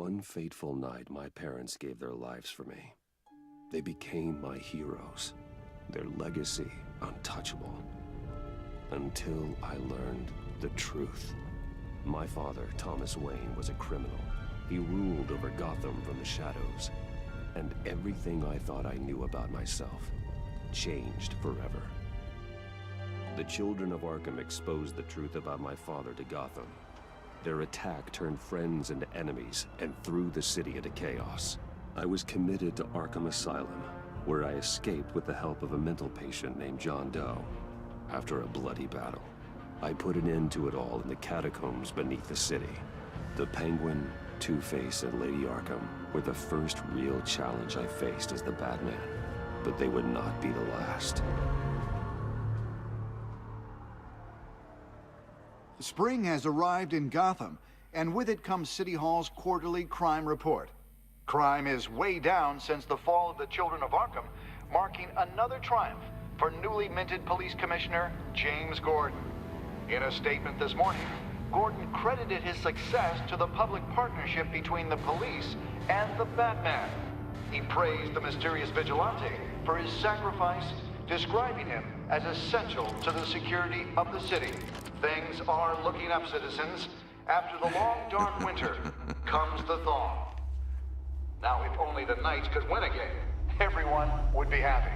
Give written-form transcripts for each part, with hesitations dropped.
one fateful night, my parents gave their lives for me. They became my heroes, their legacy untouchable. Until I learned the truth. My father, Thomas Wayne, was a criminal. He ruled over Gotham from the shadows. And everything I thought I knew about myself changed forever. The children of Arkham exposed the truth about my father to Gotham. Their attack turned friends into enemies and threw the city into chaos. I was committed to Arkham Asylum, where I escaped with the help of a mental patient named John Doe. After a bloody battle, I put an end to it all in the catacombs beneath the city. The Penguin, Two-Face, and Lady Arkham were the first real challenge I faced as the Batman, but they would not be the last. Spring has arrived in Gotham, and with it comes City Hall's quarterly crime report. Crime is way down since the fall of the Children of Arkham, marking another triumph for newly minted Police Commissioner James Gordon. In a statement this morning, Gordon credited his success to the public partnership between the police and the Batman. He praised the mysterious vigilante for his sacrifice, describing him as essential to the security of the city. Things are looking up, citizens. After the long, dark winter comes the thaw. Now, if only the Knights could win again, everyone would be happy.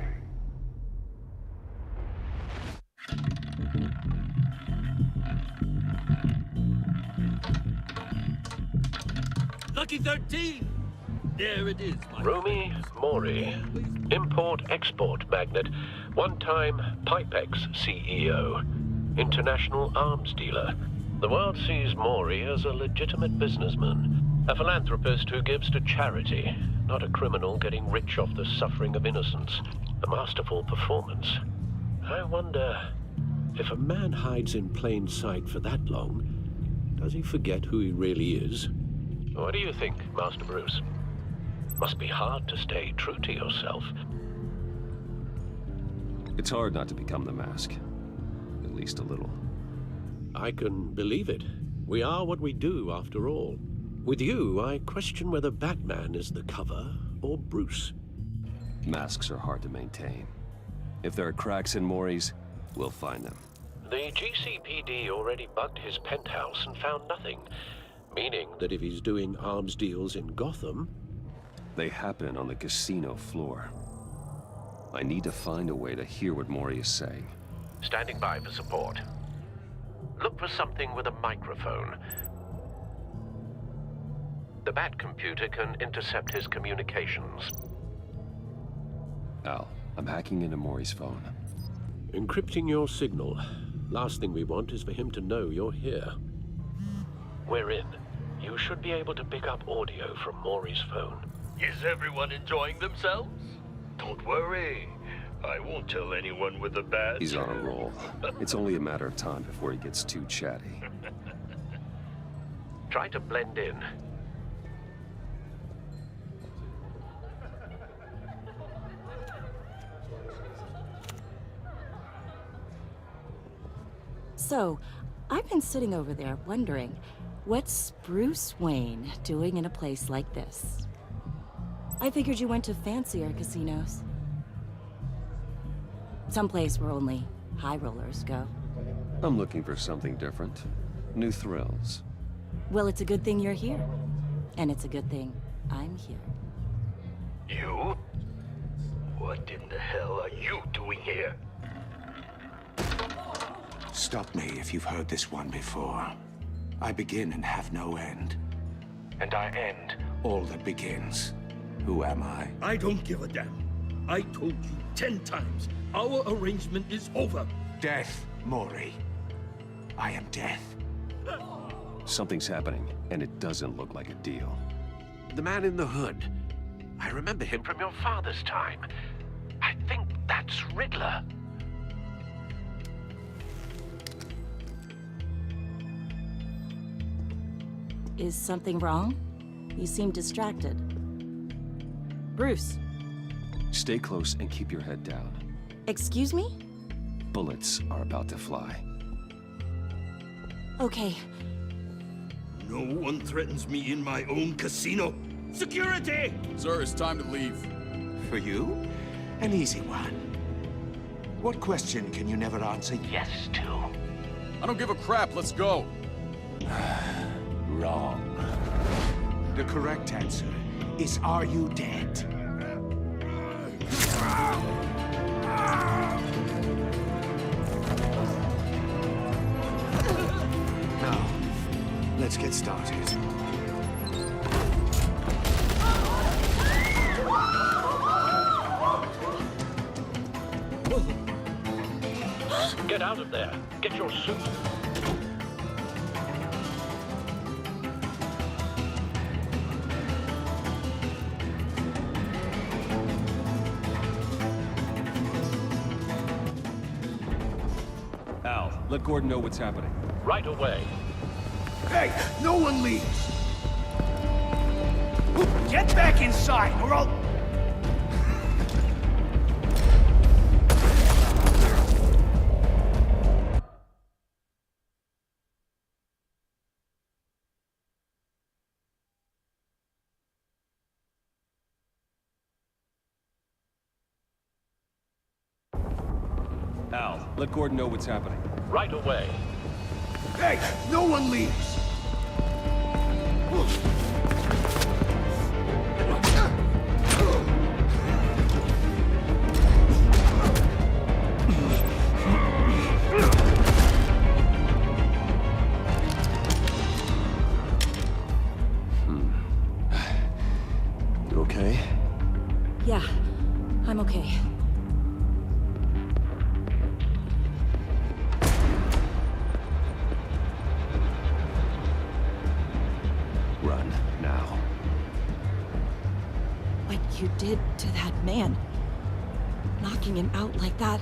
Lucky 13! There it is, my Romy Mori, import-export magnate, one-time Pipex CEO, international arms dealer. The world sees Mori as a legitimate businessman, a philanthropist who gives to charity, not a criminal getting rich off the suffering of innocence. A masterful performance. I wonder, if a man hides in plain sight for that long, does he forget who he really is? What do you think, Master Bruce? Must be hard to stay true to yourself. It's hard not to become the mask. At least a little. I can believe it. We are what we do, after all. With you, I question whether Batman is the cover or Bruce. Masks are hard to maintain. If there are cracks in Mori's, we'll find them. The GCPD already bugged his penthouse and found nothing. Meaning that if he's doing arms deals in Gotham... They happen on the casino floor. I need to find a way to hear what Mori is saying. Standing by for support. Look for something with a microphone. The Bat computer can intercept his communications. Al, I'm hacking into Mori's phone. Encrypting your signal. Last thing we want is for him to know you're here. We're in. You should be able to pick up audio from Mori's phone. Is everyone enjoying themselves? Don't worry. I won't tell anyone with a bat. He's on a roll. It's only a matter of time before he gets too chatty. Try to blend in. So, I've been sitting over there wondering, what's Bruce Wayne doing in a place like this? I figured you went to fancier casinos. Someplace where only high rollers go. I'm looking for something different. New thrills. Well, it's a good thing you're here. And it's a good thing I'm here. You? What in the hell are you doing here? Stop me if you've heard this one before. I begin and have no end. And I end all that begins. Who am I? I don't give a damn. I told you 10 times. Our arrangement is over. Death, Mori. I am death. Something's happening, and it doesn't look like a deal. The man in the hood. I remember him from your father's time. I think that's Riddler. Is something wrong? You seem distracted. Bruce. Stay close and keep your head down. Excuse me? Bullets are about to fly. Okay. No one threatens me in my own casino. Security! Sir, it's time to leave. For you? An easy one. What question can you never answer yes to? I don't give a crap, let's go. Wrong. The correct answer is, are you dead? Now, let's get started. Get out of there. Get your suit. Al, let Gordon know what's happening. Right away. Hey, no one leaves! Get back inside, or I'll... Al, let Gordon know what's happening. Right away. Hey, no one leaves! You okay? Yeah, I'm okay. Run, now. What you did to that man. Knocking him out like that.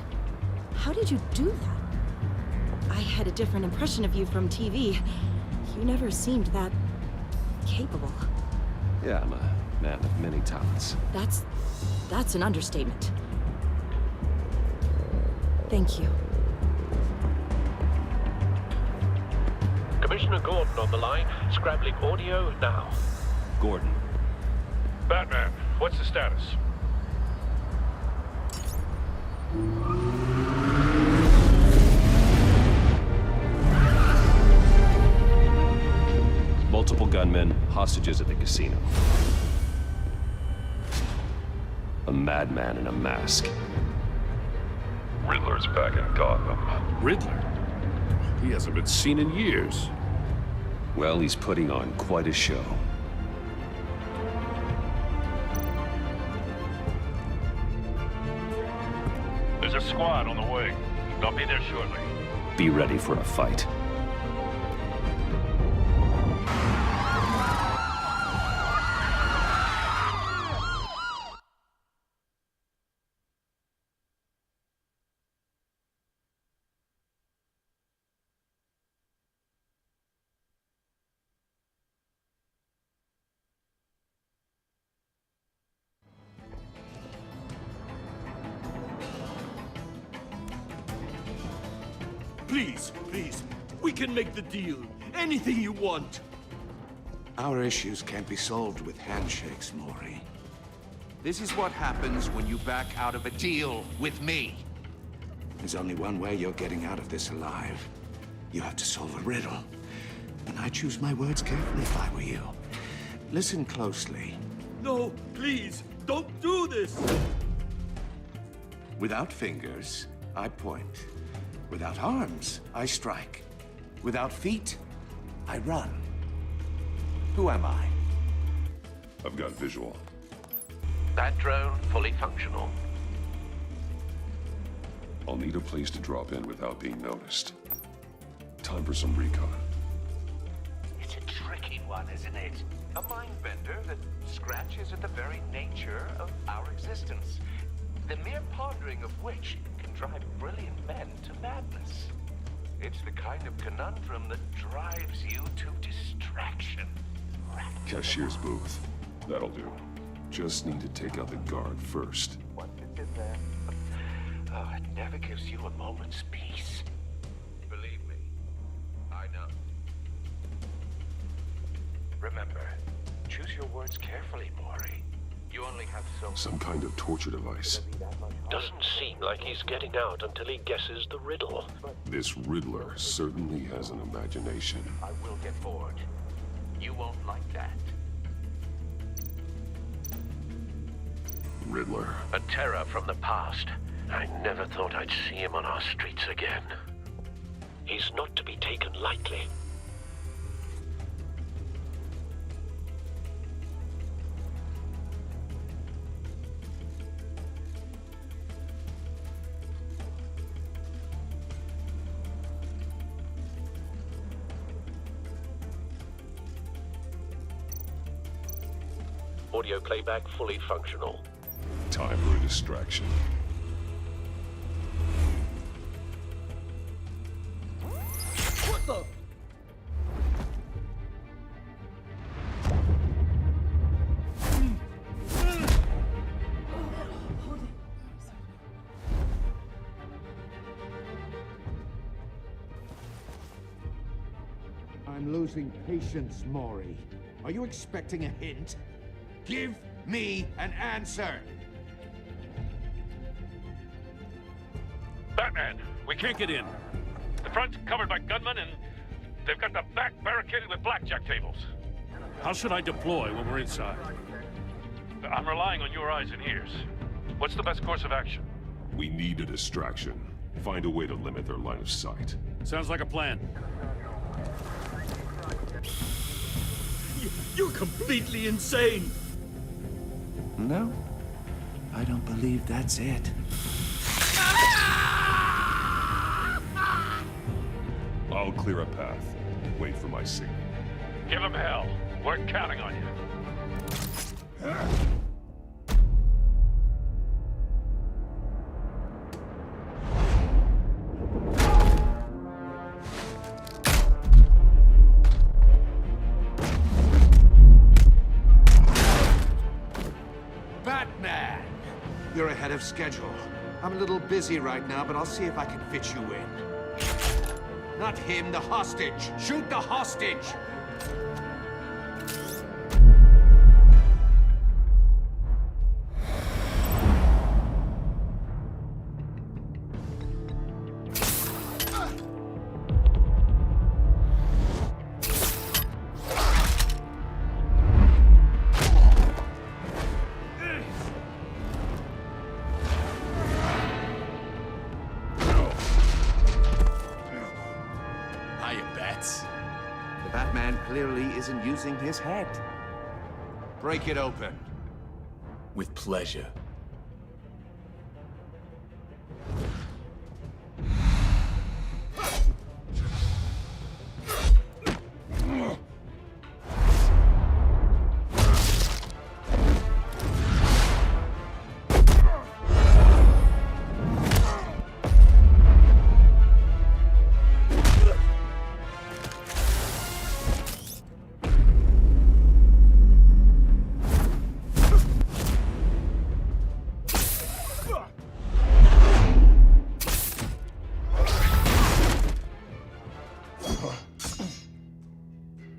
How did you do that? I had a different impression of you from TV. You never seemed that... capable. Yeah, I'm a man of many talents. That's an understatement. Thank you. Commissioner Gordon on the line. Scrabbling audio now. Gordon. Batman, what's the status? Multiple gunmen, hostages at the casino. A madman in a mask. Riddler's back in Gotham. Riddler? He hasn't been seen in years. Well, he's putting on quite a show. There's a squad on the way. They'll be there shortly. Be ready for a fight. Please, please, we can make the deal. Anything you want. Our issues can't be solved with handshakes, Maury. This is what happens when you back out of a deal with me. There's only one way you're getting out of this alive. You have to solve a riddle. And I choose my words carefully if I were you. Listen closely. No, please, don't do this! Without fingers, I point. Without arms, I strike. Without feet, I run. Who am I? I've got visual. That drone fully functional. I'll need a place to drop in without being noticed. Time for some recon. It's a tricky one, isn't it? A mind bender that scratches at the very nature of our existence. The mere pondering of which can drive brilliant men to madness. It's the kind of conundrum that drives you to distraction. Cashier's booth. That'll do. Just need to take out the guard first. Once it's in there, oh, it never gives you a moment's peace. Believe me, I know. Remember, choose your words carefully, Maury. You only have so... Some kind of torture device. Doesn't seem like he's getting out until he guesses the riddle. This Riddler certainly has an imagination. I will get bored. You won't like that. Riddler. A terror from the past. I never thought I'd see him on our streets again. He's not to be taken lightly. Audio playback fully functional. Time for a distraction. What the? I'm losing patience, Maury. Are you expecting a hint? Give me an answer! Batman, we can't get in. The front's covered by gunmen, and they've got the back barricaded with blackjack tables. How should I deploy when we're inside? I'm relying on your eyes and ears. What's the best course of action? We need a distraction. Find a way to limit their line of sight. Sounds like a plan. You're completely insane! No, I don't believe that's it. I'll clear a path. Wait for my signal. Give him hell. We're counting on you. Batman! You're ahead of schedule. I'm a little busy right now, but I'll see if I can fit you in. Not him, the hostage! Shoot the hostage! The Batman clearly isn't using his head. Break it open. With pleasure.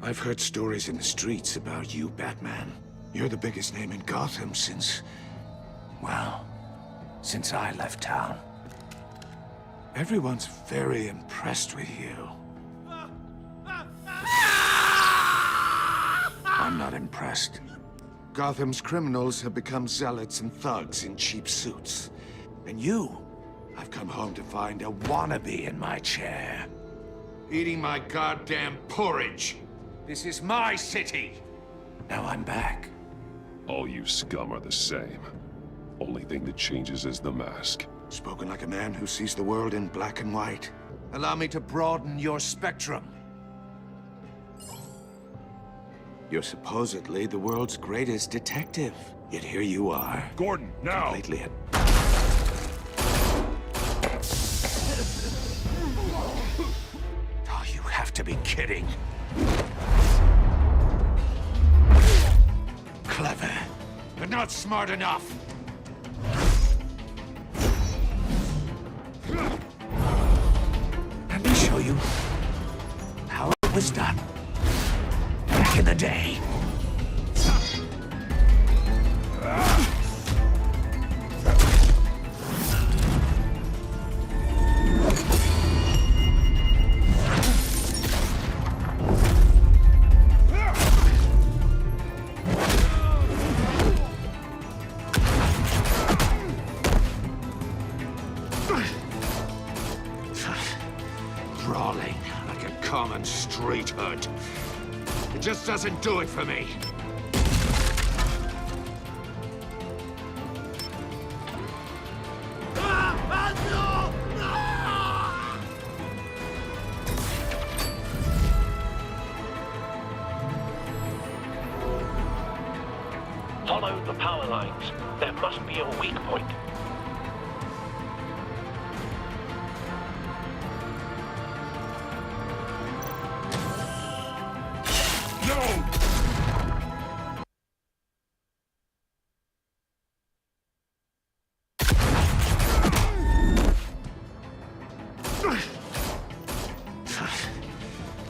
I've heard stories in the streets about you, Batman. You're the biggest name in Gotham since... well, since I left town. Everyone's very impressed with you. I'm not impressed. Gotham's criminals have become zealots and thugs in cheap suits. And you, I've come home to find a wannabe in my chair. Eating my goddamn porridge. This is my city. Now I'm back. All you scum are the same. Only thing that changes is the mask. Spoken like a man who sees the world in black and white. Allow me to broaden your spectrum. You're supposedly the world's greatest detective. Yet here you are. Gordon, now! Completely Oh, you have to be kidding. Clever, but not smart enough. Let me show you how it was done. back in the day. Crawling like a common street hood. It just doesn't do it for me. Follow the power lines. There must be a weak point.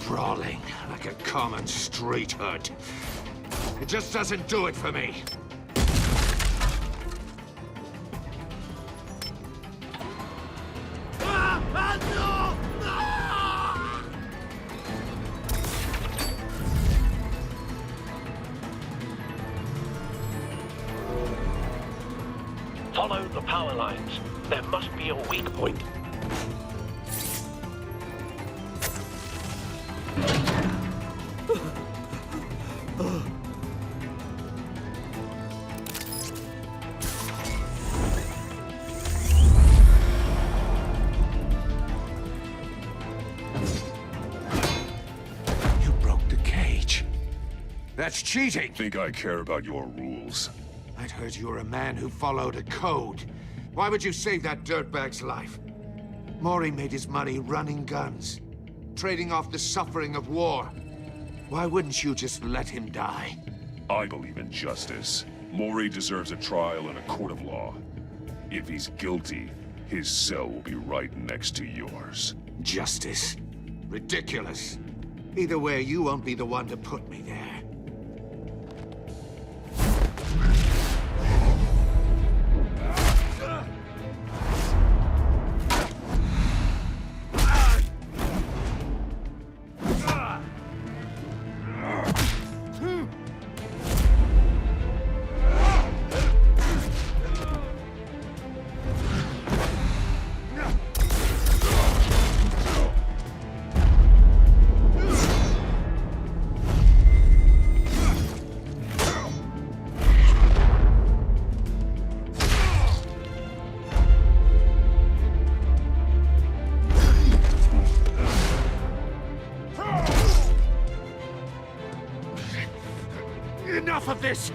Crawling like a common street hood. It just doesn't do it for me. Follow the power lines. There must be a weak point. You broke the cage. That's cheating. Think I care about your rules? I'd heard you were a man who followed a code. Why would you save that dirtbag's life? Maury made his money running guns, trading off the suffering of war. Why wouldn't you just let him die? I believe in justice. Maury deserves a trial in a court of law. If he's guilty, his cell will be right next to yours. Justice? Ridiculous. Either way, you won't be the one to put me there. Enough of this!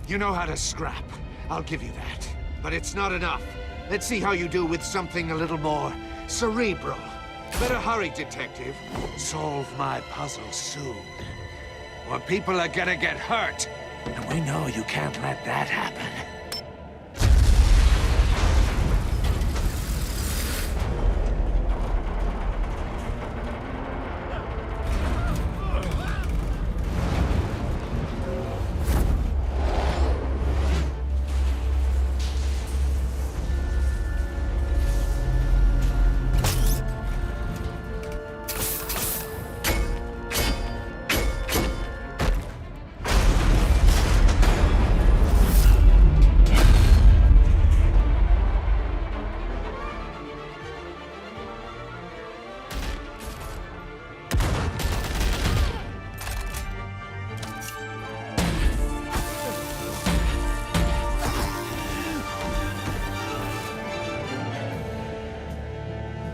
You know how to scrap. I'll give you that. But it's not enough. Let's see how you do with something a little more cerebral. Better hurry, detective. Solve my puzzle soon. Or people are gonna get hurt. And we know you can't let that happen.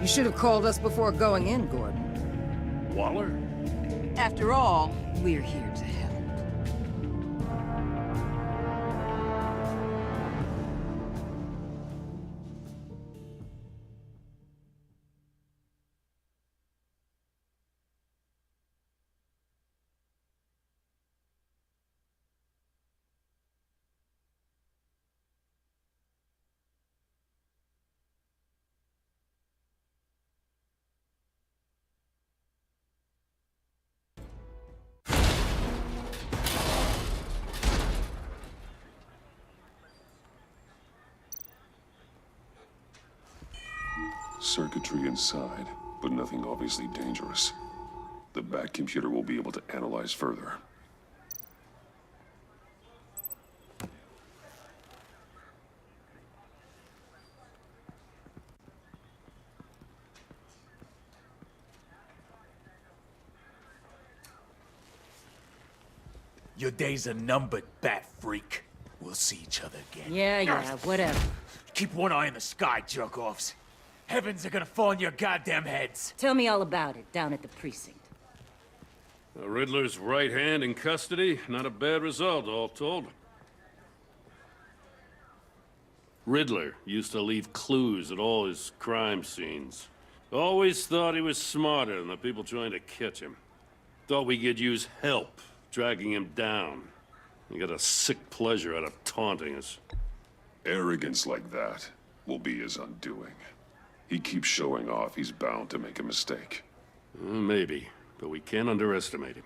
You should have called us before going in, Gordon. Waller? After all, we're here to help. Circuitry inside, but nothing obviously dangerous. The back computer will be able to analyze further. Your days are numbered, bat freak. We'll see each other again. Yeah, whatever. Keep one eye in the sky, jerk-offs. Heavens are gonna fall on your goddamn heads. Tell me all about it down at the precinct. The Riddler's right hand in custody. Not a bad result, all told. Riddler used to leave clues at all his crime scenes. Always thought he was smarter than the people trying to catch him. Thought we could use help dragging him down. He got a sick pleasure out of taunting us. Arrogance like that will be his undoing. He keeps showing off, he's bound to make a mistake. Maybe, but we can't underestimate him.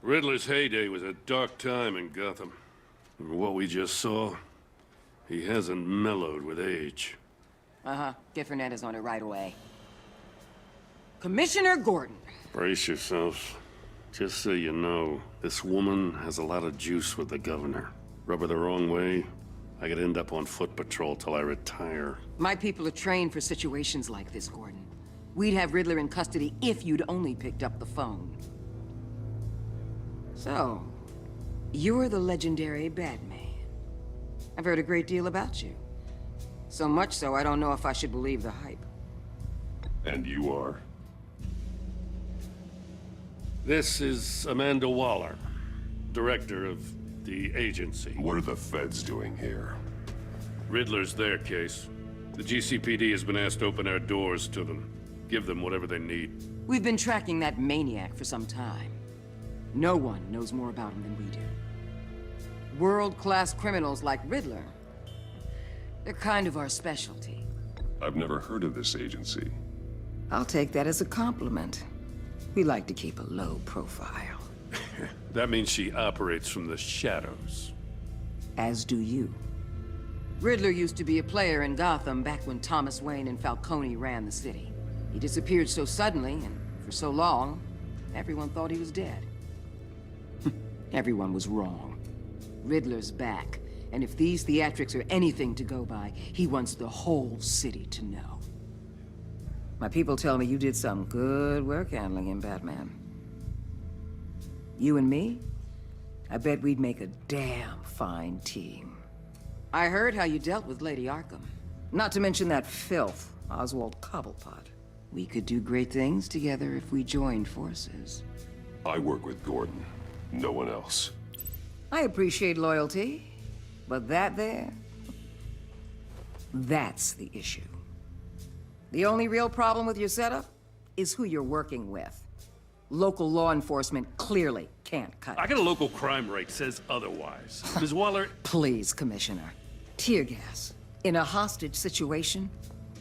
Riddler's heyday was a dark time in Gotham. And what we just saw, he hasn't mellowed with age. Get Fernandez on it right away. Commissioner Gordon. Brace yourselves. Just so you know, this woman has a lot of juice with the governor. Rub her the wrong way, I could end up on foot patrol till I retire. My people are trained for situations like this, Gordon. We'd have Riddler in custody if you'd only picked up the phone. So, you're the legendary Batman. I've heard a great deal about you. So much so, I don't know if I should believe the hype. And you are? This is Amanda Waller, director of the agency. What are the feds doing here? Riddler's their case. The GCPD has been asked to open our doors to them. Give them whatever they need. We've been tracking that maniac for some time. No one knows more about him than we do. World-class criminals like Riddler, they're kind of our specialty. I've never heard of this agency. I'll take that as a compliment. We like to keep a low profile. That means she operates from the shadows. As do you. Riddler used to be a player in Gotham back when Thomas Wayne and Falcone ran the city. He disappeared so suddenly and for so long, everyone thought he was dead. Everyone was wrong. Riddler's back, and if these theatrics are anything to go by, he wants the whole city to know. My people tell me you did some good work handling him, Batman. You and me? I bet we'd make a damn fine team. I heard how you dealt with Lady Arkham. Not to mention that filth, Oswald Cobblepot. We could do great things together if we joined forces. I work with Gordon. No one else. I appreciate loyalty, but that there... that's the issue. The only real problem with your setup is who you're working with. Local law enforcement clearly can't cut it. I got a local crime rate says otherwise. Ms. Waller... Please, Commissioner. Tear gas. In a hostage situation,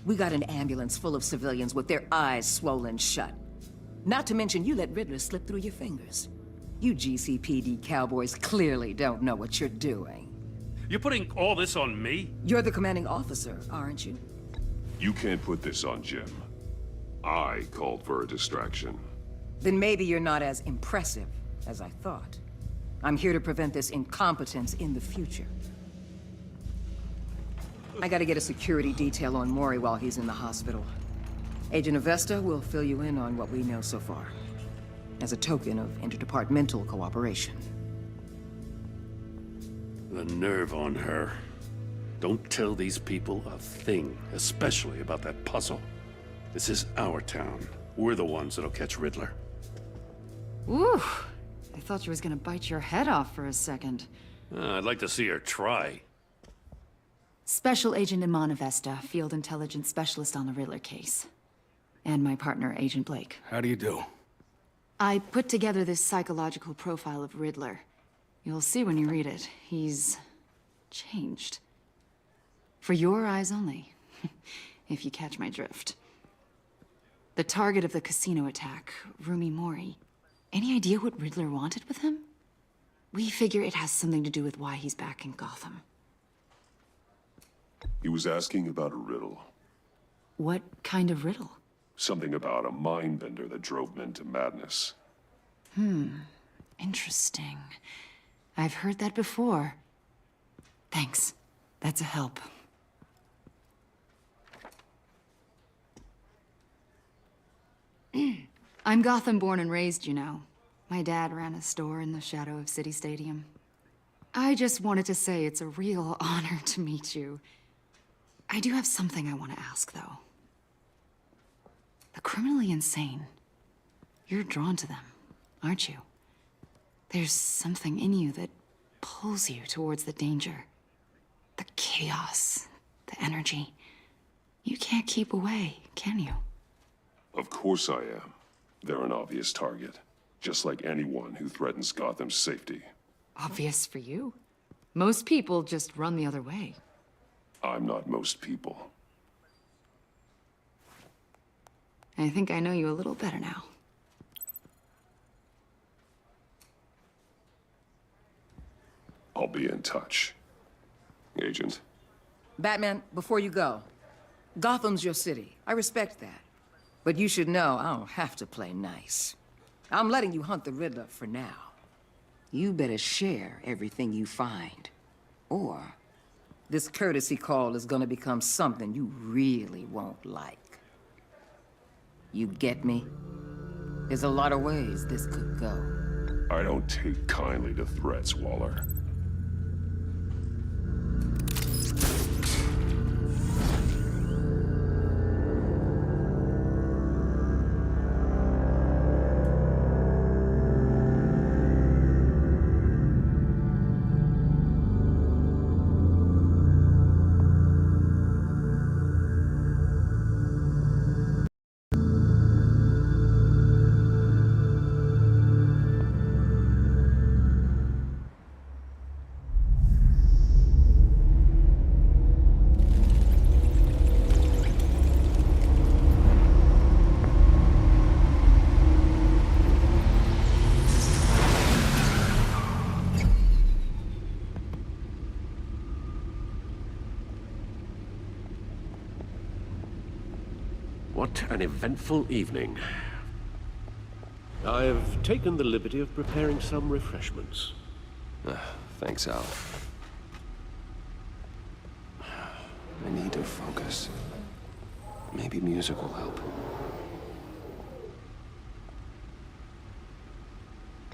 we got an ambulance full of civilians with their eyes swollen shut. Not to mention you let Riddler slip through your fingers. You GCPD cowboys clearly don't know what you're doing. You're putting all this on me? You're the commanding officer, aren't you? You can't put this on Jim. I called for a distraction. Then maybe you're not as impressive as I thought. I'm here to prevent this incompetence in the future. I gotta get a security detail on Maury while he's in the hospital. Agent Avesta will fill you in on what we know so far, as a token of interdepartmental cooperation. The nerve on her. Don't tell these people a thing, especially about that puzzle. This is our town. We're the ones that'll catch Riddler. Ooh, I thought you was gonna bite your head off for a second. I'd like to see her try. Special Agent Iman Avesta, Field Intelligence Specialist on the Riddler case. And my partner, Agent Blake. How do you do? I put together this psychological profile of Riddler. You'll see when you read it. He's changed. For your eyes only, if you catch my drift. The target of the casino attack, Rumi Mori. Any idea what Riddler wanted with him? We figure it has something to do with why he's back in Gotham. He was asking about a riddle. What kind of riddle? Something about a mind bender that drove men to madness. Interesting. I've heard that before. Thanks. That's a help. I'm Gotham born and raised, you know. My dad ran a store in the shadow of City Stadium. I just wanted to say it's a real honor to meet you. I do have something I want to ask, though. The criminally insane. You're drawn to them, aren't you? There's something in you that pulls you towards the danger. The chaos, the energy. You can't keep away, can you? Of course I am. They're an obvious target, just like anyone who threatens Gotham's safety. Obvious for you. Most people just run the other way. I'm not most people. I think I know you a little better now. I'll be in touch. Agent. Batman, before you go, Gotham's your city. I respect that. But you should know I don't have to play nice. I'm letting you hunt the Riddler for now. You better share everything you find. Or this courtesy call is gonna become something you really won't like. You get me? There's a lot of ways this could go. I don't take kindly to threats, Waller. What an eventful evening. I've taken the liberty of preparing some refreshments. Thanks, Al. I need to focus. Maybe music will help.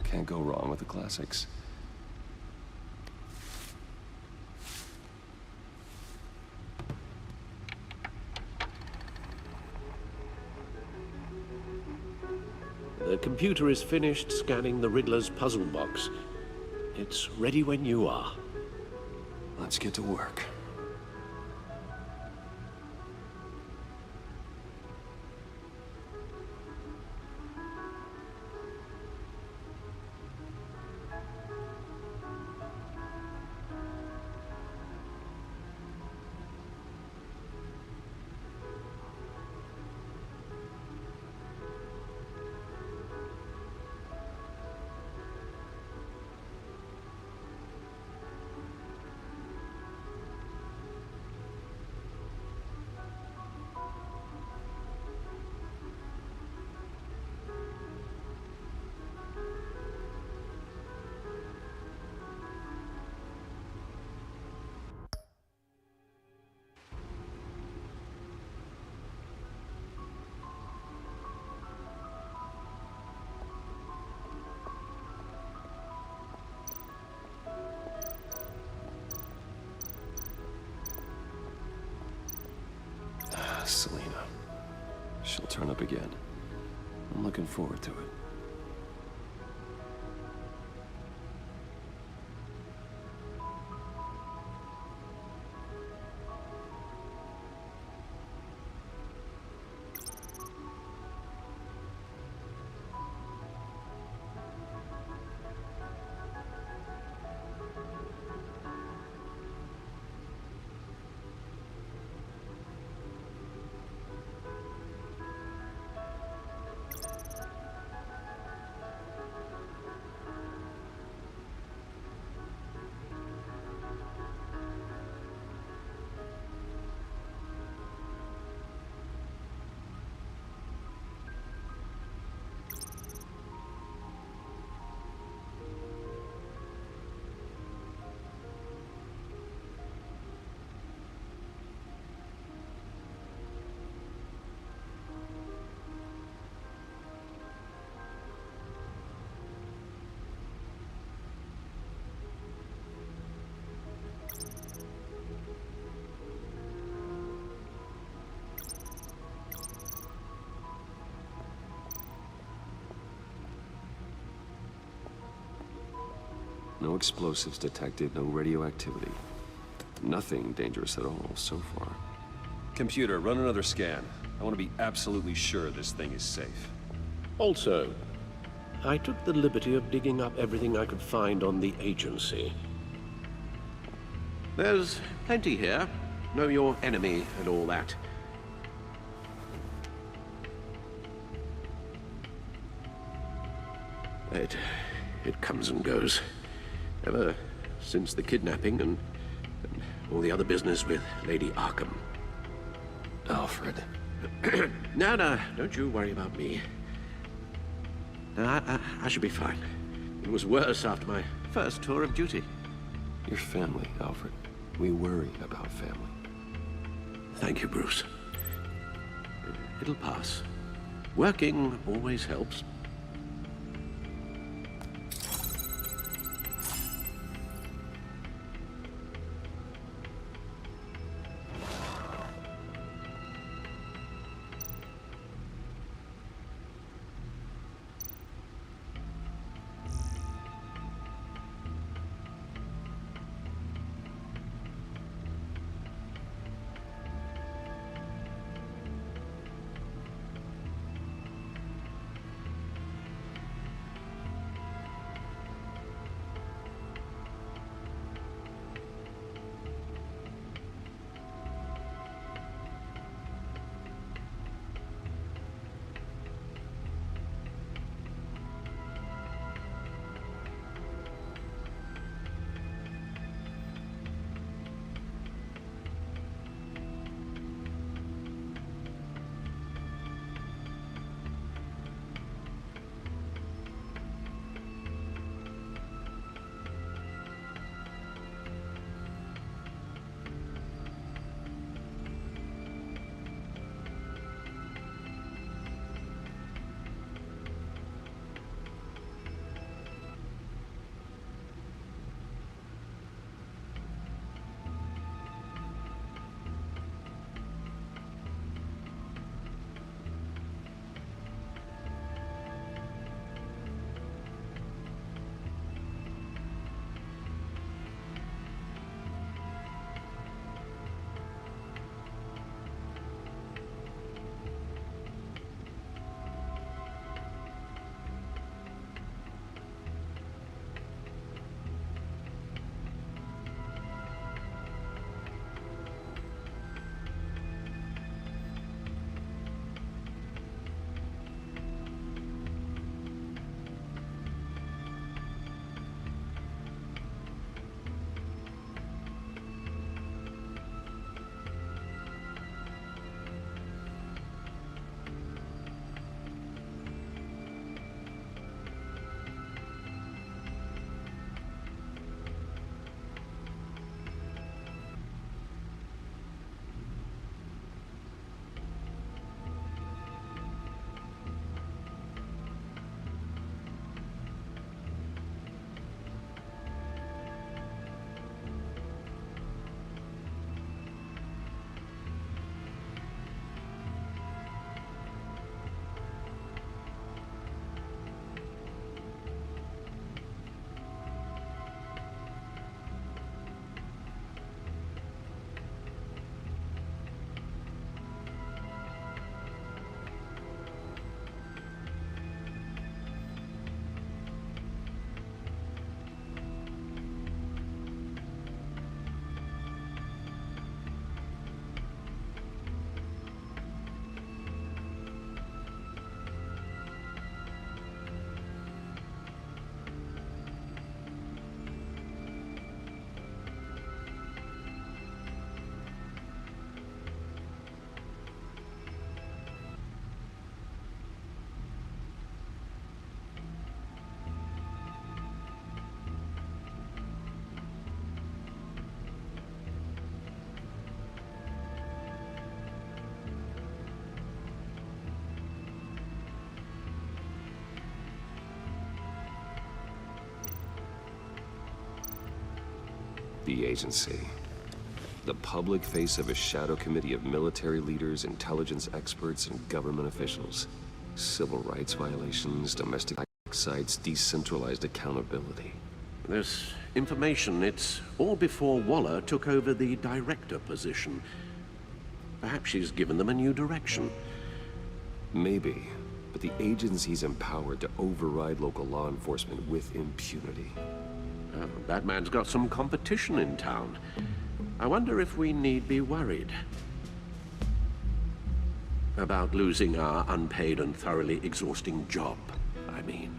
Can't go wrong with the classics. The computer is finished scanning the Riddler's puzzle box. It's ready when you are. Let's get to work. Selena. She'll turn up again. I'm looking forward to it. No explosives detected, no radioactivity. Nothing dangerous at all so far. Computer, run another scan. I want to be absolutely sure this thing is safe. Also, I took the liberty of digging up everything I could find on the agency. There's plenty here. Know your enemy and all that. It comes and goes. Ever since the kidnapping and all the other business with Lady Arkham. Alfred. No, don't you worry about me. No, I should be fine. It was worse after my first tour of duty. Your family, Alfred. We worry about family. Thank you, Bruce. It'll pass. Working always helps. The agency. The public face of a shadow committee of military leaders, intelligence experts, and government officials. Civil rights violations, domestic sites, decentralized accountability. This information, it's all before Waller took over the director position. Perhaps she's given them a new direction. Maybe, but the agency's empowered to override local law enforcement with impunity. Batman's got some competition in town. I wonder if we need be worried about losing our unpaid and thoroughly exhausting job, I mean.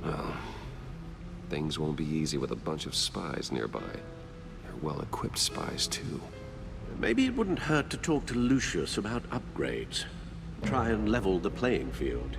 Well, things won't be easy with a bunch of spies nearby. They're well-equipped spies, too. Maybe it wouldn't hurt to talk to Lucius about upgrades. Try and level the playing field.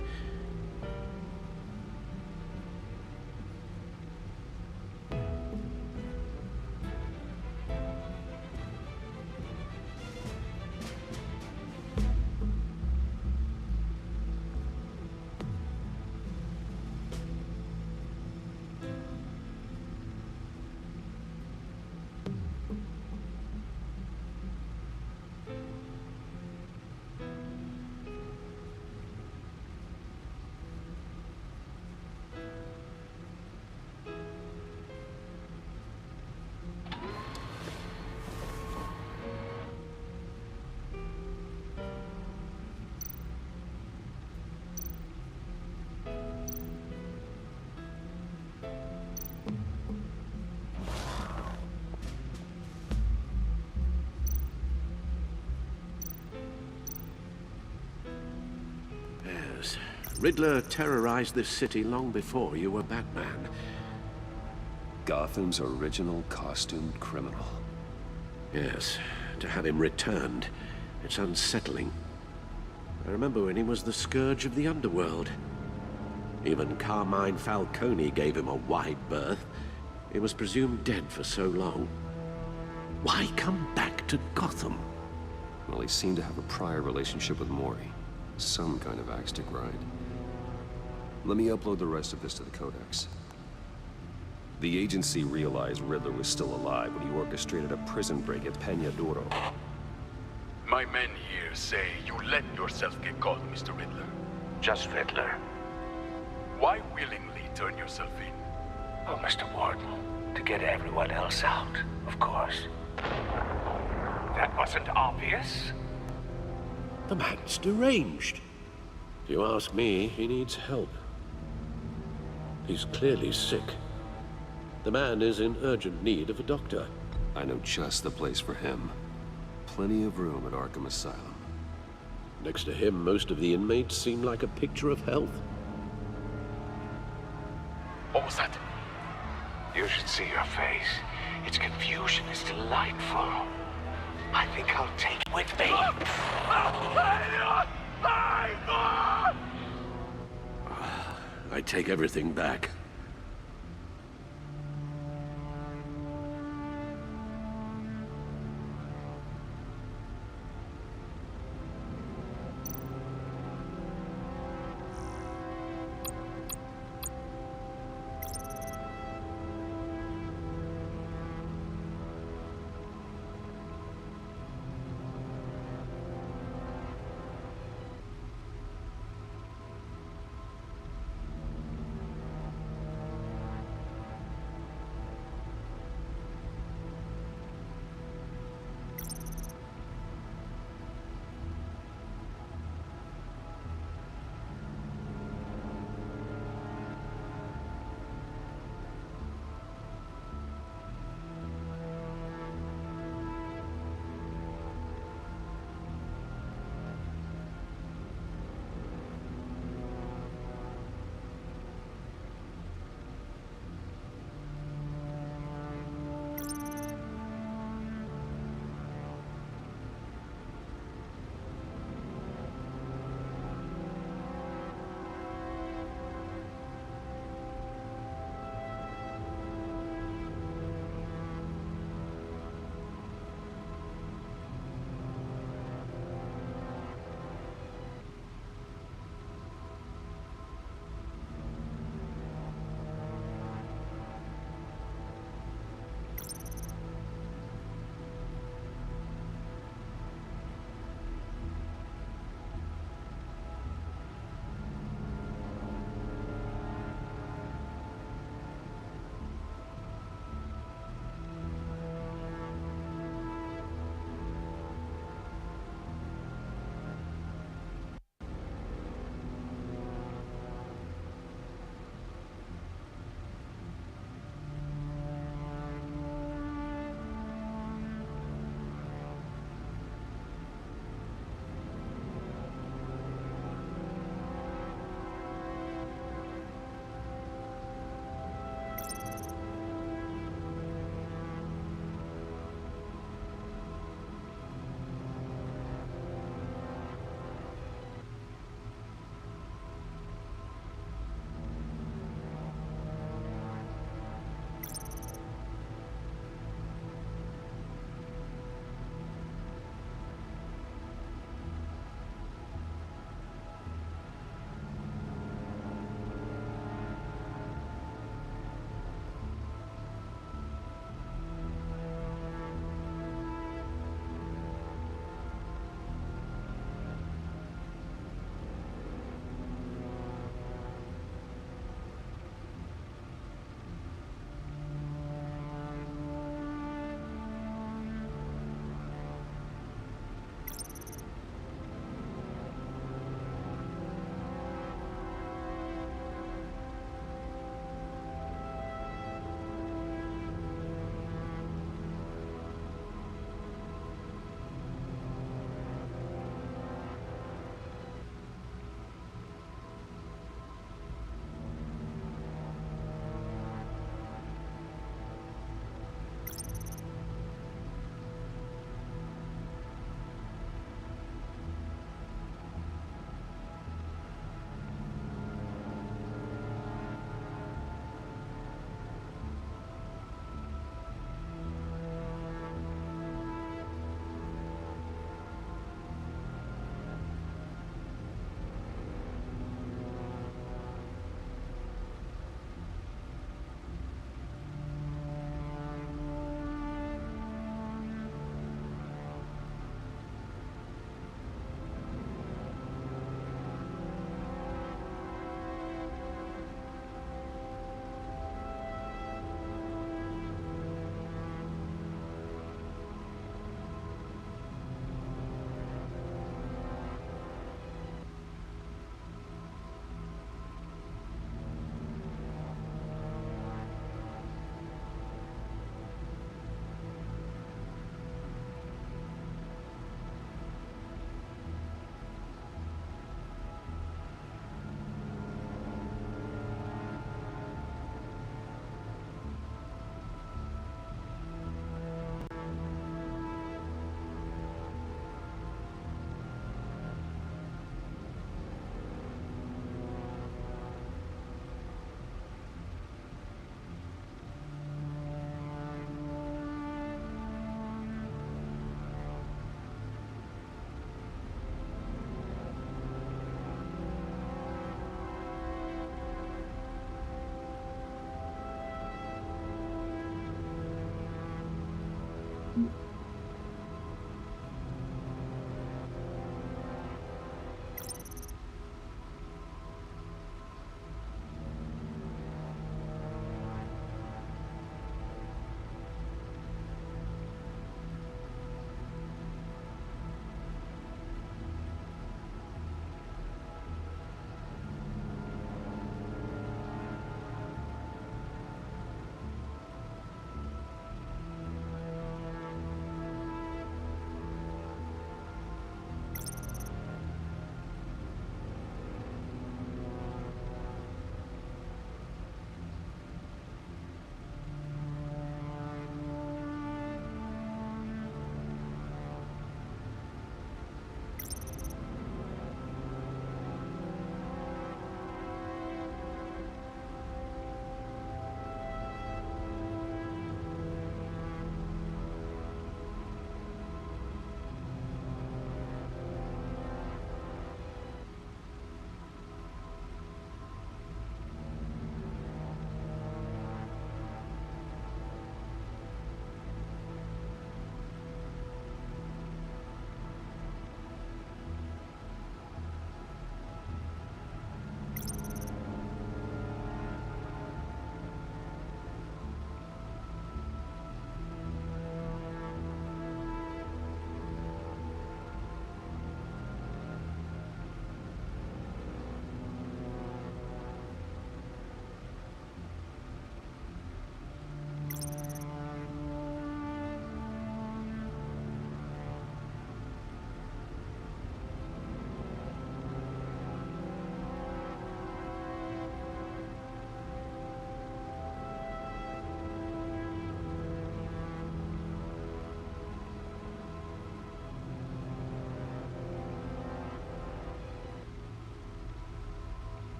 Riddler terrorized this city long before you were Batman. Gotham's original costumed criminal. Yes, to have him returned, it's unsettling. I remember when he was the scourge of the underworld. Even Carmine Falcone gave him a wide berth. He was presumed dead for so long. Why come back to Gotham? Well, he seemed to have a prior relationship with Mori. Some kind of axe to grind. Let me upload the rest of this to the Codex. The agency realized Riddler was still alive when he orchestrated a prison break at Peñadoro. My men here say you let yourself get caught, Mr. Riddler. Just Riddler. Why willingly turn yourself in? Oh, Mr. Warden, to get everyone else out, of course. That wasn't obvious. The man's deranged. If you ask me, he needs help. He's clearly sick. The man is in urgent need of a doctor. I know just the place for him. Plenty of room at Arkham Asylum. Next to him, most of the inmates seem like a picture of health. What was that? You should see your face. Its confusion is delightful. I think I'll take it with me. I take everything back.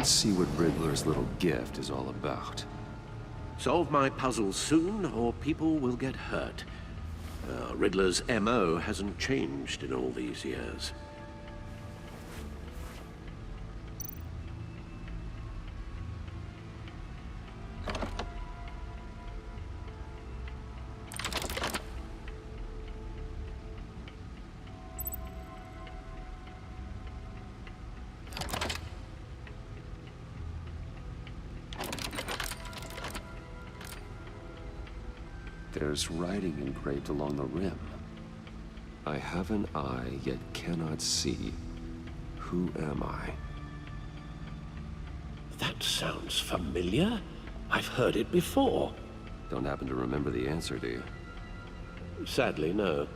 Let's see what Riddler's little gift is all about. Solve my puzzles soon, or people will get hurt. Riddler's MO hasn't changed in all these years. There's writing engraved along the rim. I have an eye, yet cannot see. Who am I? That sounds familiar. I've heard it before. Don't happen to remember the answer, do you? Sadly, no.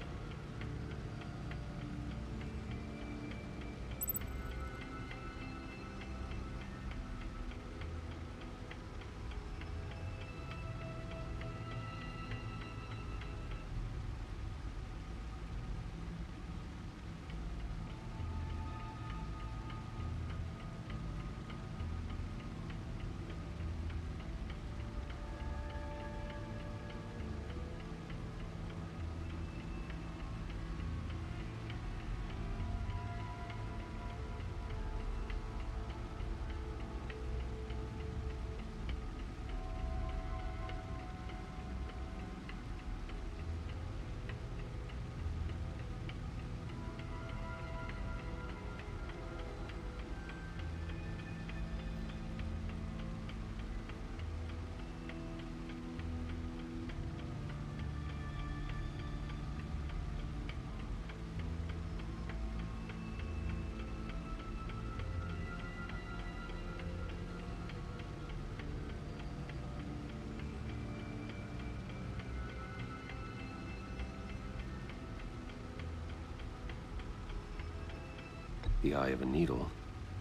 The eye of a needle.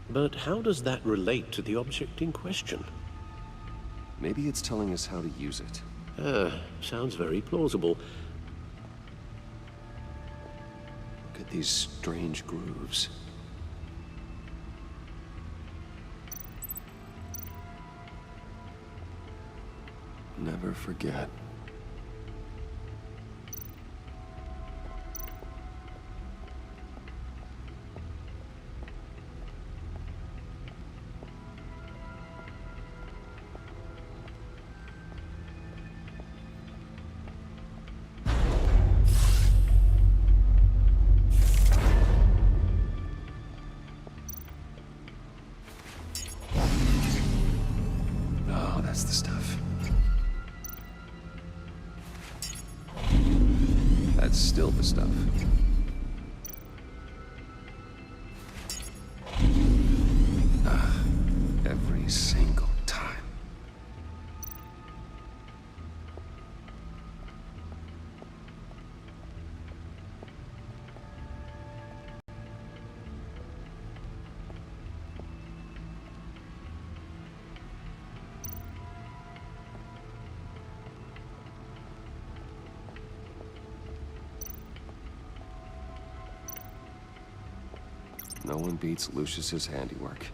But how does that relate to the object in question? Maybe it's telling us how to use it. Sounds very plausible. Look at these strange grooves. Never forget. Oh, that's the stuff. That's still the stuff. Every single time. No one beats Lucius's handiwork.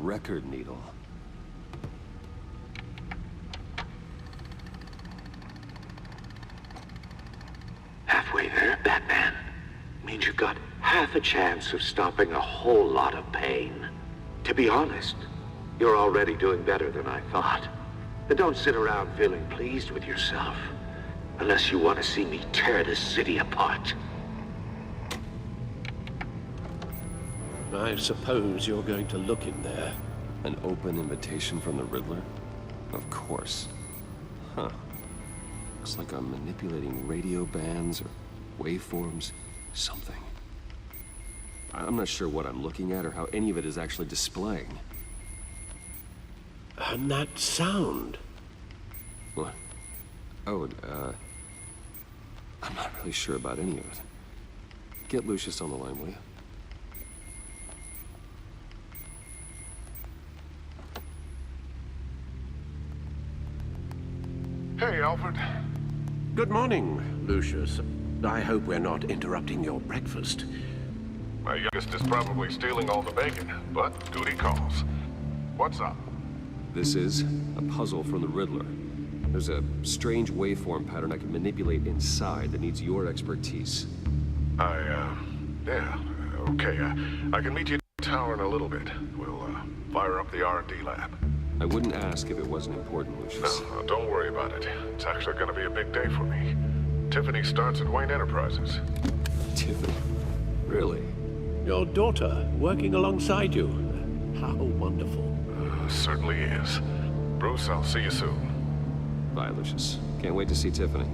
record needle. Halfway there, Batman. Means you've got half a chance of stopping a whole lot of pain. To be honest, you're already doing better than I thought. But don't sit around feeling pleased with yourself. Unless you want to see me tear this city apart. I suppose you're going to look in there. An open invitation from the Riddler? Of course. Huh. Looks like I'm manipulating radio bands or waveforms. Something. I'm not sure what I'm looking at or how any of it is actually displaying. And that sound. What? Oh, I'm not really sure about any of it. Get Lucius on the line, will you? Hey, Alfred. Good morning, Lucius. I hope we're not interrupting your breakfast. My youngest is probably stealing all the bacon, but duty calls. What's up? This is a puzzle from the Riddler. There's a strange waveform pattern I can manipulate inside that needs your expertise. Yeah, okay. I can meet you at the tower in a little bit. We'll, fire up the R&D lab. I wouldn't ask if it wasn't important, Lucius. No, don't worry about it. It's actually gonna be a big day for me. Tiffany starts at Wayne Enterprises. Tiffany? Really? Your daughter working alongside you. How wonderful. Certainly is. Bruce, I'll see you soon. Bye, Lucius. Can't wait to see Tiffany.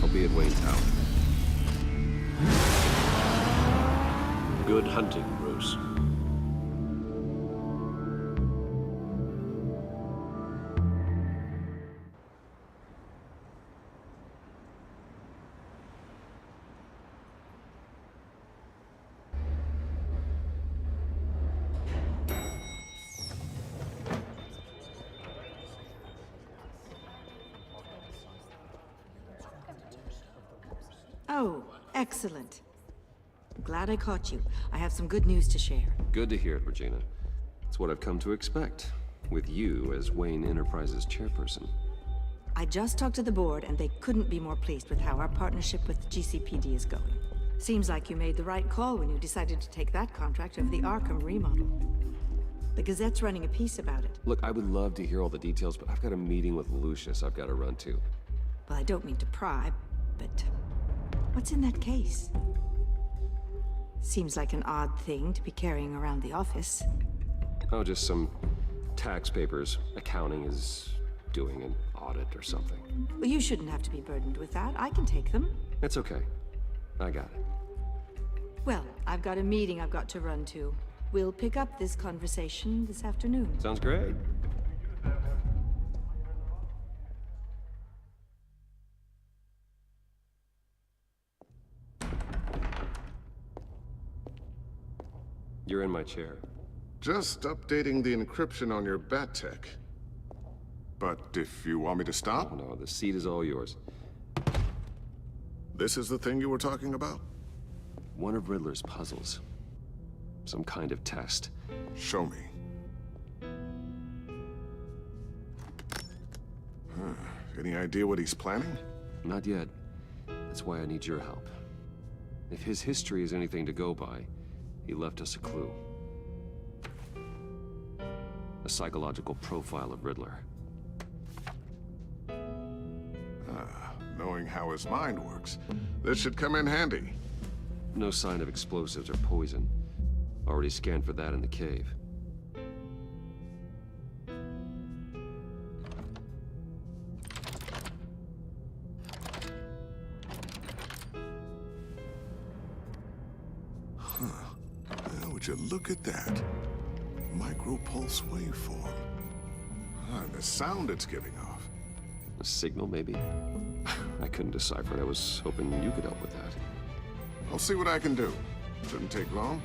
I'll be at Wayne Tower. Good hunting, Bruce. Oh, excellent. I'm glad I caught you. I have some good news to share. Good to hear it, Regina. It's what I've come to expect, with you as Wayne Enterprises chairperson. I just talked to the board, and they couldn't be more pleased with how our partnership with GCPD is going. Seems like you made the right call when you decided to take that contract over the Arkham remodel. The Gazette's running a piece about it. Look, I would love to hear all the details, but I've got a meeting with Lucius I've got to run to. Well, I don't mean to pry, but what's in that case? Seems like an odd thing to be carrying around the office. Oh, just some tax papers. Accounting is doing an audit or something. Well, you shouldn't have to be burdened with that. I can take them. It's okay. I got it. Well, I've got a meeting I've got to run to. We'll pick up this conversation this afternoon. Sounds great. You're in my chair. Just updating the encryption on your bat tech. But if you want me to stop? Oh, no, the seat is all yours. This is the thing you were talking about? One of Riddler's puzzles. Some kind of test. Show me. Any idea what he's planning? Not yet. That's why I need your help. If his history is anything to go by, he left us a clue. A psychological profile of Riddler. Knowing how his mind works, this should come in handy. No sign of explosives or poison. Already scanned for that in the cave. Would you look at that? Micropulse waveform. And the sound it's giving off. A signal, maybe? I couldn't decipher it. I was hoping you could help with that. I'll see what I can do. Shouldn't take long.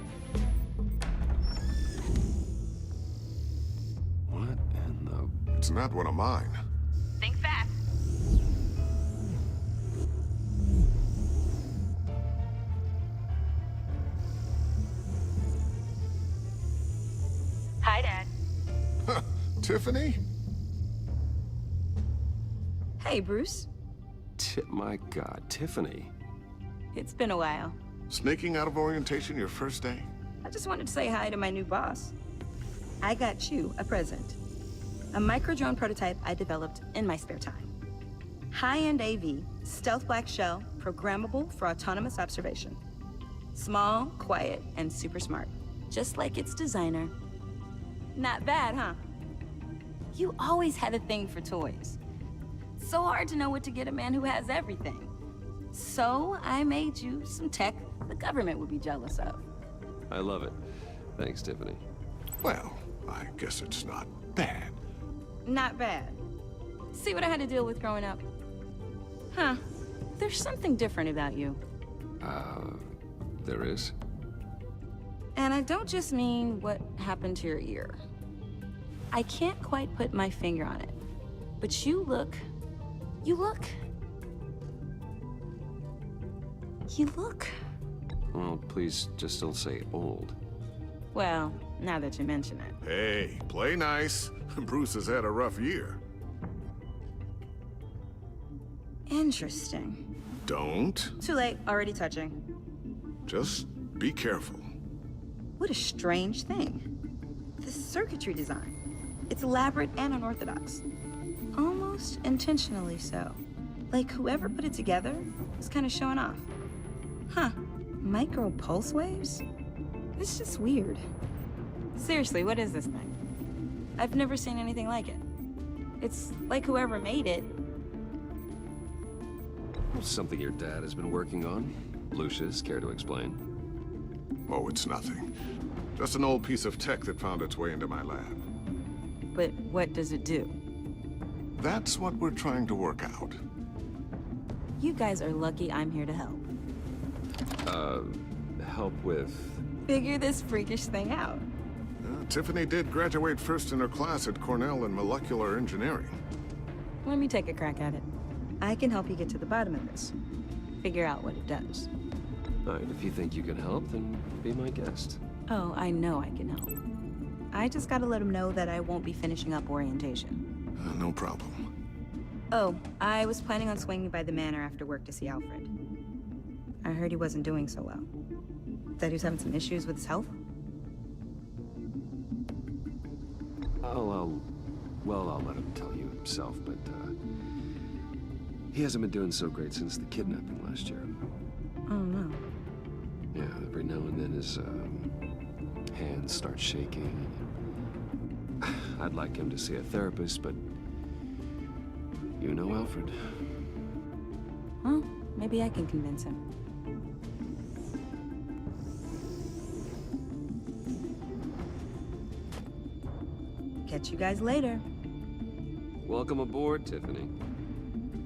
What in the... It's not one of mine. Think fast. Tiffany? Hey, Bruce. My God, Tiffany. It's been a while. Sneaking out of orientation your first day? I just wanted to say hi to my new boss. I got you a present. A micro-drone prototype I developed in my spare time. High-end AV, stealth black shell, programmable for autonomous observation. Small, quiet, and super smart. Just like its designer. Not bad, huh? You always had a thing for toys. So hard to know what to get a man who has everything. So I made you some tech the government would be jealous of. I love it. Thanks, Tiffany. Well, I guess it's not bad. Not bad. See what I had to deal with growing up? Huh. There's something different about you. There is? And I don't just mean what happened to your ear. I can't quite put my finger on it. But you look... Well, please just don't say old. Well, now that you mention it. Hey, play nice. Bruce has had a rough year. Interesting. Don't. Too late, already touching. Just be careful. What a strange thing. The circuitry design. It's elaborate and unorthodox. Almost intentionally so. Like whoever put it together was kind of showing off. Huh. Micro pulse waves? It's just weird. Seriously, what is this thing? I've never seen anything like it. It's like whoever made it. Something your dad has been working on. Lucius, care to explain? Oh, it's nothing. Just an old piece of tech that found its way into my lab. But what does it do? That's what we're trying to work out. You guys are lucky I'm here to help. Help with... Figure this freakish thing out. Tiffany did graduate first in her class at Cornell in molecular engineering. Let me take a crack at it. I can help you get to the bottom of this. Figure out what it does. All right, if you think you can help, then be my guest. Oh, I know I can help. I just gotta let him know that I won't be finishing up orientation. No problem. Oh, I was planning on swinging by the manor after work to see Alfred. I heard he wasn't doing so well. That he was having some issues with his health? I'll let him tell you himself, but, he hasn't been doing so great since the kidnapping last year. Oh, no. Yeah, every now and then his, hands start shaking. I'd like him to see a therapist, but... You know Alfred. Well, maybe I can convince him. Catch you guys later. Welcome aboard, Tiffany.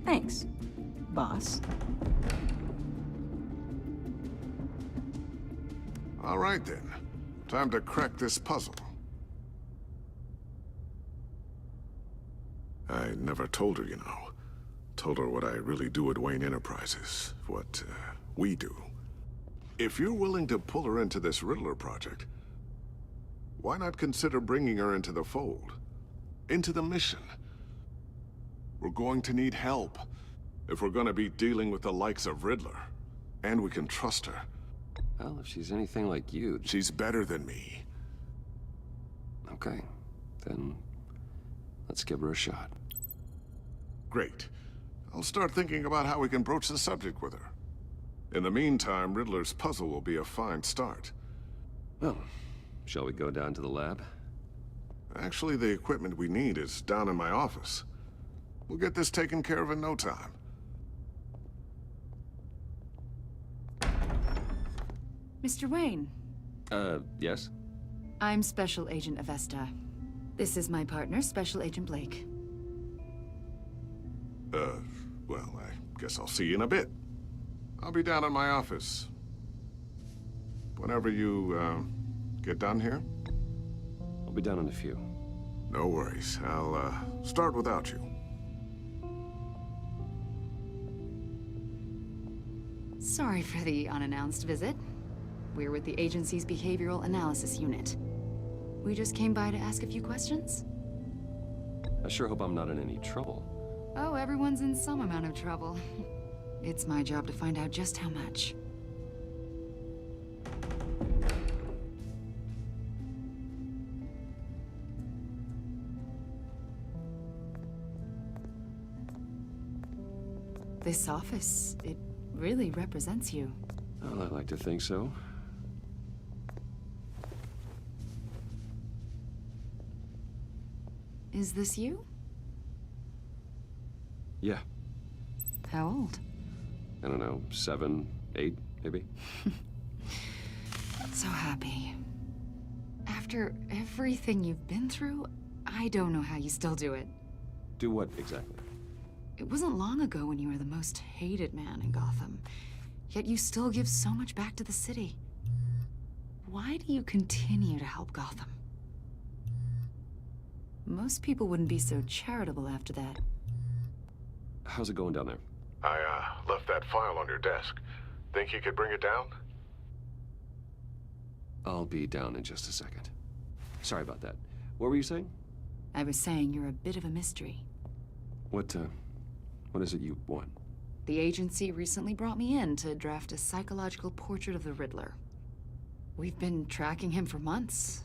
Thanks, boss. All right, then. Time to crack this puzzle. I never told her, you know. Told her what I really do at Wayne Enterprises. What, we do. If you're willing to pull her into this Riddler project, why not consider bringing her into the fold? Into the mission? We're going to need help if we're gonna be dealing with the likes of Riddler. And we can trust her. Well, if she's anything like you... She's better than me. Okay, then let's give her a shot. Great. I'll start thinking about how we can broach the subject with her. In the meantime, Riddler's puzzle will be a fine start. Well, shall we go down to the lab? Actually, the equipment we need is down in my office. We'll get this taken care of in no time. Mr. Wayne. Yes? I'm Special Agent Avesta. This is my partner, Special Agent Blake. Well, I guess I'll see you in a bit. I'll be down in my office. Whenever you, get done here? I'll be down in a few. No worries. I'll, start without you. Sorry for the unannounced visit. We're with the agency's Behavioral Analysis Unit. We just came by to ask a few questions. I sure hope I'm not in any trouble. Oh, everyone's in some amount of trouble. It's my job to find out just how much. This office, it really represents you. Well, I like to think so. Is this you? Yeah. How old? I don't know, 7, 8, maybe? So happy. After everything you've been through, I don't know how you still do it. Do what exactly? It wasn't long ago when you were the most hated man in Gotham, yet you still give so much back to the city. Why do you continue to help Gotham? Most people wouldn't be so charitable after that. How's it going down there? I, left that file on your desk. Think you could bring it down? I'll be down in just a second. Sorry about that. What were you saying? I was saying you're a bit of a mystery. What is it you want? The agency recently brought me in to draft a psychological portrait of the Riddler. We've been tracking him for months,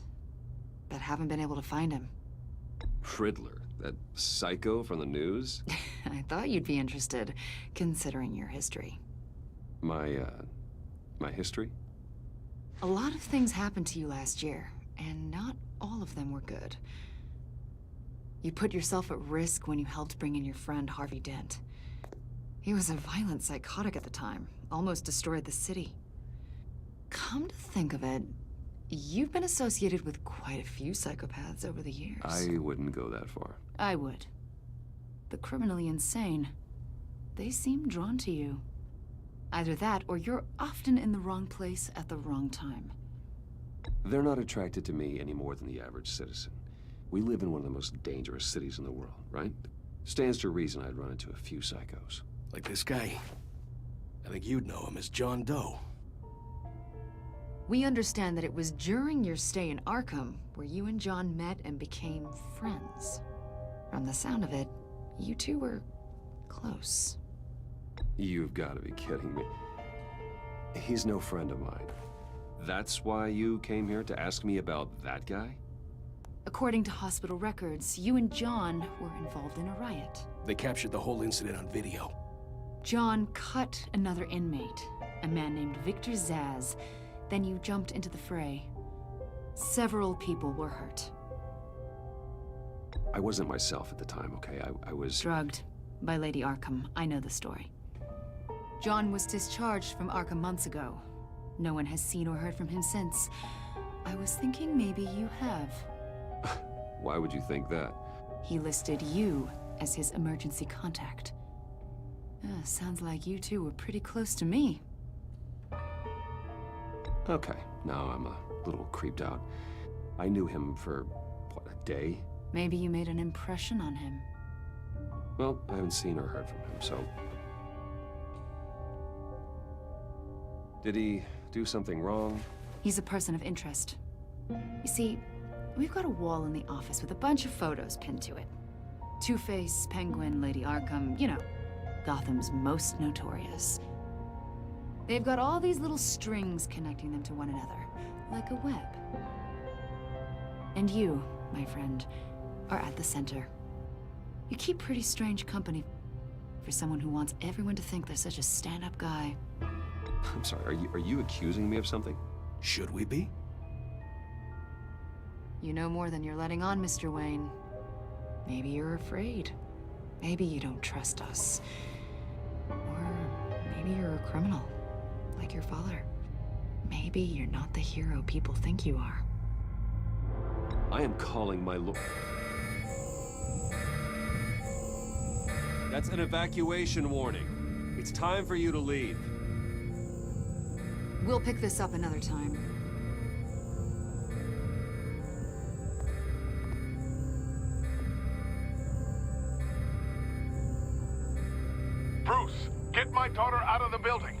but haven't been able to find him. Riddler? That psycho from the news? I thought you'd be interested, considering your history. My history? A lot of things happened to you last year, and not all of them were good. You put yourself at risk when you helped bring in your friend Harvey Dent. He was a violent psychotic at the time, almost destroyed the city. Come to think of it, you've been associated with quite a few psychopaths over the years. I wouldn't go that far. I would. The criminally insane. They seem drawn to you. Either that, or you're often in the wrong place at the wrong time. They're not attracted to me any more than the average citizen. We live in one of the most dangerous cities in the world, right? Stands to reason I'd run into a few psychos. Like this guy. I think you'd know him as John Doe. We understand that it was during your stay in Arkham where you and John met and became friends. From the sound of it, you two were close. You've got to be kidding me. He's no friend of mine. That's why you came here to ask me about that guy? According to hospital records, you and John were involved in a riot. They captured the whole incident on video. John cut another inmate, a man named Victor Zsasz. Then you jumped into the fray. Several people were hurt. I wasn't myself at the time, okay? I was... drugged by Lady Arkham. I know the story. John was discharged from Arkham months ago. No one has seen or heard from him since. I was thinking maybe you have. Why would you think that? He listed you as his emergency contact. Sounds like you two were pretty close to me. Okay, now I'm a little creeped out. I knew him for, what, a day? Maybe you made an impression on him. Well, I haven't seen or heard from him, so... Did he do something wrong? He's a person of interest. You see, we've got a wall in the office with a bunch of photos pinned to it. Two-Face, Penguin, Lady Arkham, you know, Gotham's most notorious. They've got all these little strings connecting them to one another, like a web. And you, my friend, are at the center. You keep pretty strange company for someone who wants everyone to think they're such a stand-up guy. I'm sorry, are you accusing me of something? Should we be? You know more than you're letting on, Mr. Wayne. Maybe you're afraid. Maybe you don't trust us. Or maybe you're a criminal, like your father. Maybe you're not the hero people think you are. I am calling my lord. That's an evacuation warning. It's time for you to leave. We'll pick this up another time. Bruce, get my daughter out of the building.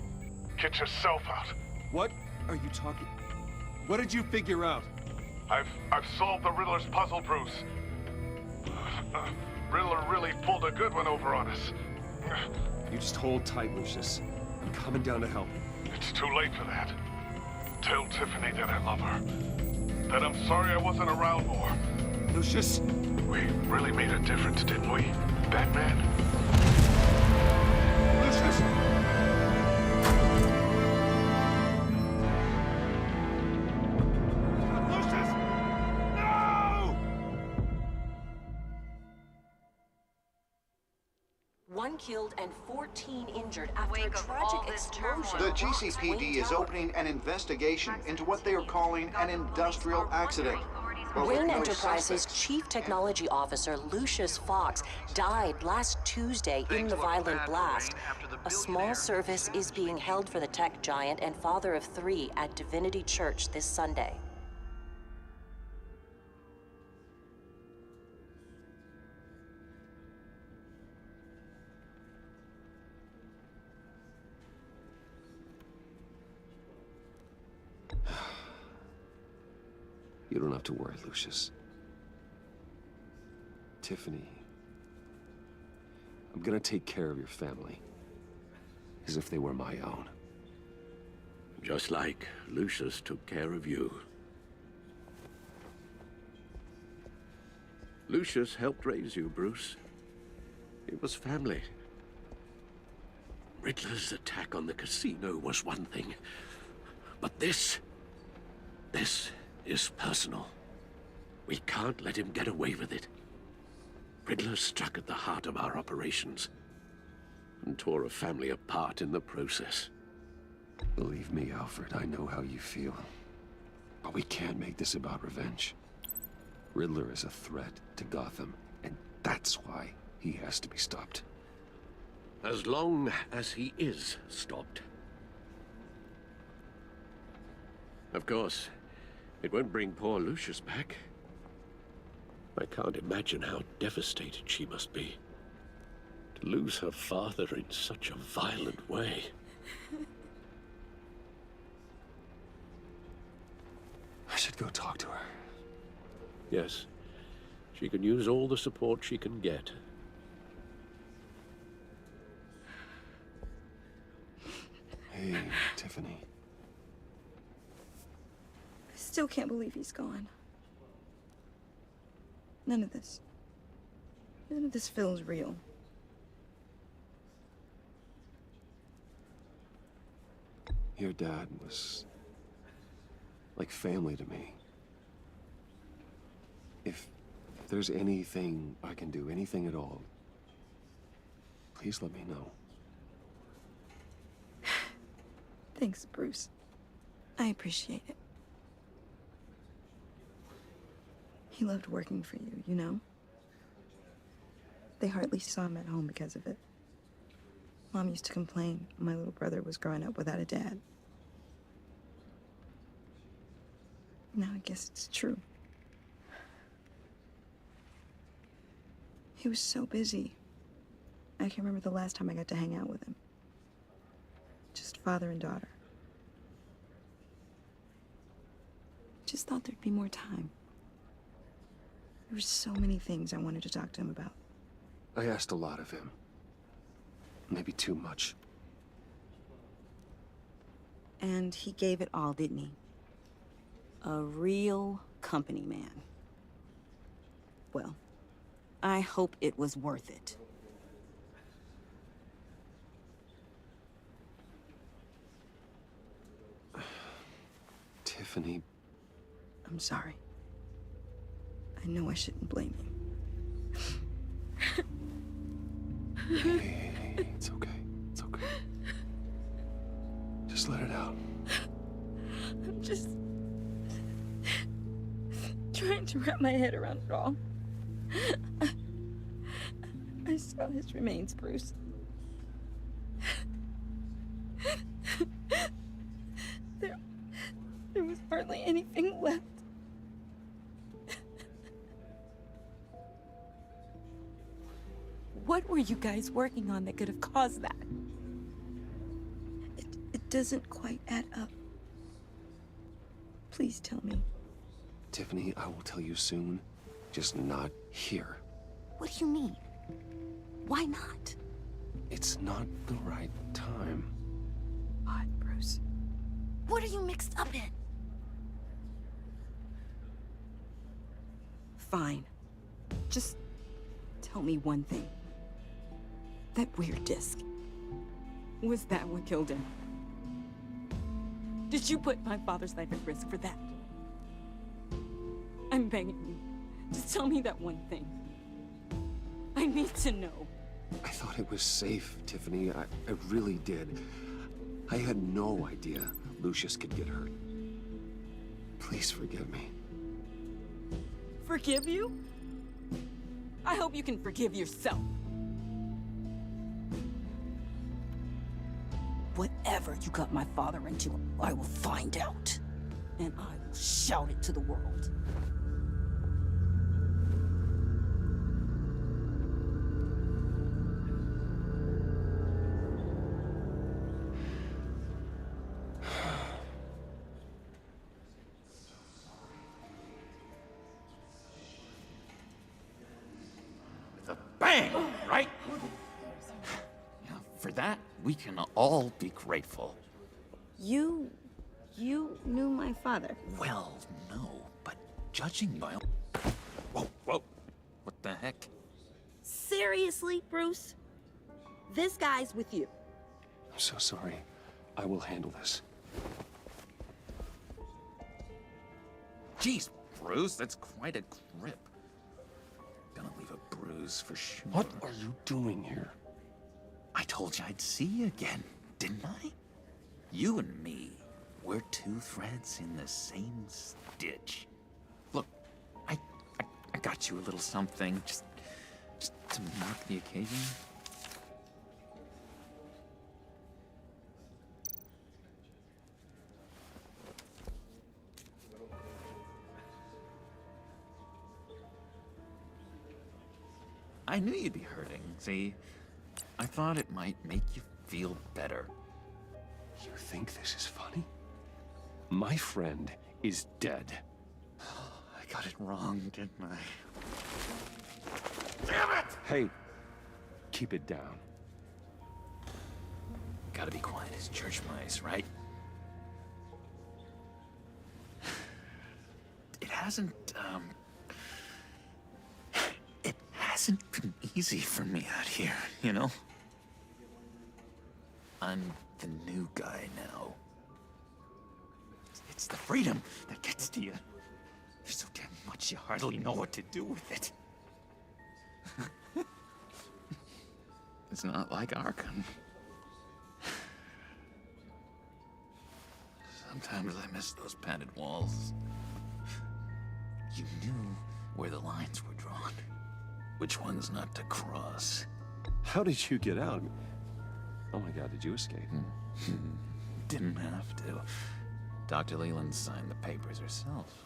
Get yourself out. What are you talking? What did you figure out? I've solved the Riddler's puzzle, Bruce. Riddler really pulled a good one over on us. You just hold tight, Lucius. I'm coming down to help. It's too late for that. Tell Tiffany that I love her. That I'm sorry I wasn't around more. Lucius! We really made a difference, didn't we, Batman? Lucius! Lucius! No! One killed and 14 injured after a tragic explosion. The GCPD is opening an investigation into what they are calling an industrial accident. Wayne Enterprises' Chief Technology Officer, Lucius Fox, died last Tuesday in the violent blast. A small service is being held for the tech giant and father of 3 at Divinity Church this Sunday. You don't have to worry, Lucius. Tiffany, I'm gonna take care of your family. As if they were my own. Just like Lucius took care of you. Lucius helped raise you, Bruce. It was family. Riddler's attack on the casino was one thing. But this is personal. We can't let him get away with it. Riddler struck at the heart of our operations and tore a family apart in the process. Believe me, Alfred, I know how you feel. But we can't make this about revenge. Riddler is a threat to Gotham, and that's why he has to be stopped. As long as he is stopped. Of course, it won't bring poor Lucius back. I can't imagine how devastated she must be. To lose her father in such a violent way. I should go talk to her. Yes, she can use all the support she can get. Hey, Tiffany. I still can't believe he's gone. None of this feels real. Your dad was like family to me. If there's anything I can do, anything at all, please let me know. Thanks, Bruce. I appreciate it. He loved working for you, you know? They hardly saw him at home because of it. Mom used to complain my little brother was growing up without a dad. Now I guess it's true. He was so busy. I can remember the last time I got to hang out with him. Just father and daughter. Just thought there'd be more time. There were so many things I wanted to talk to him about. I asked a lot of him. Maybe too much. And he gave it all, didn't he? A real company man. Well, I hope it was worth it. Tiffany. I'm sorry. I know I shouldn't blame you. Hey, it's okay. It's okay. Just let it out. I'm just trying to wrap my head around it all. I saw his remains, Bruce. There was hardly anything left. What were you guys working on that could have caused that? It doesn't quite add up. Please tell me. Tiffany, I will tell you soon. Just not here. What do you mean? Why not? It's not the right time. What, Bruce? What are you mixed up in? Fine. Just tell me one thing. That weird disc. Was that what killed him? Did you put my father's life at risk for that? I'm begging you. Just tell me that one thing. I need to know. I thought it was safe, Tiffany. I really did. I had no idea Lucius could get hurt. Please forgive me. Forgive you? I hope you can forgive yourself. Whatever you got my father into, I will find out. And I will shout it to the world. Bang! Right? Yeah, for that, we can all be grateful. You knew my father. Well, no, but judging by... Whoa, whoa. What the heck? Seriously, Bruce? This guy's with you. I'm so sorry. I will handle this. Jeez, Bruce, that's quite a grip. Gonna leave a bruise for sure. What are you doing here? I told you I'd see you again, didn't I? You and me, we're two threads in the same stitch. Look, I got you a little something, just to mark the occasion. I knew you'd be hurting, see? I thought it might make you feel better. You think this is funny? My friend is dead. I got it wrong, didn't I? Damn it! Hey, keep it down. Gotta be quiet as church mice, right? It hasn't been easy for me out here, you know? I'm the new guy now. It's the freedom that gets to you. There's so damn much you hardly know what to do with it. It's not like Arkham. Sometimes I miss those padded walls. You knew where the lines were drawn. Which ones not to cross. How did you get out? Oh my God, did you escape? Didn't have to. Dr. Leland signed the papers herself.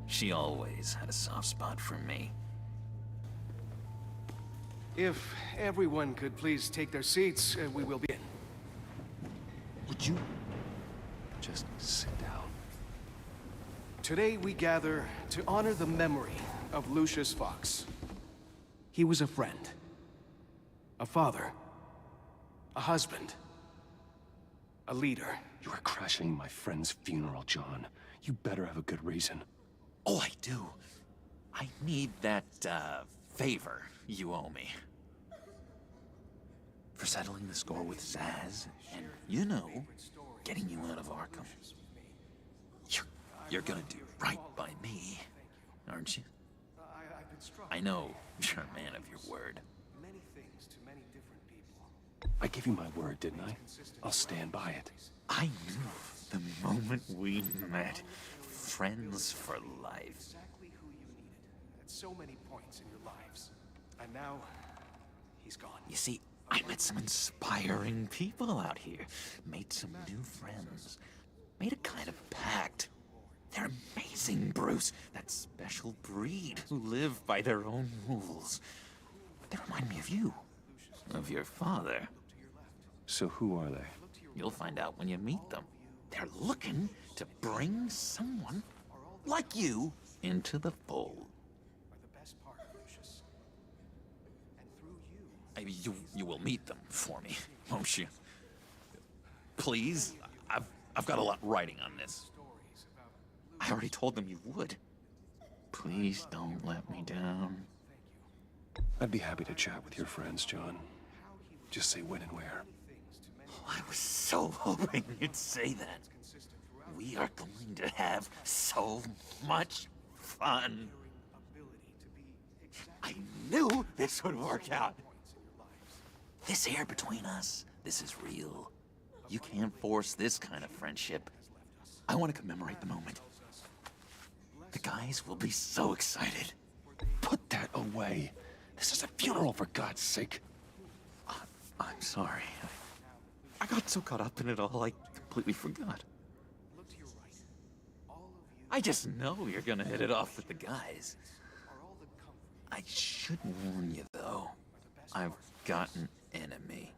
She always had a soft spot for me. If everyone could please take their seats, we will begin. Would you just sit down? Today we gather to honor the memory of Lucius Fox. He was a friend, a father, a husband, a leader. You are crashing my friend's funeral, John. You better have a good reason. Oh, I do. I need that, favor you owe me. For settling the score with Zaz, and, you know, getting you out of Arkham. You're gonna do right by me, aren't you? I know you're a man of your word. Many things to many different people. I gave you my word, didn't I? I'll stand by it. I knew the moment we met. Friends for life. Exactly who you needed at so many points in your lives. And now, he's gone. You see, I met some inspiring people out here. Made some new friends. Made a kind of pact. They're amazing, Bruce. That special breed who live by their own rules. They remind me of you. Of your father. So who are they? You'll find out when you meet them. They're looking to bring someone like you into the fold. maybe you will meet them for me, won't you? Please? I've got a lot writing on this. I already told them you would. Please don't let me down. I'd be happy to chat with your friends, John. Just say when and where. I was so hoping you'd say that. We are going to have so much fun. I knew this would work out. This air between us, this is real. You can't force this kind of friendship. I want to commemorate the moment. The guys will be so excited. Put that away. This is a funeral, for God's sake. I'm sorry. I got so caught up in it all, I completely forgot. I just know you're gonna hit it off with the guys. I should warn you, though. I've got an enemy.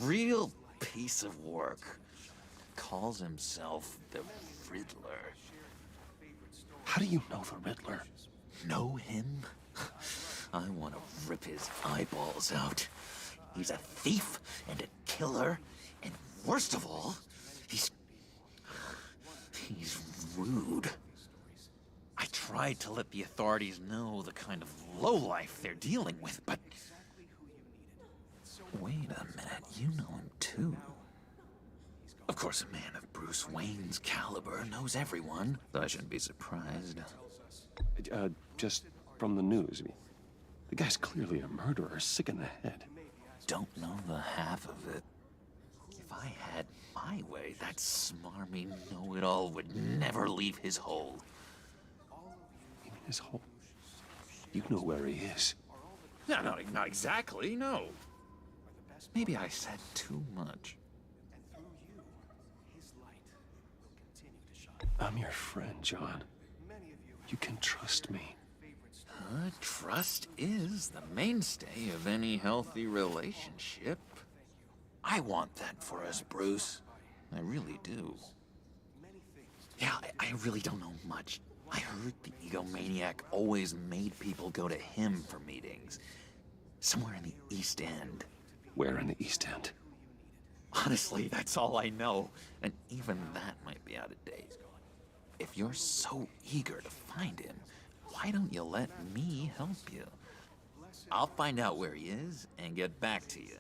Real piece of work. Calls himself the Riddler. How do you know the Riddler? Know him? I want to rip his eyeballs out. He's a thief and a killer, and worst of all, he's rude. I tried to let the authorities know the kind of lowlife they're dealing with, but... Wait a minute, you know him too. Of course, a man of Bruce Wayne's caliber knows everyone, so I shouldn't be surprised. Just from the news. The guy's clearly a murderer, sick in the head. Don't know the half of it. If I had my way, that smarmy know-it-all would never leave his hole. You mean his hole? You know where he is. No, not exactly, no. Maybe I said too much. I'm your friend, John. You can trust me. Trust is the mainstay of any healthy relationship. I want that for us, Bruce. I really do. Yeah, I really don't know much. I heard the egomaniac always made people go to him for meetings. Somewhere in the East End. Where in the East End? Honestly, that's all I know. And even that might be out of date. If you're so eager to find him, why don't you let me help you? I'll find out where he is and get back to you.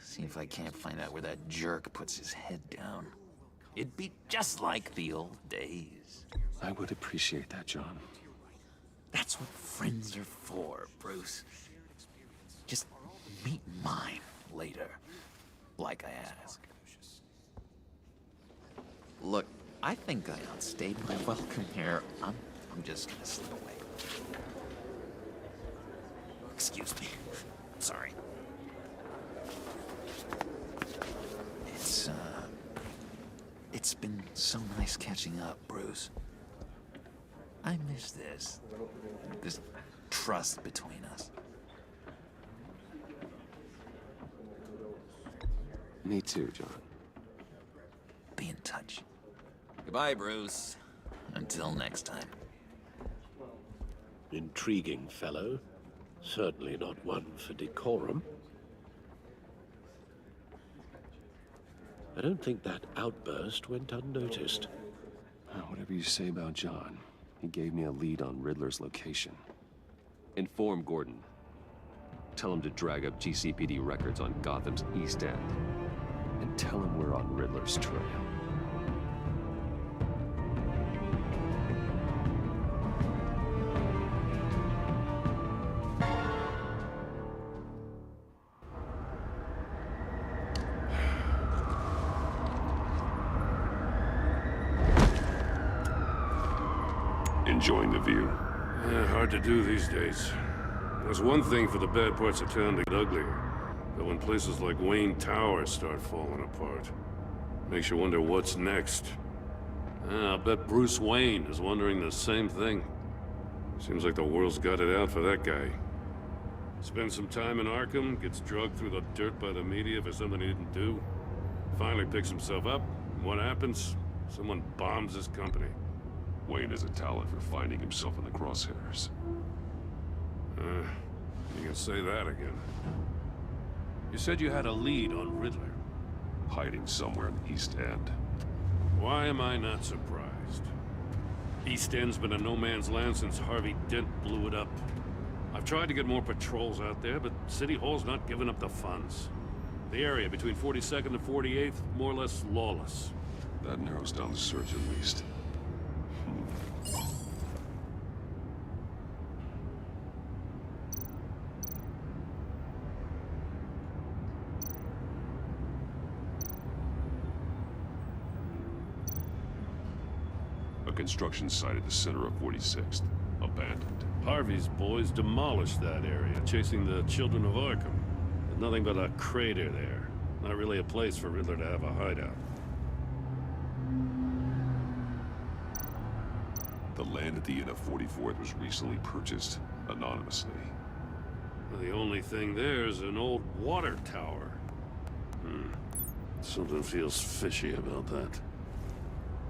See if I can't find out where that jerk puts his head down. It'd be just like the old days. I would appreciate that, John. That's what friends are for, Bruce. Just meet mine later, like I asked. Look, I think I outstayed my welcome here. I'm just gonna slip away. Excuse me. Sorry. It's been so nice catching up, Bruce. I miss this trust between us. Me too, John. Be in touch. Goodbye, Bruce. Until next time. Intriguing fellow. Certainly not one for decorum. I don't think that outburst went unnoticed. Whatever you say about John, he gave me a lead on Riddler's location. Inform Gordon. Tell him to drag up GCPD records on Gotham's East End. And tell him we're on Riddler's trail. Enjoying the view? Hard to do these days. There's one thing for the bad parts of town to get uglier, but when places like Wayne Tower start falling apart, makes you wonder what's next. I bet Bruce Wayne is wondering the same thing. Seems like the world's got it out for that guy. Spends some time in Arkham, gets drugged through the dirt by the media for something he didn't do. Finally picks himself up, and what happens? Someone bombs his company. Wayne has a talent for finding himself in the crosshairs. You can say that again. You said you had a lead on Riddler. Hiding somewhere in the East End. Why am I not surprised? East End's been a no-man's land since Harvey Dent blew it up. I've tried to get more patrols out there, but City Hall's not giving up the funds. The area between 42nd and 48th, more or less lawless. That narrows down the search at least. A construction site at the center of 46th. Abandoned. Harvey's boys demolished that area, chasing the children of Arkham. There's nothing but a crater there. Not really a place for Riddler to have a hideout. The land at the end of 44th was recently purchased anonymously. The only thing there is an old water tower. Something feels fishy about that.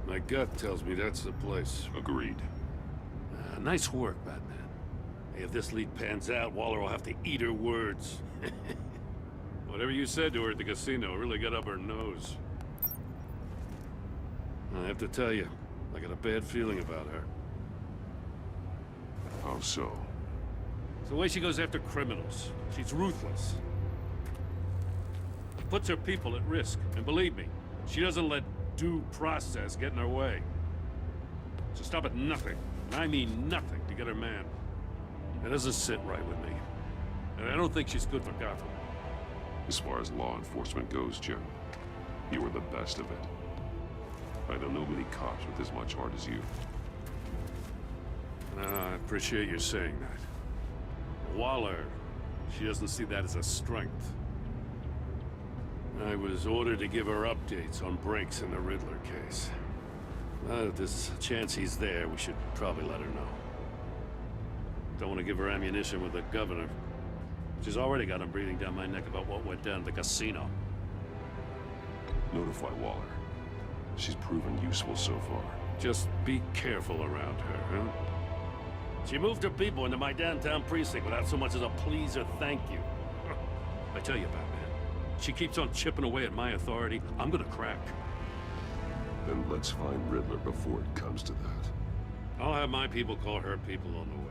My gut tells me that's the place. Agreed. Nice work, Batman. Hey, if this lead pans out, Waller will have to eat her words. Whatever you said to her at the casino really got up her nose. I have to tell you, I got a bad feeling about her. How so? It's the way she goes after criminals. She's ruthless. Puts her people at risk, and believe me, she doesn't let due process get in her way. She'll stop at nothing, and I mean nothing, to get her man. It doesn't sit right with me. And I don't think she's good for Gotham. As far as law enforcement goes, Jim, you were the best of it. I don't know many cops with as much heart as you. I appreciate you saying that. Waller, she doesn't see that as a strength. I was ordered to give her updates on breaks in the Riddler case. If there's a chance he's there, we should probably let her know. Don't want to give her ammunition with the governor. She's already got him breathing down my neck about what went down at the casino. Notify Waller. She's proven useful so far. Just be careful around her, huh? She moved her people into my downtown precinct without so much as a please or thank you. I tell you, Batman, she keeps on chipping away at my authority, I'm gonna crack. Then let's find Riddler before it comes to that. I'll have my people call her people on the way.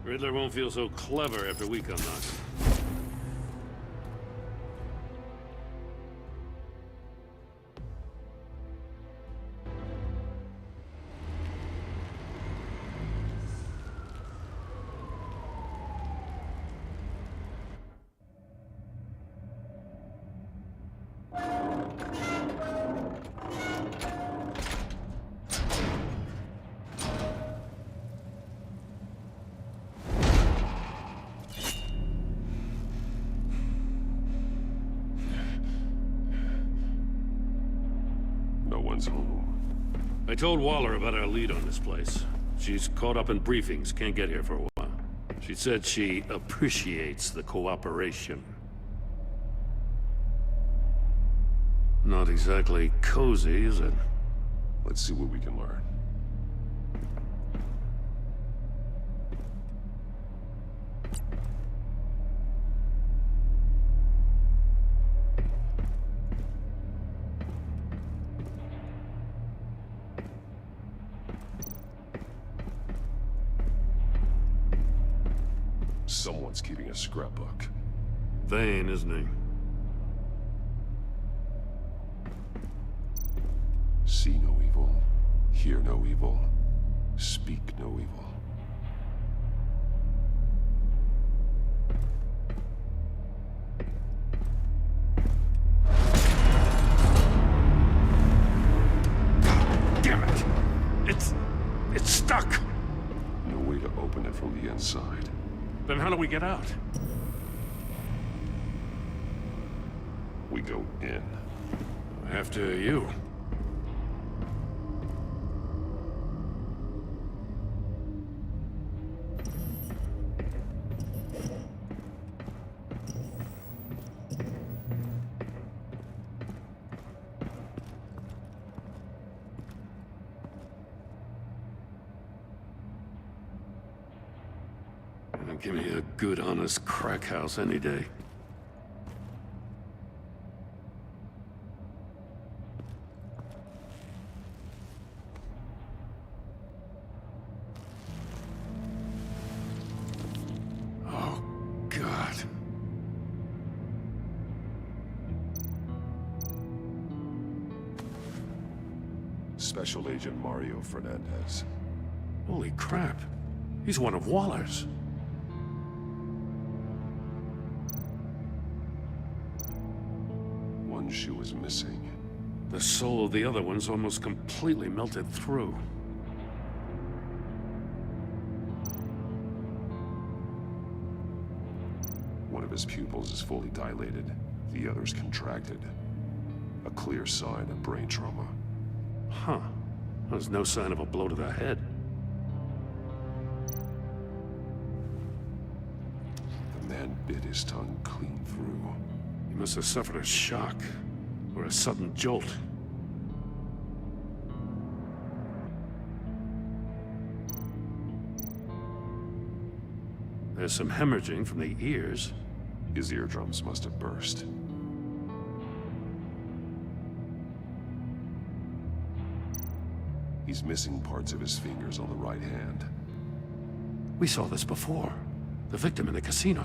Riddler won't feel so clever after we come knocking. Home. I told Waller about our lead on this place. She's caught up in briefings, can't get here for a while. She said she appreciates the cooperation. Not exactly cozy, is it? Let's see what we can learn. Someone's keeping a scrapbook. Vane, isn't he? See no evil, hear no evil, speak no evil. Damn it! It's stuck! No way to open it from the inside. Then how do we get out? We go in. After you. Give me a good, honest crack house any day. Oh, God. Special Agent Mario Fernandez. Holy crap. He's one of Waller's. One shoe is missing. The soul of the other one's almost completely melted through. One of his pupils is fully dilated. The other's contracted. A clear sign of brain trauma. Huh. There's no sign of a blow to the head. The man bit his tongue clean through. He must have suffered a shock, or a sudden jolt. There's some hemorrhaging from the ears. His eardrums must have burst. He's missing parts of his fingers on the right hand. We saw this before. The victim in the casino.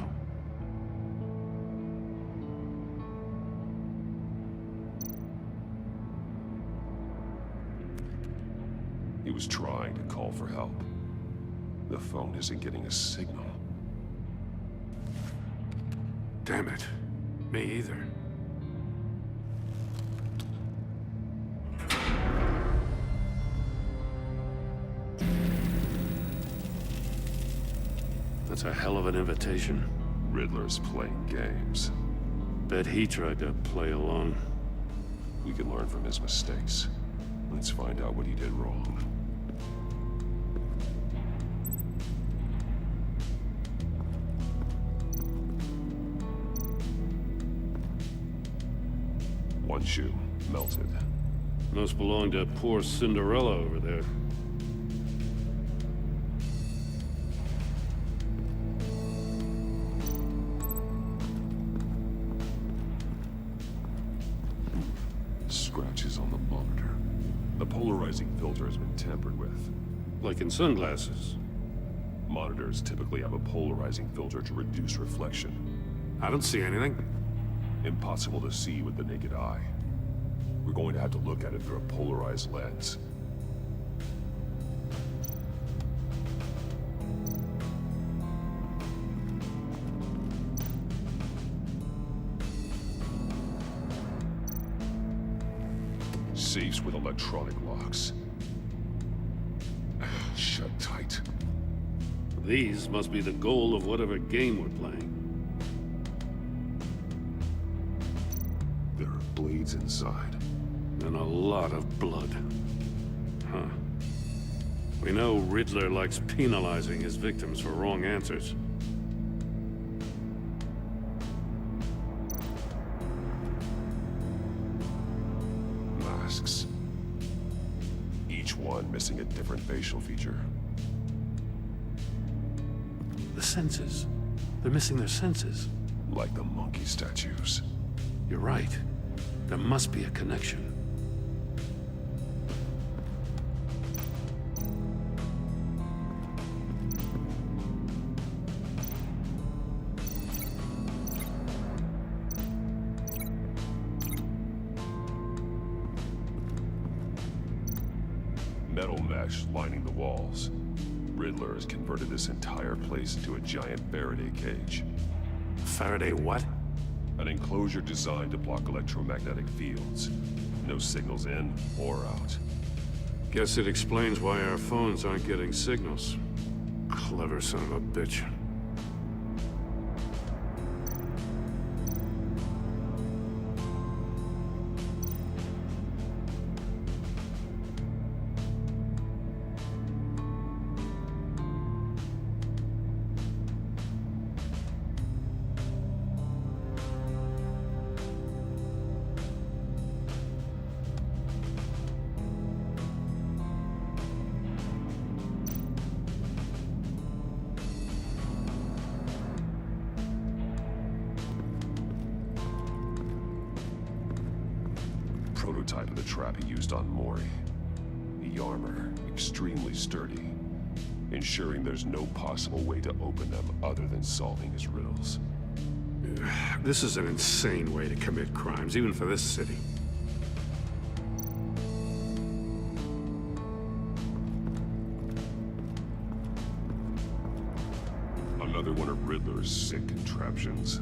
He was trying to call for help. The phone isn't getting a signal. Damn it. Me either. That's a hell of an invitation. Riddler's playing games. Bet he tried to play along. We can learn from his mistakes. Let's find out what he did wrong. One shoe, melted. Must belong to poor Cinderella over there. Scratches on the monitor. The polarizing filter has been tampered with. Like in sunglasses. Monitors typically have a polarizing filter to reduce reflection. I don't see anything. Impossible to see with the naked eye. We're going to have to look at it through a polarized lens. Safes with electronic locks. Shut tight. These must be the goal of whatever game we're playing. There are blades inside. And a lot of blood. Huh. We know Riddler likes penalizing his victims for wrong answers. Masks. Each one missing a different facial feature. The senses. They're missing their senses. Like the monkey statues. You're right. There must be a connection. Metal mesh lining the walls. Riddler has converted this entire place into a giant Faraday cage. Faraday what? An enclosure designed to block electromagnetic fields. No signals in or out. Guess it explains why our phones aren't getting signals. Clever son of a bitch. prototype of the trap he used on Mori. The armor, extremely sturdy, ensuring there's no possible way to open them other than solving his riddles. This is an insane way to commit crimes, even for this city. Another one of Riddler's sick contraptions.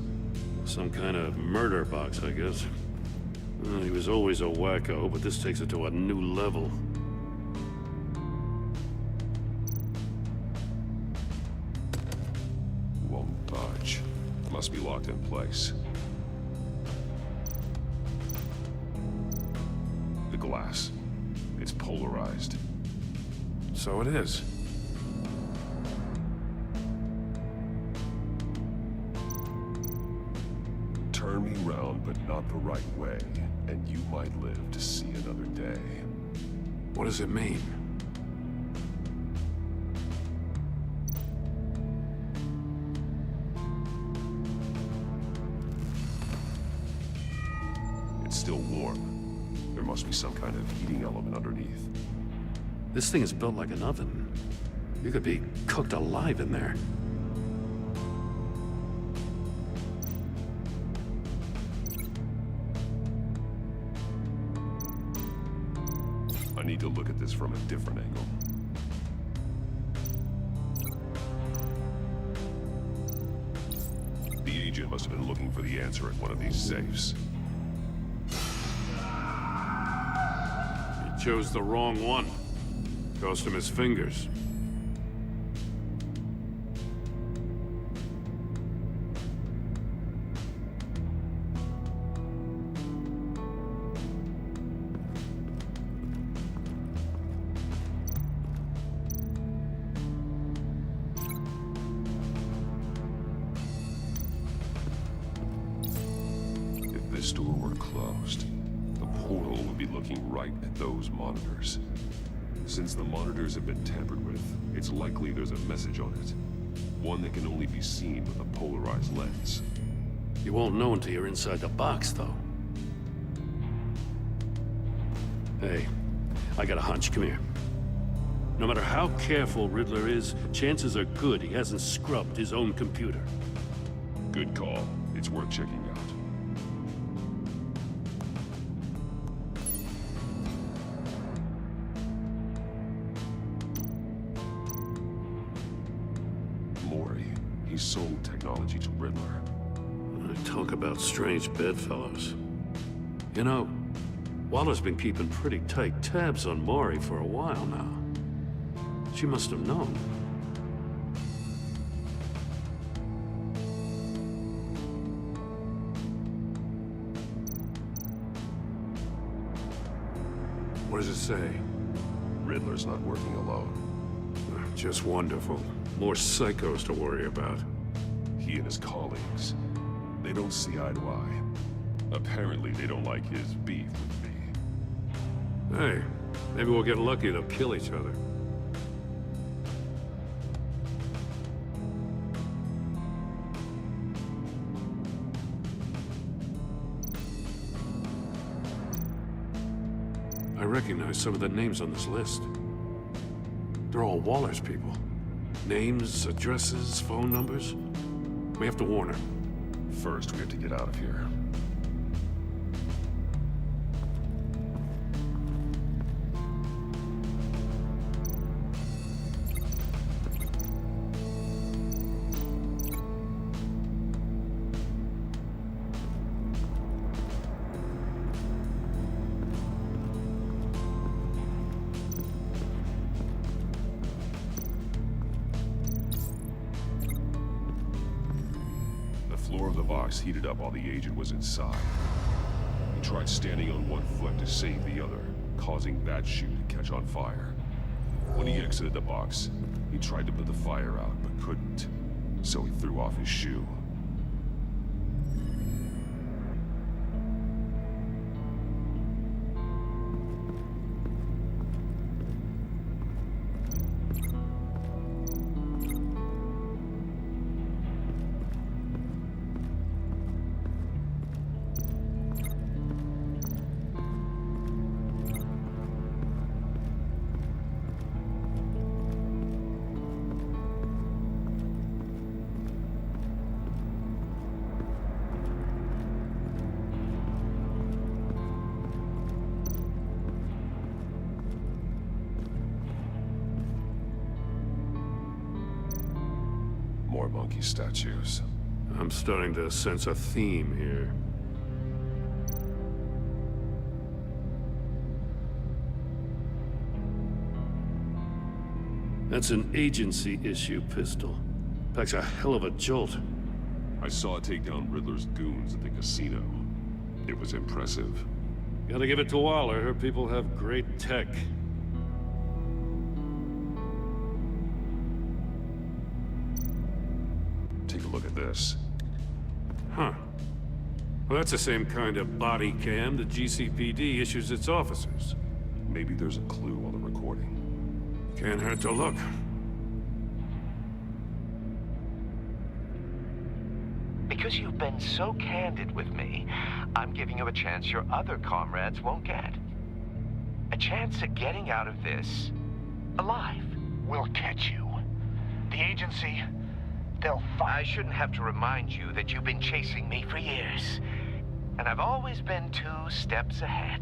Some kind of murder box, I guess. Well, he was always a wacko, but this takes it to a new level. Won't budge. Must be locked in place. The glass. It's polarized. So it is. Turn me round, but not the right way, and you might live to see another day. What does it mean? It's still warm. There must be some kind of heating element underneath. This thing is built like an oven. You could be cooked alive in there. I need to look at this from a different angle. The agent must have been looking for the answer at one of these safes. He chose the wrong one. Cost him his fingers. If this door were closed, the portal would be looking right at those monitors. Since the monitors have been tampered with, it's likely there's a message on it. One that can only be seen with a polarized lens. You won't know until you're inside the box, though. Hey, I got a hunch. Come here. No matter how careful Riddler is, chances are good he hasn't scrubbed his own computer. Good call. It's worth checking out. Mori, he sold technology to Riddler. Talk about strange bedfellows. You know, Waller's been keeping pretty tight tabs on Mori for a while now. She must have known. What does it say? Riddler's not working alone. Just wonderful. More psychos to worry about. He and his colleagues, they don't see eye to eye. Apparently, they don't like his beef with me. Hey, maybe we'll get lucky. They'll kill each other. I recognize some of the names on this list. They're all Waller's people. Names, addresses, phone numbers. We have to warn her. First, we have to get out of here. The floor of the box heated up while the agent was inside. He tried standing on one foot to save the other, causing that shoe to catch on fire. When he exited the box, he tried to put the fire out, but couldn't. So he threw off his shoe. more monkey statues. I'm starting to sense a theme here. That's an agency issue pistol. Packs a hell of a jolt. I saw it take down Riddler's goons at the casino. It was impressive. Gotta give it to Waller. Her people have great tech. Take a look at this. Huh. Well, that's the same kind of body cam the GCPD issues its officers. Maybe there's a clue on the recording. Can't hurt to look. Because you've been so candid with me, I'm giving you a chance your other comrades won't get. A chance at getting out of this alive. We'll catch you. The agency, they'll find... I shouldn't have to remind you that you've been chasing me for years. And I've always been 2 steps ahead.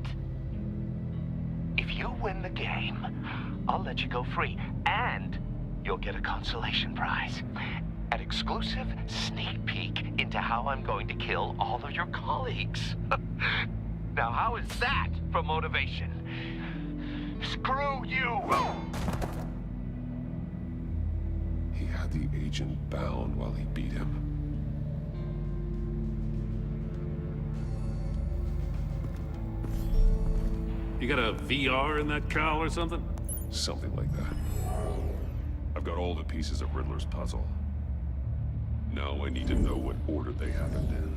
If you win the game, I'll let you go free. And you'll get a consolation prize. An exclusive sneak peek into how I'm going to kill all of your colleagues. Now, how is that for motivation? Screw you! He had the agent bound while he beat him. You got a VR in that cowl or something? Something like that. I've got all the pieces of Riddler's puzzle. Now I need to know what order they happened in.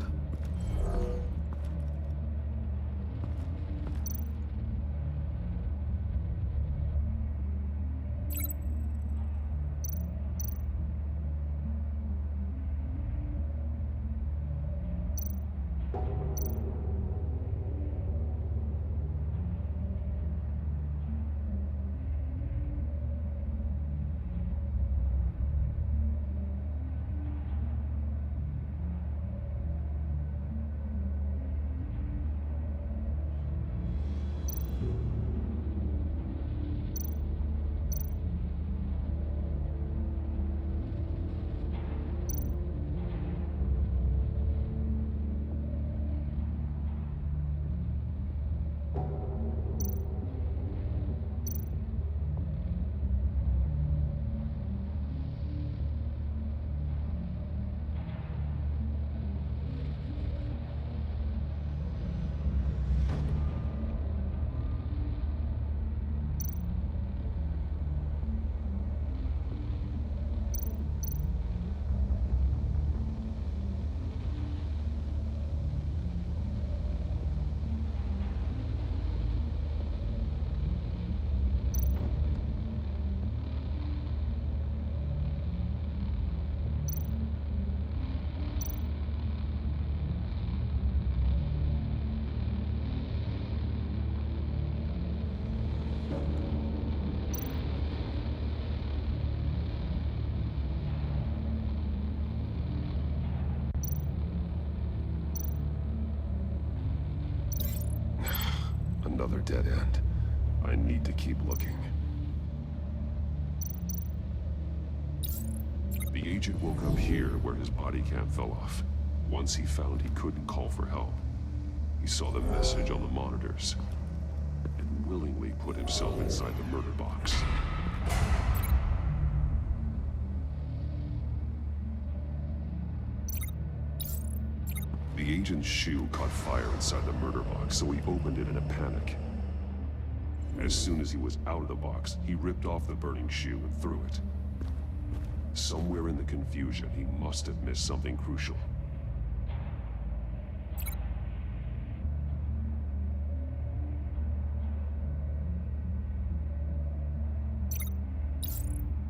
Another dead end. I need to keep looking. The agent woke up here where his body cam fell off. Once he found he couldn't call for help, he saw the message on the monitors and willingly put himself inside the murder box. The agent's shoe caught fire inside the murder box, so he opened it in a panic. As soon as he was out of the box, he ripped off the burning shoe and threw it. Somewhere in the confusion, he must have missed something crucial.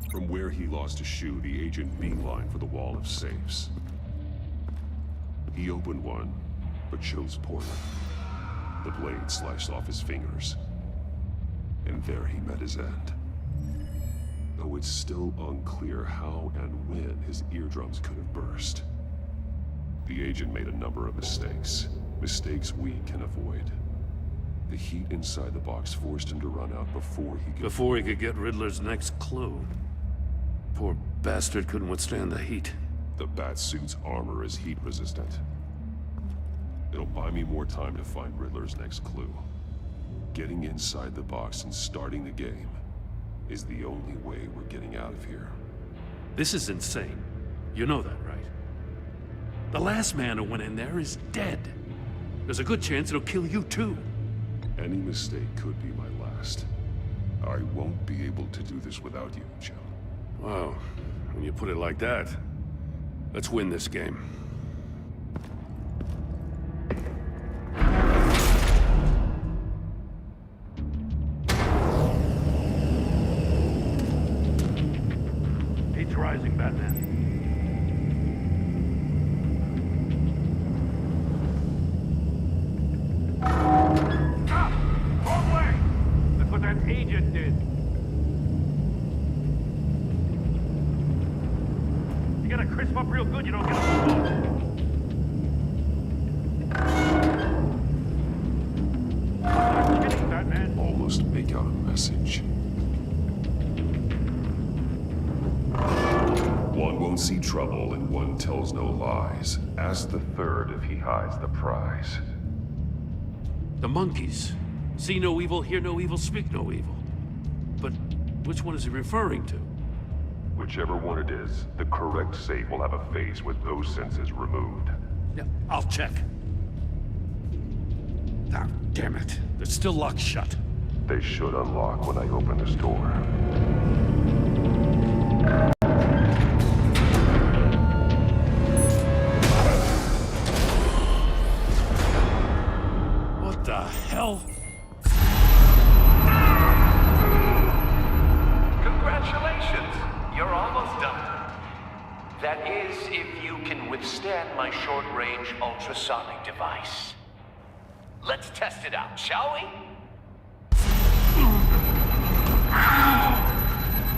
From where he lost a shoe, the agent beelined for the wall of safes. He opened one, but chose poorly. The blade sliced off his fingers. And there he met his end. Though it's still unclear how and when his eardrums could have burst. The agent made a number of mistakes. Mistakes we can avoid. The heat inside the box forced him to run out before he could... get Riddler's next clue. Poor bastard couldn't withstand the heat. The Batsuit's armor is heat resistant. It'll buy me more time to find Riddler's next clue. Getting inside the box and starting the game is the only way we're getting out of here. This is insane. You know that, right? The last man who went in there is dead. There's a good chance it'll kill you too. Any mistake could be my last. I won't be able to do this without you, Jim. Wow, when you put it like that, let's win this game. Heat's rising, Batman. Wrong way! That's what that agent did. You gotta crisp up real good, you don't get a smoke. I'm kidding, Batman. Almost make out a message. One won't see trouble and one tells no lies. Ask the third if he hides the prize. The monkeys. See no evil, hear no evil, speak no evil. But which one is he referring to? Whichever one it is, the correct safe will have a face with those senses removed. Yeah, I'll check. Ah, damn it. They're still locked shut. They should unlock when I open this door. What the hell? Congratulations! You're almost done. That is, if you can withstand my short-range ultrasonic device. Let's test it out, shall we?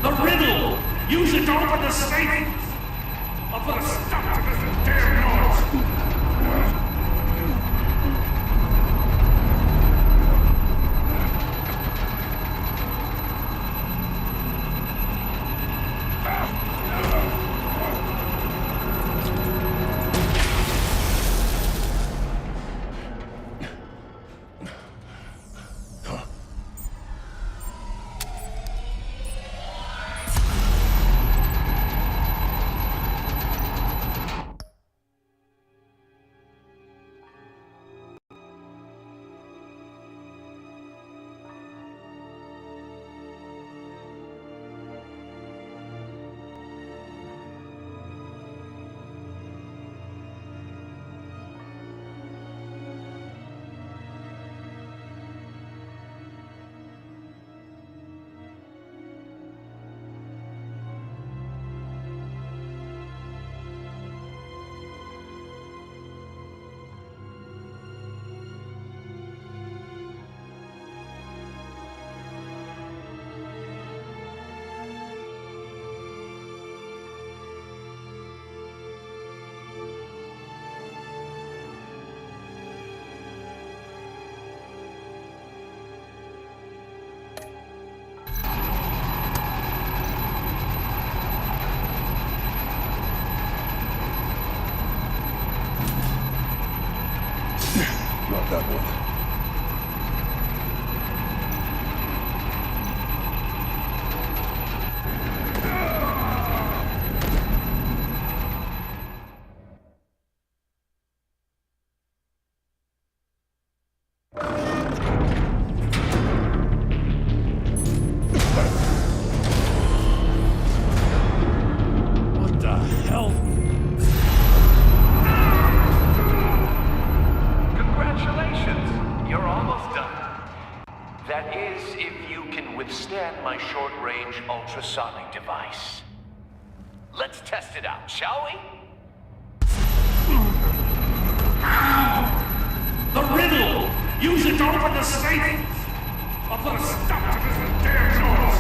The riddle! Use it to open the safe! I'll put a stop to this damn noise! Not that one. What the hell? Congratulations! You're almost done. That is, if you can withstand my short-range ultrasonic device. Let's test it out, shall we? The riddle! Use it to open the safe! I'll put a stop to this damn noise!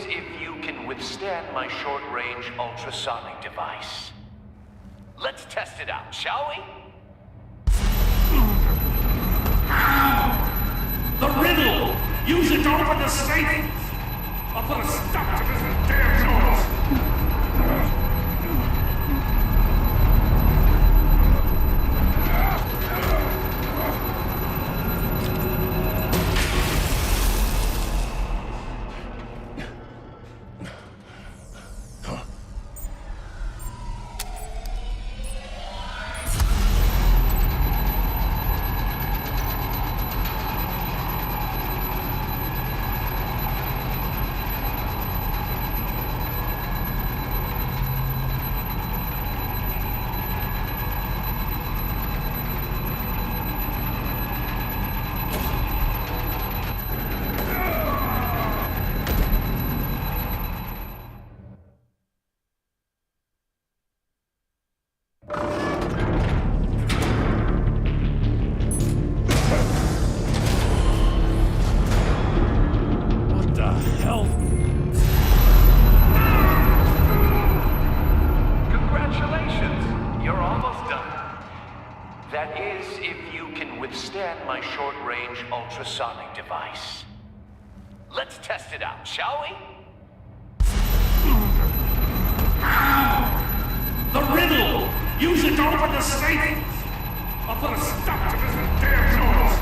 if you can withstand my short-range ultrasonic device. Let's test it out, shall we? The riddle! Use it to open the safe! I'll put a stop to this damn noise! Ultrasonic device. Let's test it out, shall we? The riddle! Use it to open the safe! I'll put a stop to this damn noise!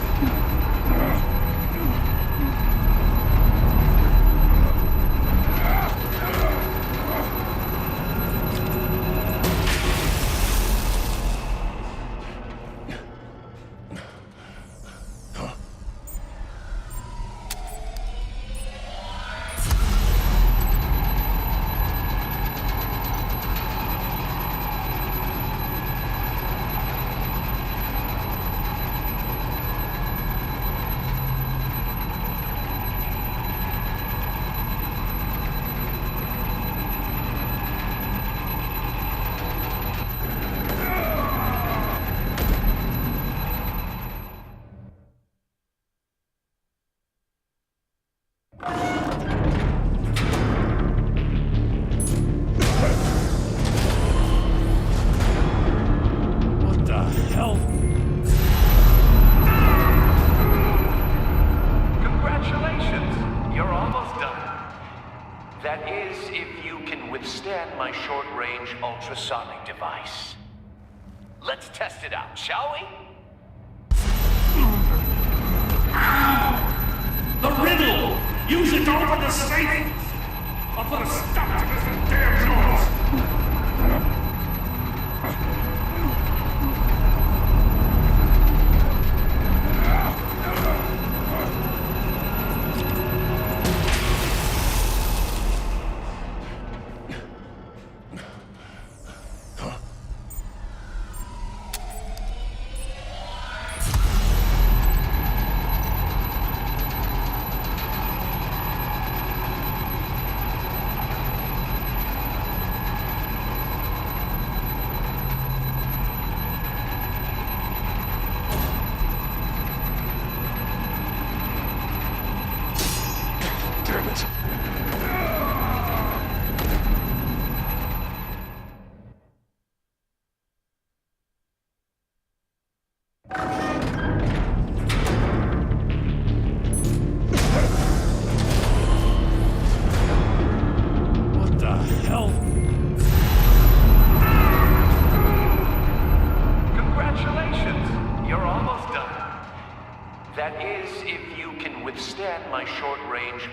Ultrasonic device. Let's test it out, shall we? The riddle! Use it to open the safe! I'll put a stop to this damn noise!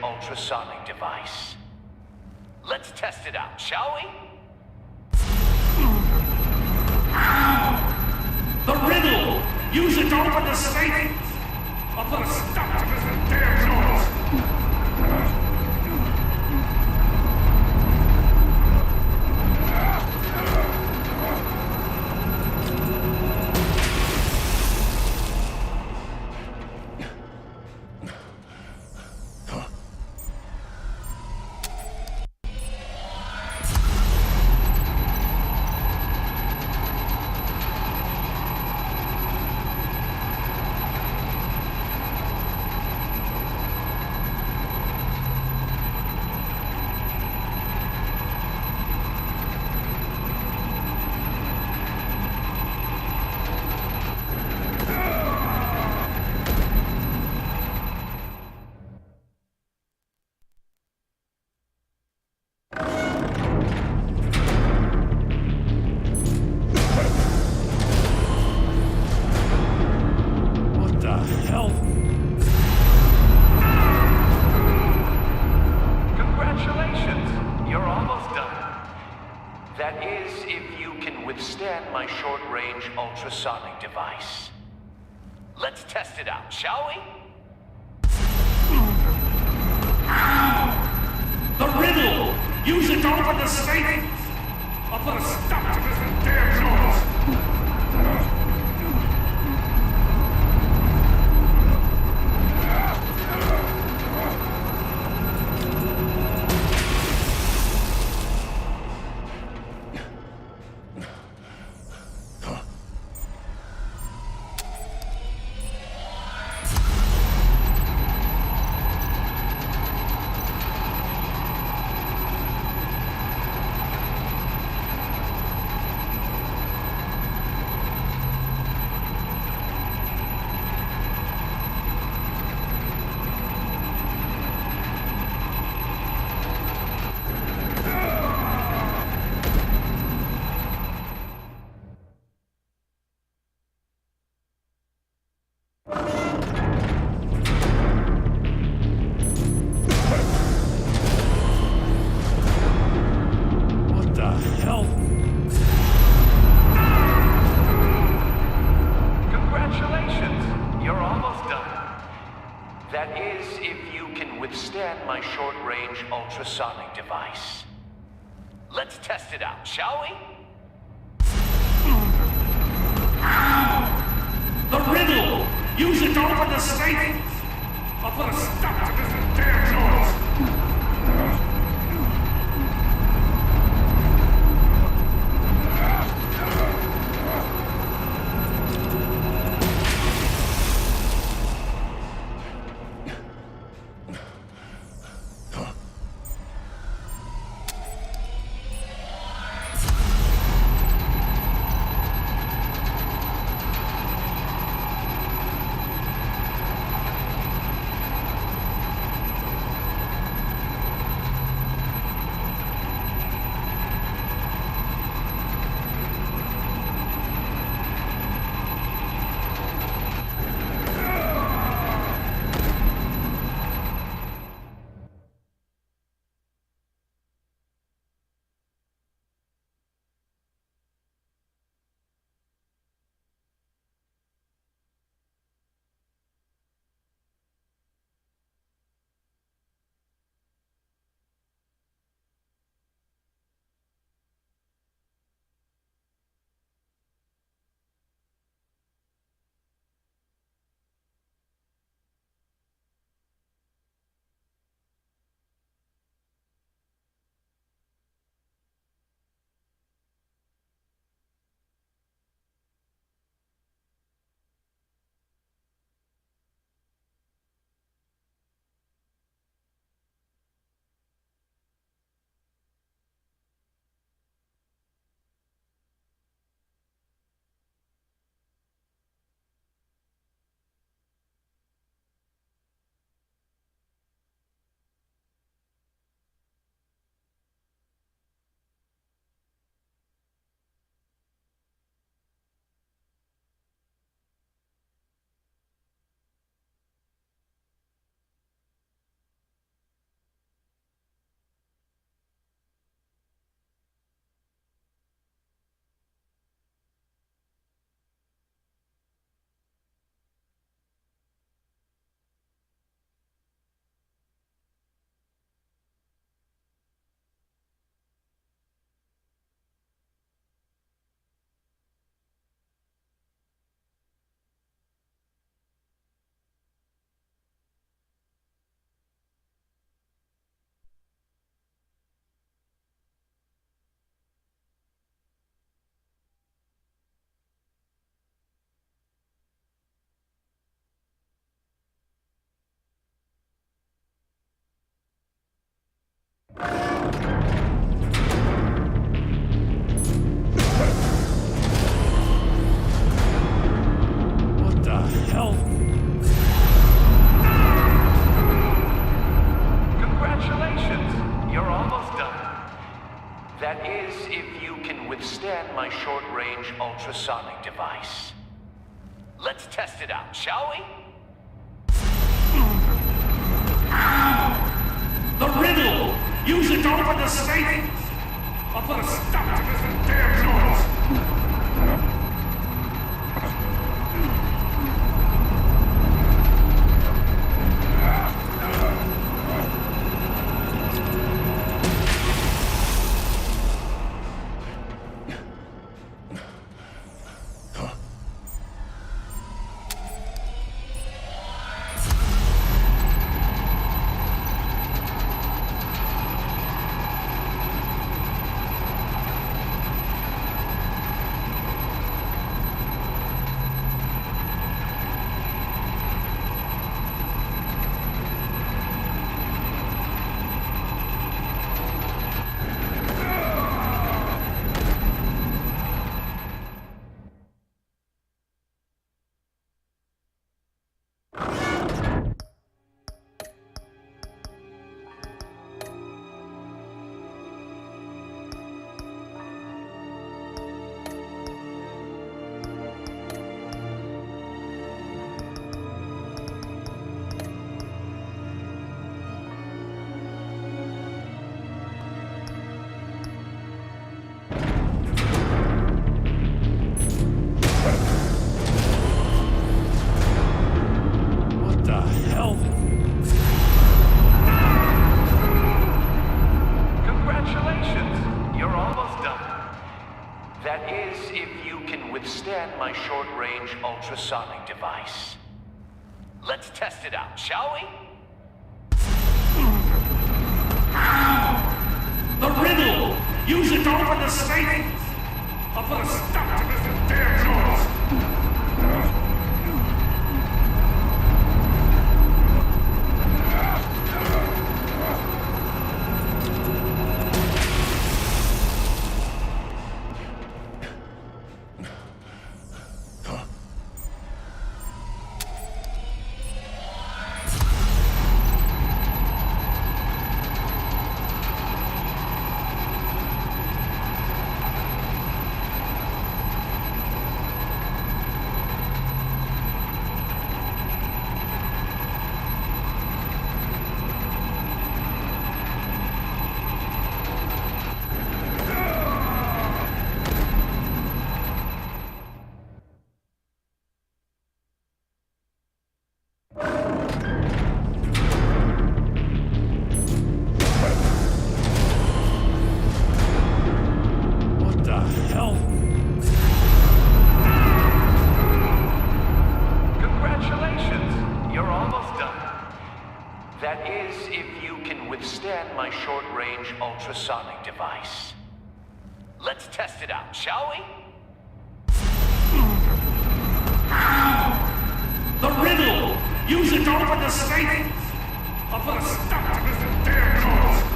Ultrasonic device. Let's test it out, shall we? The riddle! Use it to open the safe! I'll put a stop to this damn noise! That is, if you can withstand my short-range ultrasonic device. Let's test it out, shall we? The riddle! Use it to open the safe! I'll put a stop to this damn noise! Ultrasonic device. Let's test it out, shall we? The riddle! Use it to open the safe! I'll put a stop to this damn noise! ultrasonic device. Let's test it out, shall we? The riddle! Use it to open the safe! I'll put a stop to this withstand my short-range ultrasonic device. Let's test it out, shall we? The riddle! Use it to open the safe! I'll put a stop to this damn noise! Ultrasonic device. Let's test it out, shall we? The riddle! Use it to open the safe! I'll put a stop to this damn noise!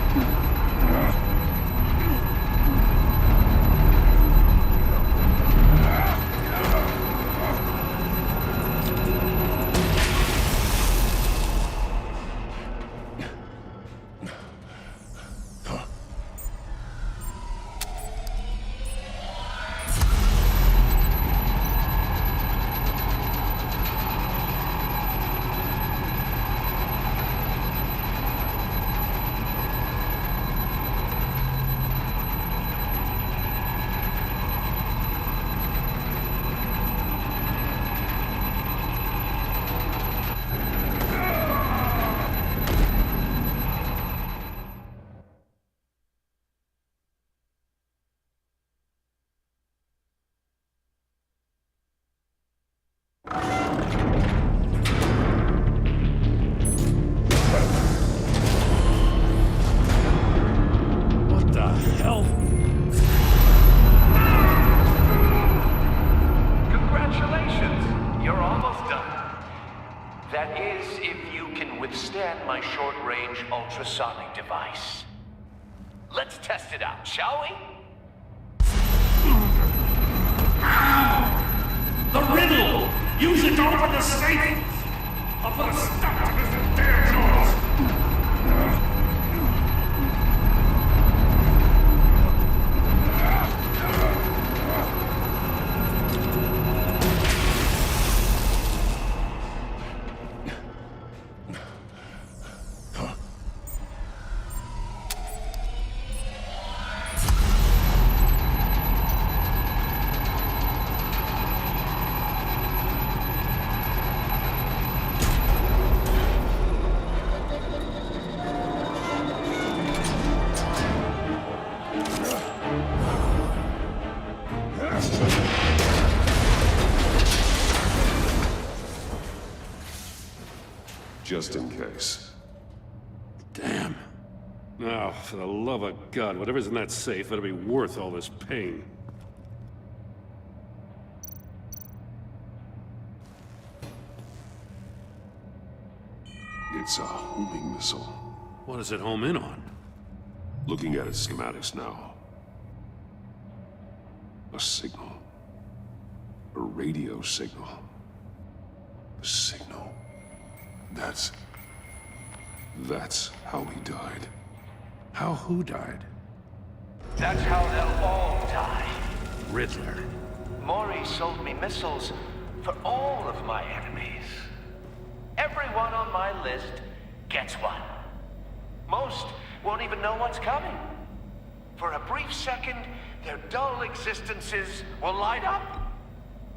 Ultrasonic device. Let's test it out, shall we? The riddle! Use it to open the safe! I'll put a stop to this damn noise! Just in case. Damn. Now, for the love of God, whatever's in that safe better be worth all this pain. It's a homing missile. What does it home in on? Looking at its schematics now. A signal. A radio signal. A signal. That's how he died. How who died? That's how they'll all die. Riddler. Maury sold me missiles for all of my enemies. Everyone on my list gets one. Most won't even know what's coming. For a brief second, their dull existences will light up.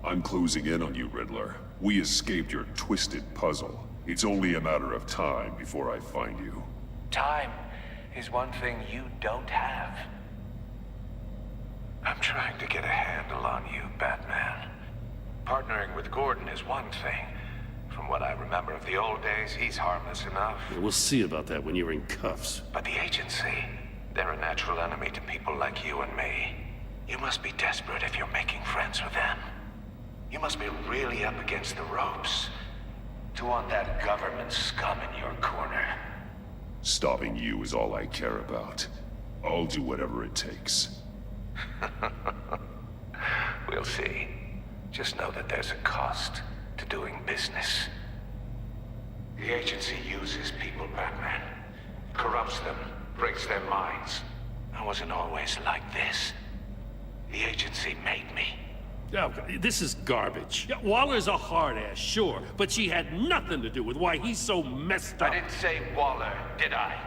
I'm closing in on you, Riddler. We escaped your twisted puzzle. It's only a matter of time before I find you. Time is one thing you don't have. I'm trying to get a handle on you, Batman. Partnering with Gordon is one thing. From what I remember of the old days, he's harmless enough. Yeah, we'll see about that when you're in cuffs. But the agency, they're a natural enemy to people like you and me. You must be desperate if you're making friends with them. You must be really up against the ropes to want that government scum in your corner. Stopping you is all I care about. I'll do whatever it takes. We'll see. Just know that there's a cost to doing business. The agency uses people, Batman. Corrupts them, breaks their minds. I wasn't always like this. The agency made me. Oh, this is garbage. Yeah, Waller's a hard-ass, sure, but she had nothing to do with why he's so messed up. I didn't say Waller, did I?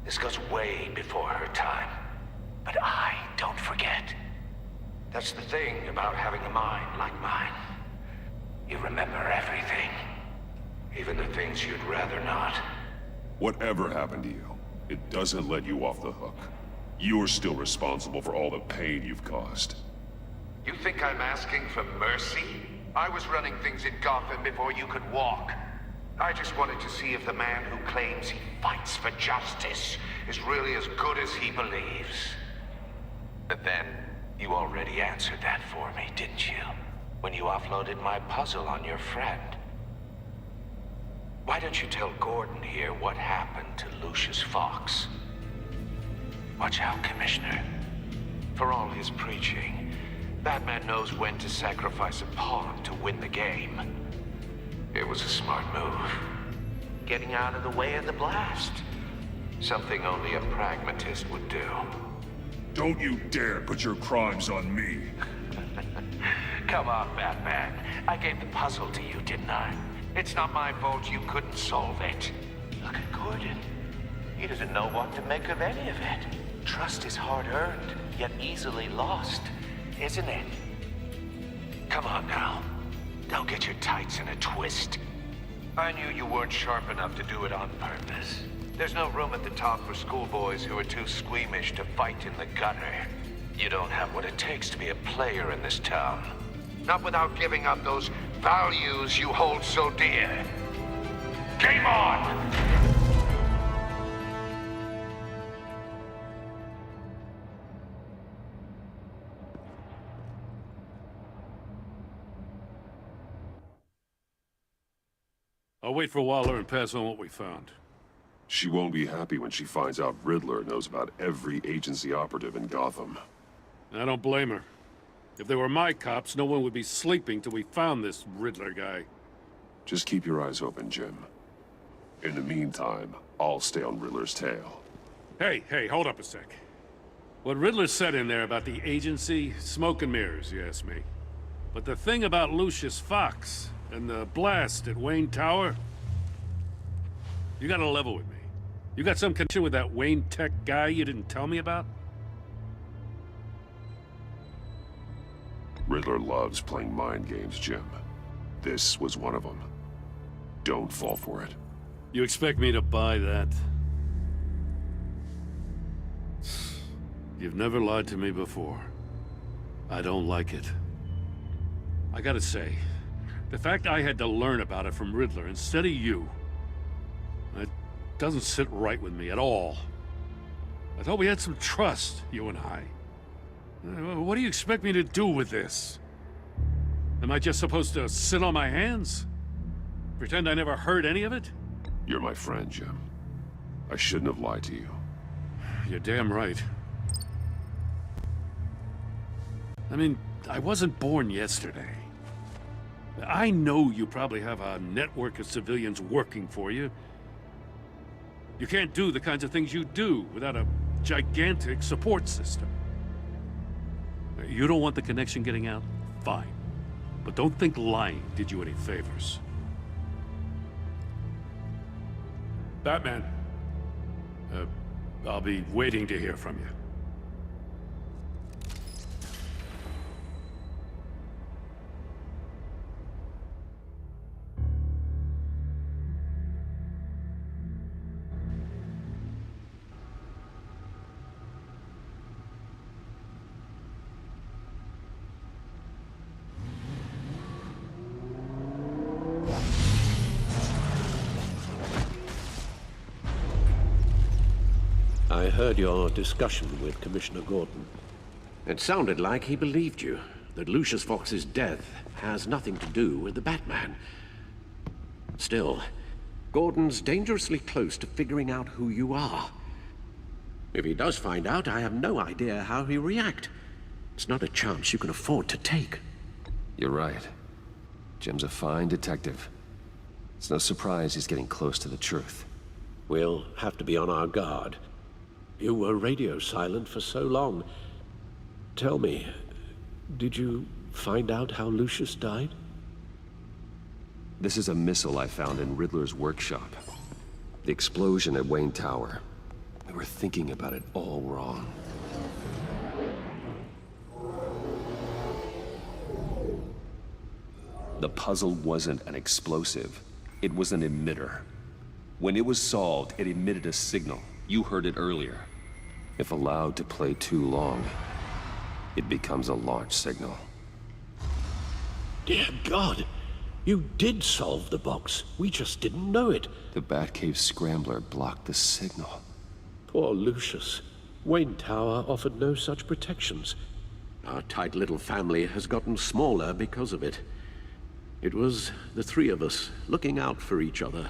This goes way before her time. But I don't forget. That's the thing about having a mind like mine. You remember everything. Even the things you'd rather not. Whatever happened to you, it doesn't let you off the hook. You're still responsible for all the pain you've caused. You think I'm asking for mercy? I was running things in Gotham before you could walk. I just wanted to see if the man who claims he fights for justice is really as good as he believes. But then, you already answered that for me, didn't you? When you offloaded my puzzle on your friend. Why don't you tell Gordon here what happened to Lucius Fox? Watch out, Commissioner. For all his preaching, Batman knows when to sacrifice a pawn to win the game. It was a smart move. Getting out of the way of the blast. Something only a pragmatist would do. Don't you dare put your crimes on me. Come on, Batman. I gave the puzzle to you, didn't I? It's not my fault you couldn't solve it. Look at Gordon. He doesn't know what to make of any of it. Trust is hard-earned, yet easily lost, isn't it? Come on now. Don't get your tights in a twist. I knew you weren't sharp enough to do it on purpose. There's no room at the top for schoolboys who are too squeamish to fight in the gutter. You don't have what it takes to be a player in this town. Not without giving up those values you hold so dear. Game on! I'll wait for Waller and pass on what we found. She won't be happy when she finds out Riddler knows about every agency operative in Gotham. I don't blame her. If they were my cops, no one would be sleeping till we found this Riddler guy. Just keep your eyes open, Jim. In the meantime, I'll stay on Riddler's tail. Hey, hold up a sec. What Riddler said in there about the agency, smoke and mirrors, you ask me. But the thing about Lucius Fox and the blast at Wayne Tower, you gotta level with me. You got some connection with that Wayne Tech guy you didn't tell me about? Riddler loves playing mind games, Jim. This was one of them. Don't fall for it. You expect me to buy that? You've never lied to me before. I don't like it. I gotta say, the fact I had to learn about it from Riddler instead of you, it doesn't sit right with me at all. I thought we had some trust, you and I. What do you expect me to do with this? Am I just supposed to sit on my hands? Pretend I never heard any of it? You're my friend, Jim. I shouldn't have lied to you. You're damn right. I mean, I wasn't born yesterday. I know you probably have a network of civilians working for you. You can't do the kinds of things you do without a gigantic support system. You don't want the connection getting out? Fine. But don't think lying did you any favors. Batman. I'll be waiting to hear from you. I heard your discussion with Commissioner Gordon. It sounded like he believed you, that Lucius Fox's death has nothing to do with the Batman. Still, Gordon's dangerously close to figuring out who you are. If he does find out, I have no idea how he'll react. It's not a chance you can afford to take. You're right. Jim's a fine detective. It's no surprise he's getting close to the truth. We'll have to be on our guard. You were radio silent for so long. Tell me, did you find out how Lucius died? This is a missile I found in Riddler's workshop. The explosion at Wayne Tower. We were thinking about it all wrong. The puzzle wasn't an explosive. It was an emitter. When it was solved, it emitted a signal. You heard it earlier. If allowed to play too long, it becomes a launch signal. Dear God! You did solve the box. We just didn't know it. The Batcave scrambler blocked the signal. Poor Lucius. Wayne Tower offered no such protections. Our tight little family has gotten smaller because of it. It was the three of us looking out for each other.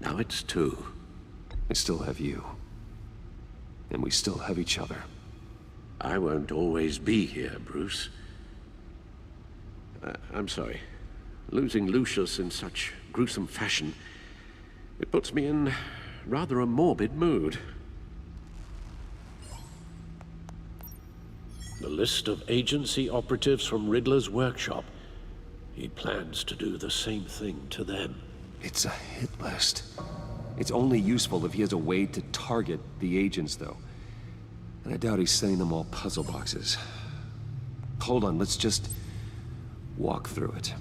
Now it's two. I still have you. And we still have each other. I won't always be here, Bruce. I'm sorry. Losing Lucius in such gruesome fashion, it puts me in rather a morbid mood. The list of agency operatives from Riddler's workshop. He plans to do the same thing to them. It's a hit list. It's only useful if he has a way to target the agents, though. And I doubt he's sending them all puzzle boxes. Hold on, let's just walk through it.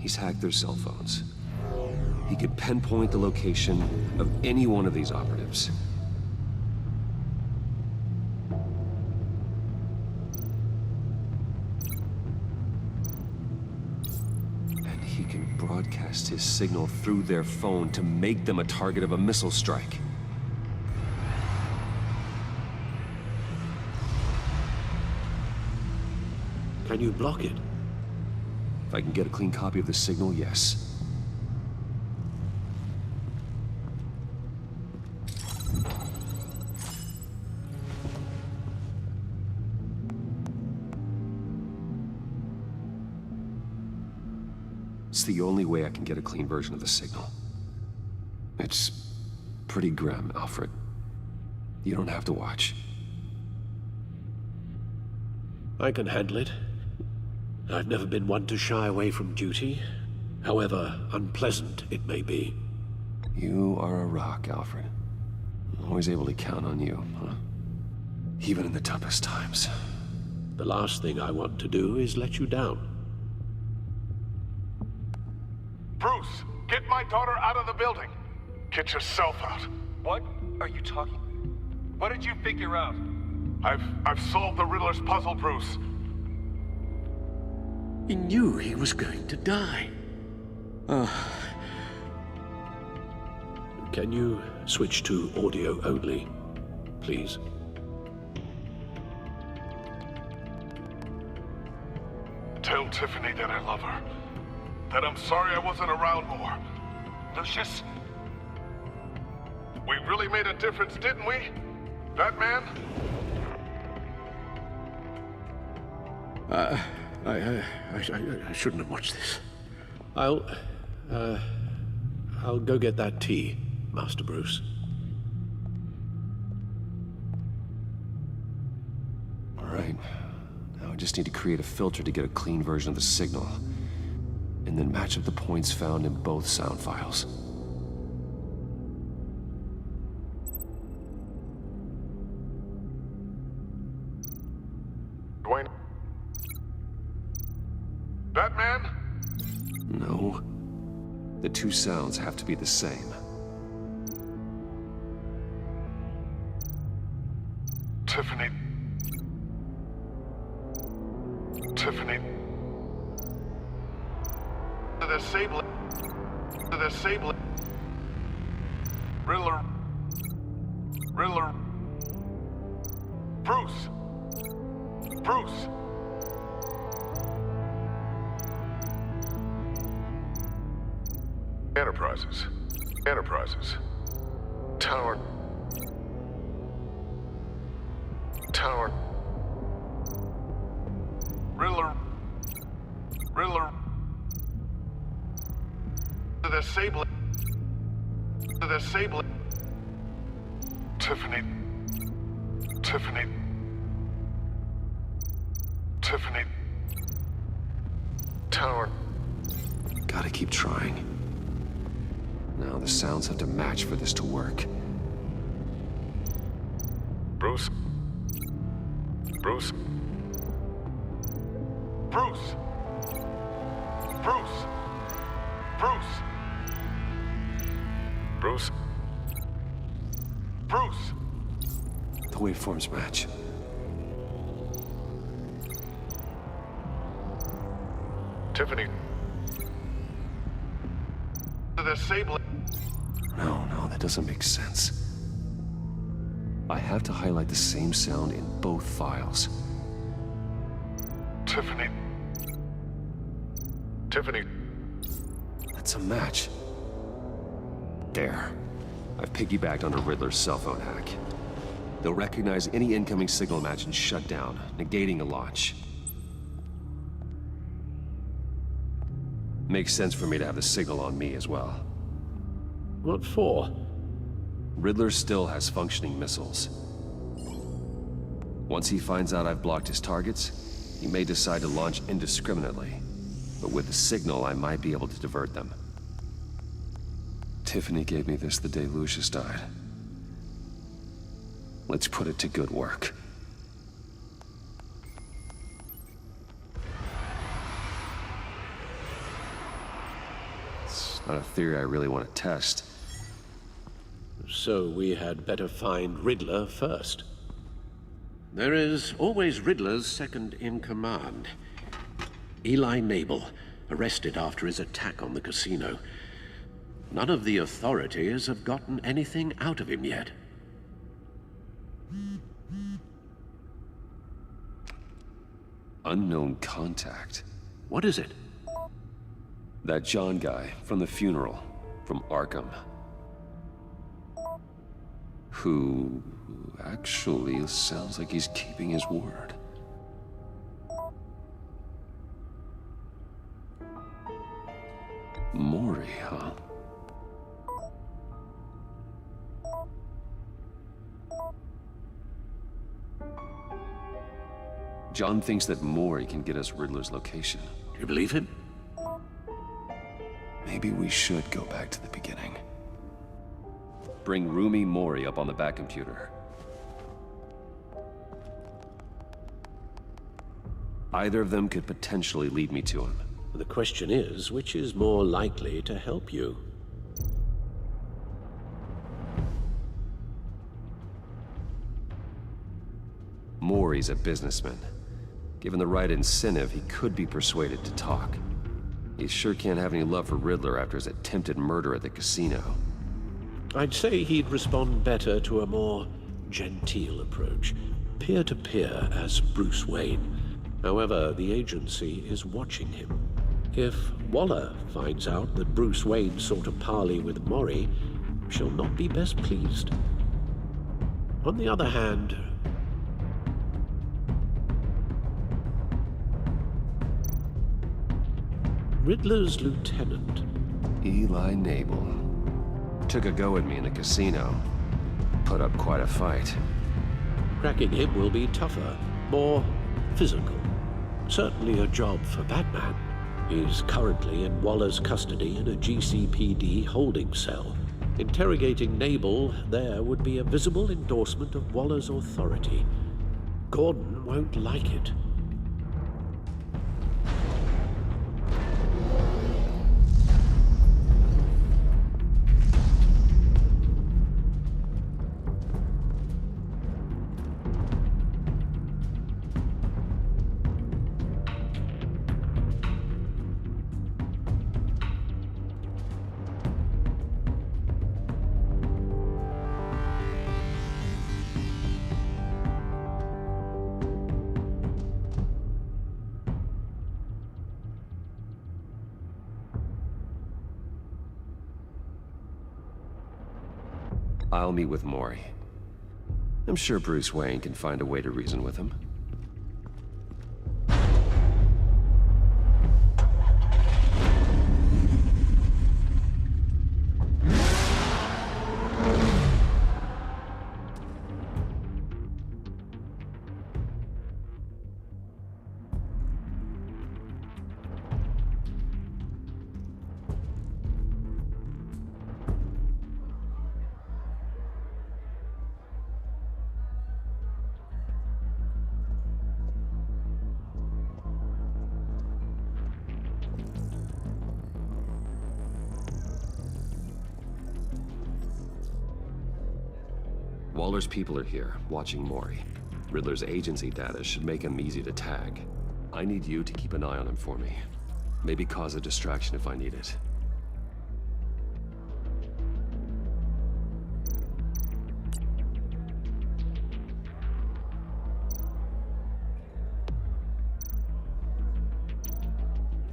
He's hacked their cell phones. He could pinpoint the location of any one of these operatives. And he can broadcast his signal through their phone to make them a target of a missile strike. Can you block it? If I can get a clean copy of the signal, yes. It's the only way I can get a clean version of the signal. It's pretty grim, Alfred. You don't have to watch. I can handle it. I've never been one to shy away from duty, however unpleasant it may be. You are a rock, Alfred. Always able to count on you, huh? Even in the toughest times. The last thing I want to do is let you down. Bruce, get my daughter out of the building. Get yourself out. What are you talking? What did you figure out? I've solved the Riddler's puzzle, Bruce. He knew he was going to die. Can you switch to audio only, please? Tell Tiffany that I love her. That I'm sorry I wasn't around more. Lucius? We really made a difference, didn't we? Batman? I shouldn't have watched this. I'll go get that tea, Master Bruce. All right. Now I just need to create a filter to get a clean version of the signal. And then match up the points found in both sound files. Dwayne? Batman? No. The two sounds have to be the same. Tiffany. Tiffany. The sable. The sable. Riddler. Riddler. Bruce. Bruce. Enterprises. Enterprises. Tower. Tower. Riddler. Riddler. The sable. The sable. Tiffany. Tiffany. Tiffany. Tower. Gotta keep trying. Now the sounds have to match for this to work. Bruce. Bruce. Bruce. Bruce. Bruce. Bruce. Bruce. The waveforms match. Tiffany. The sable. No, that doesn't make sense. I have to highlight the same sound in both files. Tiffany. Tiffany. That's a match. There. I've piggybacked onto Riddler's cell phone hack. They'll recognize any incoming signal match and shut down, negating a launch. Makes sense for me to have the signal on me as well. What for? Riddler still has functioning missiles. Once he finds out I've blocked his targets, he may decide to launch indiscriminately. But with the signal, I might be able to divert them. Tiffany gave me this the day Lucius died. Let's put it to good work. It's not a theory I really want to test. So we had better find Riddler first. There is always Riddler's second-in-command. Eli Nabel, arrested after his attack on the casino. None of the authorities have gotten anything out of him yet. Unknown contact. What is it? That John guy from the funeral, from Arkham. Who actually sounds like he's keeping his word. Maury, huh? John thinks that Maury can get us Riddler's location. Do you believe him? Maybe we should go back to the beginning. Bring Rumi Maury up on the back computer. Either of them could potentially lead me to him. The question is, which is more likely to help you? Maury's a businessman. Given the right incentive, he could be persuaded to talk. He sure can't have any love for Riddler after his attempted murder at the casino. I'd say he'd respond better to a more genteel approach, peer-to-peer as Bruce Wayne. However, the agency is watching him. If Waller finds out that Bruce Wayne sought a parley with Maury, she'll not be best pleased. On the other hand, Riddler's lieutenant, Eli Nabel, took a go at me in the casino. Put up quite a fight. Cracking him will be tougher, more physical. Certainly a job for Batman. He's currently in Waller's custody in a GCPD holding cell. Interrogating Nabel there would be a visible endorsement of Waller's authority. Gordon won't like it. I'll meet with Maury. I'm sure Bruce Wayne can find a way to reason with him. Waller's people are here, watching Maury. Riddler's agency data should make him easy to tag. I need you to keep an eye on him for me. Maybe cause a distraction if I need it.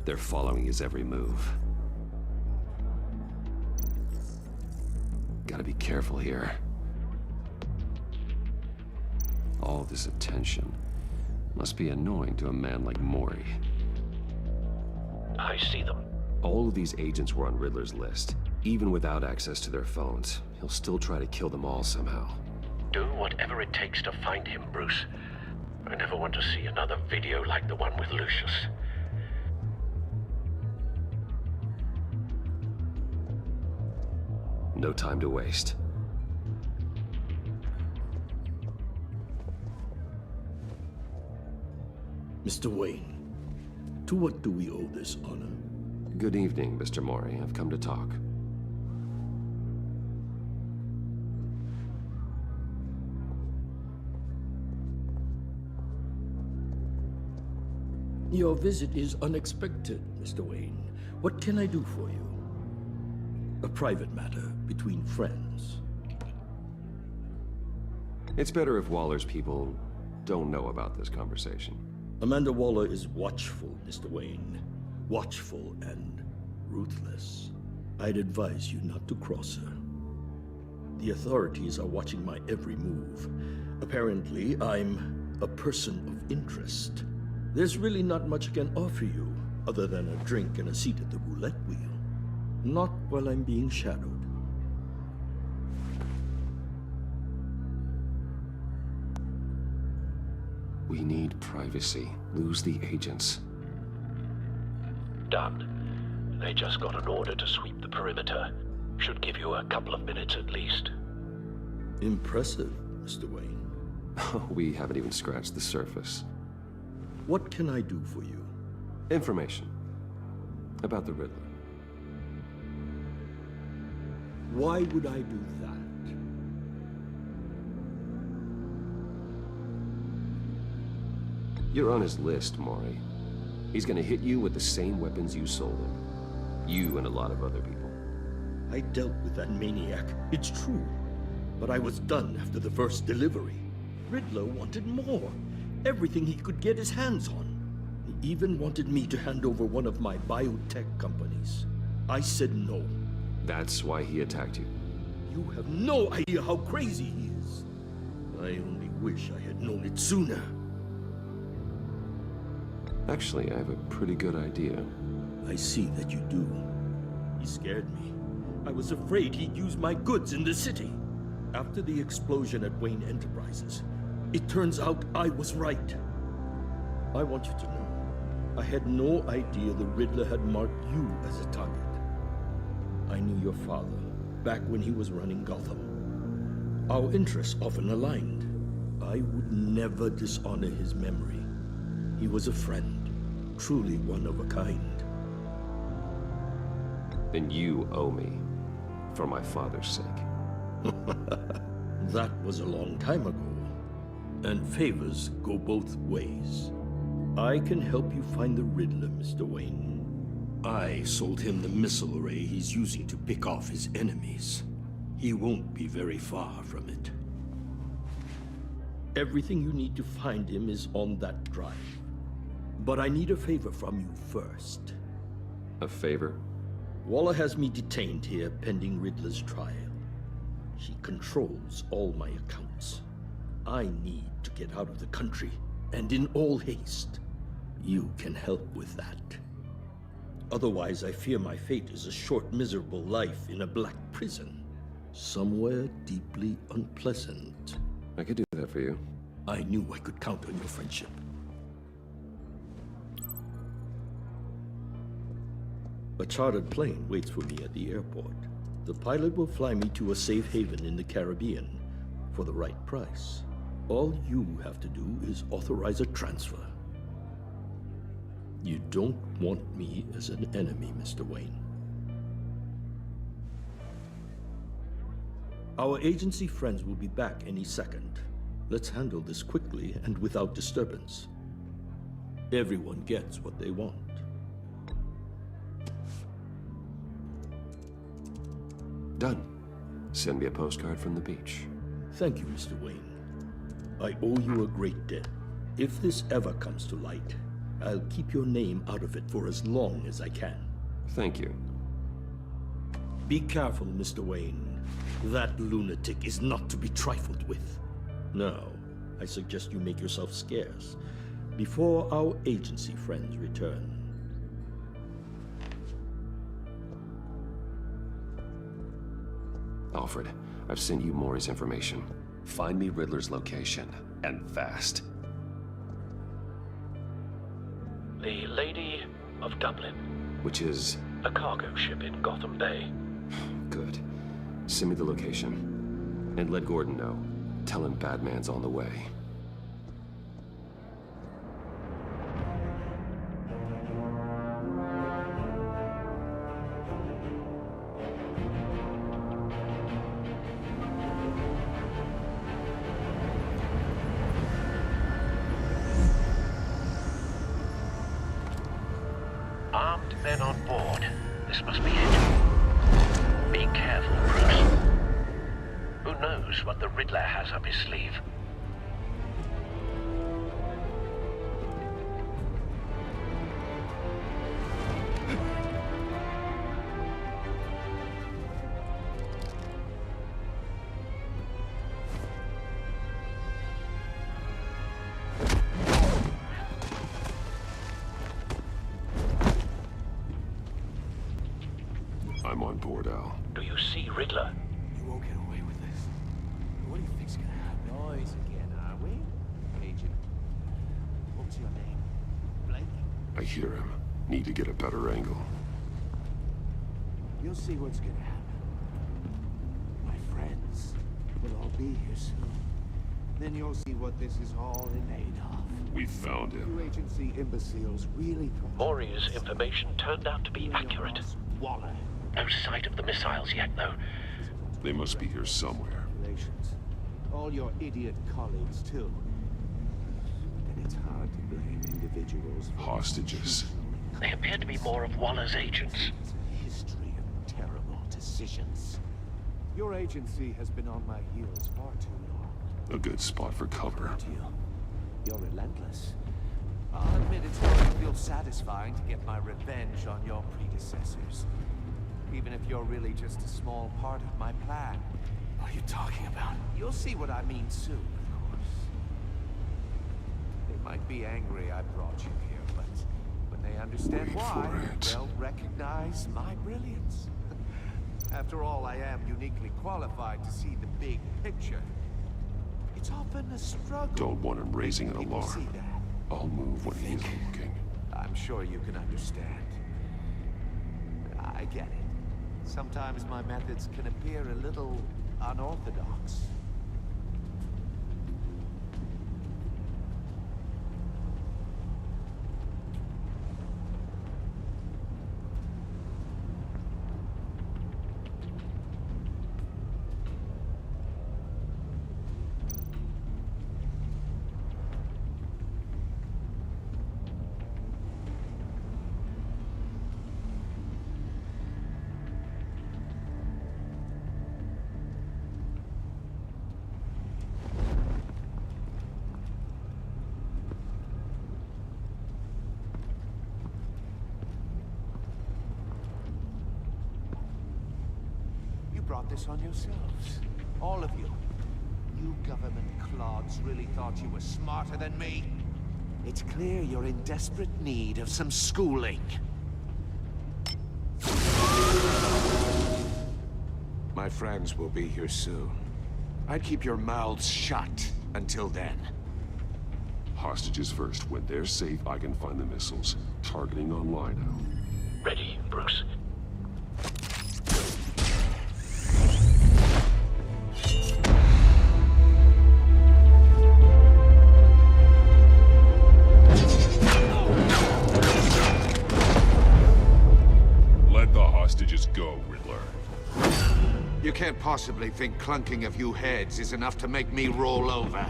They're following his every move. Gotta be careful here. All this attention must be annoying to a man like Maury. I see them. All of these agents were on Riddler's list. Even without access to their phones, he'll still try to kill them all somehow. Do whatever it takes to find him, Bruce. I never want to see another video like the one with Lucius. No time to waste. Mr. Wayne, to what do we owe this honor? Good evening, Mr. Maury. I've come to talk. Your visit is unexpected, Mr. Wayne. What can I do for you? A private matter between friends. It's better if Waller's people don't know about this conversation. Amanda Waller is watchful, Mr. Wayne. Watchful and ruthless. I'd advise you not to cross her. The authorities are watching my every move. Apparently, I'm a person of interest. There's really not much I can offer you, other than a drink and a seat at the roulette wheel. Not while I'm being shadowed. We need privacy. Lose the agents. Done. They just got an order to sweep the perimeter. Should give you a couple of minutes at least. Impressive, Mr. Wayne. We haven't even scratched the surface. What can I do for you? Information. About the Riddler. Why would I do that? You're on his list, Maury. He's gonna hit you with the same weapons you sold him. You and a lot of other people. I dealt with that maniac, it's true. But I was done after the first delivery. Riddler wanted more. Everything he could get his hands on. He even wanted me to hand over one of my biotech companies. I said no. That's why he attacked you. You have no idea how crazy he is. I only wish I had known it sooner. Actually, I have a pretty good idea. I see that you do. He scared me. I was afraid he'd use my goods in the city. After the explosion at Wayne Enterprises, it turns out I was right. I want you to know, I had no idea the Riddler had marked you as a target. I knew your father, back when he was running Gotham. Our interests often aligned. I would never dishonor his memory. He was a friend, truly one of a kind. Then you owe me, for my father's sake. That was a long time ago, and favors go both ways. I can help you find the Riddler, Mr. Wayne. I sold him the missile array he's using to pick off his enemies. He won't be very far from it. Everything you need to find him is on that drive. But I need a favor from you first. A favor? Waller has me detained here pending Riddler's trial. She controls all my accounts. I need to get out of the country, and in all haste. You can help with that. Otherwise, I fear my fate is a short, miserable life in a black prison. Somewhere deeply unpleasant. I could do that for you. I knew I could count on your friendship. A chartered plane waits for me at the airport. The pilot will fly me to a safe haven in the Caribbean for the right price. All you have to do is authorize a transfer. You don't want me as an enemy, Mr. Wayne. Our agency friends will be back any second. Let's handle this quickly and without disturbance. Everyone gets what they want. Done. Send me a postcard from the beach. Thank you, Mr. Wayne. I owe you a great debt. If this ever comes to light, I'll keep your name out of it for as long as I can. Thank you. Be careful, Mr. Wayne. That lunatic is not to be trifled with. Now, I suggest you make yourself scarce before our agency friends return. Alfred, I've sent you Maury's information. Find me Riddler's location, and fast. The Lady of Dublin. Which is? A cargo ship in Gotham Bay. Good. Send me the location. And let Gordon know. Tell him Batman's on the way. Armed men on board. This must be it. Be careful, Bruce. Who knows what the Riddler has up his sleeve? I'm on board, Al. Do you see Riddler? You won't get away with this. What do you think's gonna happen? Noise again, are we? Agent. What's your name? Blake? I hear him. Need to get a better angle. You'll see what's gonna happen. My friends will all be here soon. Then you'll see what this is all in aid of. We found him. You agency imbeciles really thought... Maury's information turned out to be accurate. Waller. No sight of the missiles yet, though. They must be here somewhere. All your idiot colleagues, too. And it's hard to blame individuals for... Hostages. They appear to be more of Waller's agents. It's a history of terrible decisions. Your agency has been on my heels far too long. A good spot for cover. You're relentless. I'll admit it's going to feel satisfying to get my revenge on your predecessors. Even if you're really just a small part of my plan. What are you talking about? You'll see what I mean soon, of course. They might be angry I brought you here, but when they understand why, they'll recognize my brilliance. After all, I am uniquely qualified to see the big picture. It's often a struggle. Don't want him raising an People see alarm. that. I'll move when he's looking. I'm sure you can understand. I get it. Sometimes my methods can appear a little unorthodox. Brought this on yourselves. All of you. You government clods really thought you were smarter than me? It's clear you're in desperate need of some schooling. My friends will be here soon. I'd keep your mouths shut until then. Hostages first. When they're safe, I can find the missiles. Targeting on Lino. Ready, Bruce. Let the hostages go, Riddler. You can't possibly think clunking a few heads is enough to make me roll over.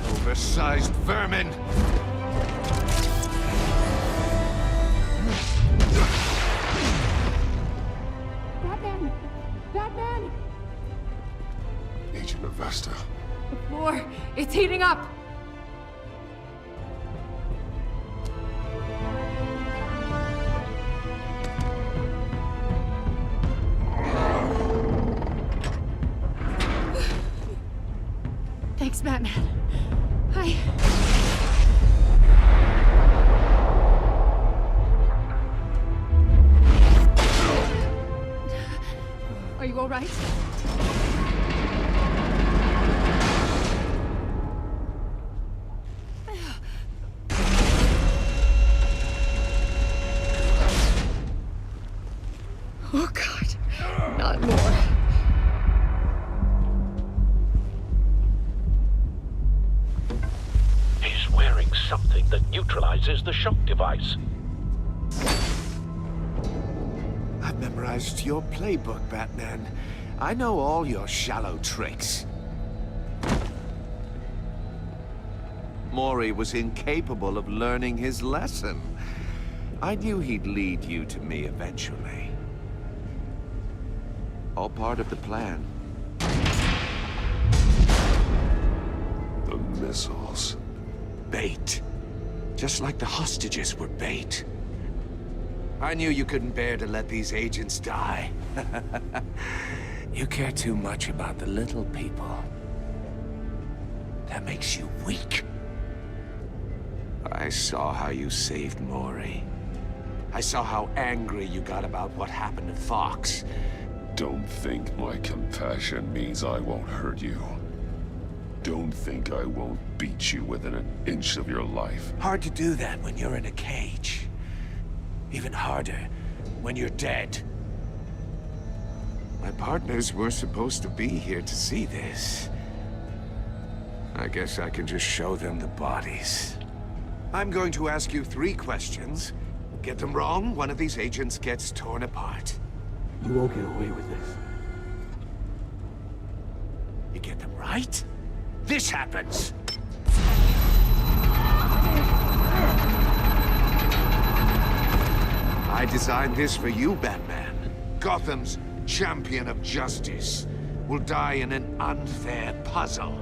Oversized vermin! Batman! Batman! Agent Avesta. The floor, it's heating up! Thanks, Batman. Hi. Are you all right? Oh, God. Not more. He's wearing something that neutralizes the shock device. I've memorized your playbook, Batman. I know all your shallow tricks. Mori was incapable of learning his lesson. I knew he'd lead you to me eventually. All part of the plan. The missiles. Bait. Just like the hostages were bait. I knew you couldn't bear to let these agents die. You care too much about the little people. That makes you weak. I saw how you saved Mori. I saw how angry you got about what happened to Fox. Don't think my compassion means I won't hurt you. Don't think I won't beat you within an inch of your life. Hard to do that when you're in a cage. Even harder when you're dead. My partners were supposed to be here to see this. I guess I can just show them the bodies. I'm going to ask you 3 questions. Get them wrong, one of these agents gets torn apart. You won't get away with this. You get them right, this happens. I designed this for you, Batman. Gotham's champion of justice will die in an unfair puzzle.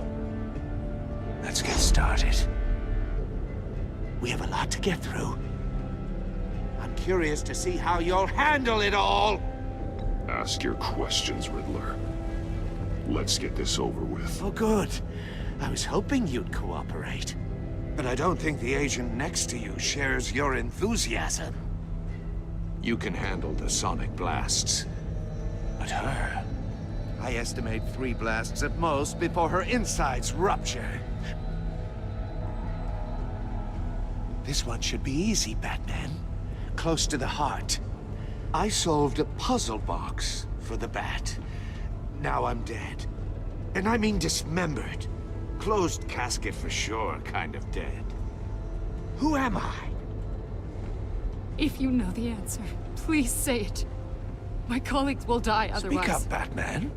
Let's get started. We have a lot to get through. I'm curious to see how you'll handle it all. Ask your questions, Riddler. Let's get this over with. Oh, good. I was hoping you'd cooperate. But I don't think the agent next to you shares your enthusiasm. You can handle the sonic blasts. But her... I estimate 3 blasts at most before her insides rupture. This one should be easy, Batman. Close to the heart. I solved a puzzle box for the Bat. Now I'm dead. And I mean dismembered. Closed casket for sure, kind of dead. Who am I? If you know the answer, please say it. My colleagues will die otherwise. Speak up, Batman.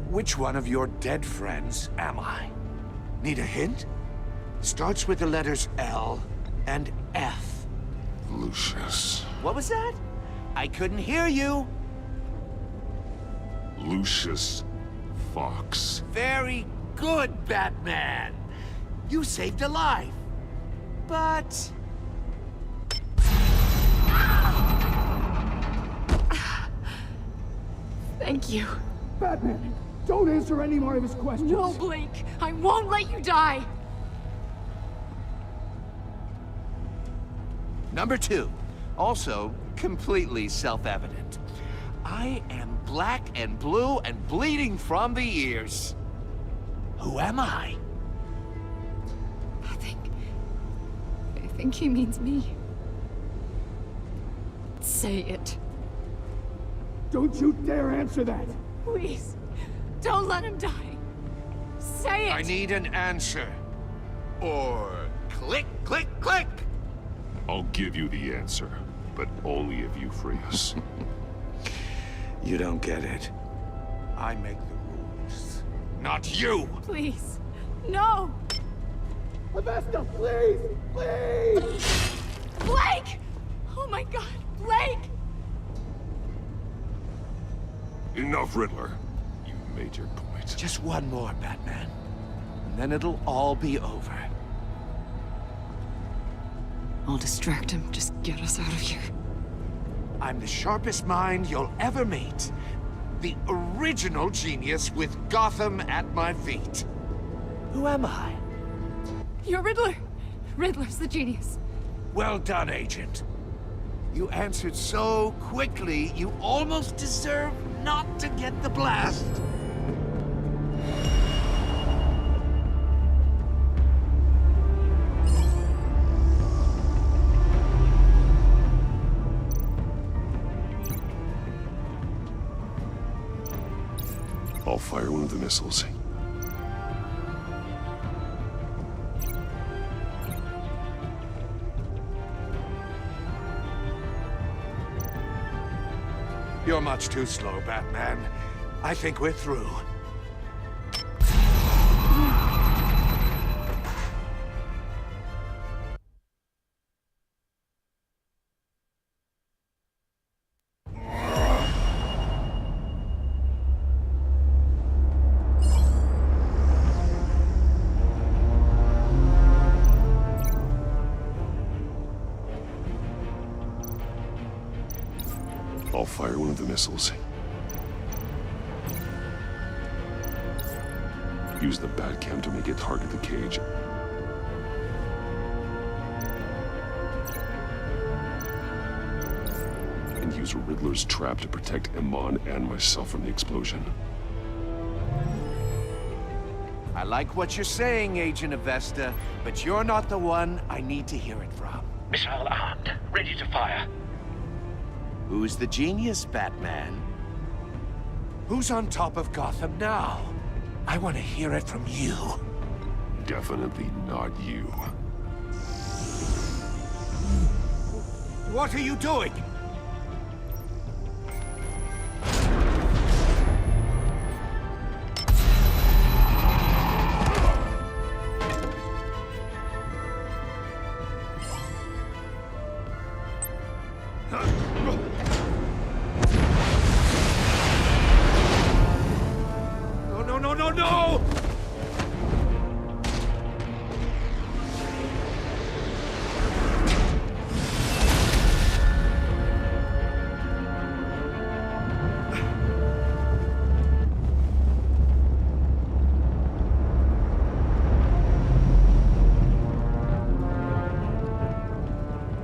Which one of your dead friends am I? Need a hint? Starts with the letters L and F. Lucius. What was that? I couldn't hear you. Lucius Fox. Very good, Batman. You saved a life. But Thank you. Batman, don't answer any more of his questions. No, Blake. I won't let you die. Number 2, also completely self-evident. I am black and blue and bleeding from the ears. Who am I? I think he means me. Say it. Don't you dare answer that! Please, don't let him die. Say it! I need an answer. Or click, click, click! I'll give you the answer, but only if you free us. You don't get it. I make the rules, not you! Please, no! Avesta, please! Please! Blake! Oh my God, Blake! Enough, Riddler. You've made your point. Just one more, Batman. And then it'll all be over. I'll distract him. Just get us out of here. I'm the sharpest mind you'll ever meet. The original genius with Gotham at my feet. Who am I? You're Riddler. Riddler's the genius. Well done, Agent. You answered so quickly, you almost deserve not to get the blast. I'll fire one of the missiles. You're much too slow, Batman. I think we're through. I'll fire one of the missiles. Use the Batcam to make it target the cage. And use Riddler's trap to protect Iman and myself from the explosion. I like what you're saying, Agent Avesta, but you're not the one I need to hear it from. Missile armed, ready to fire. Who's the genius, Batman? Who's on top of Gotham now? I want to hear it from you. Definitely not you. What are you doing? No!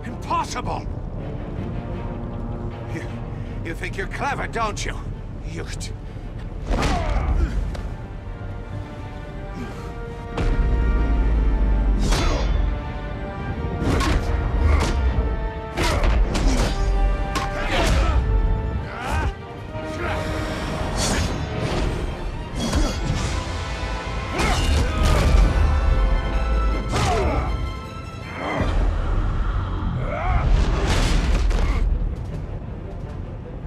Impossible! You think you're clever, don't you? You...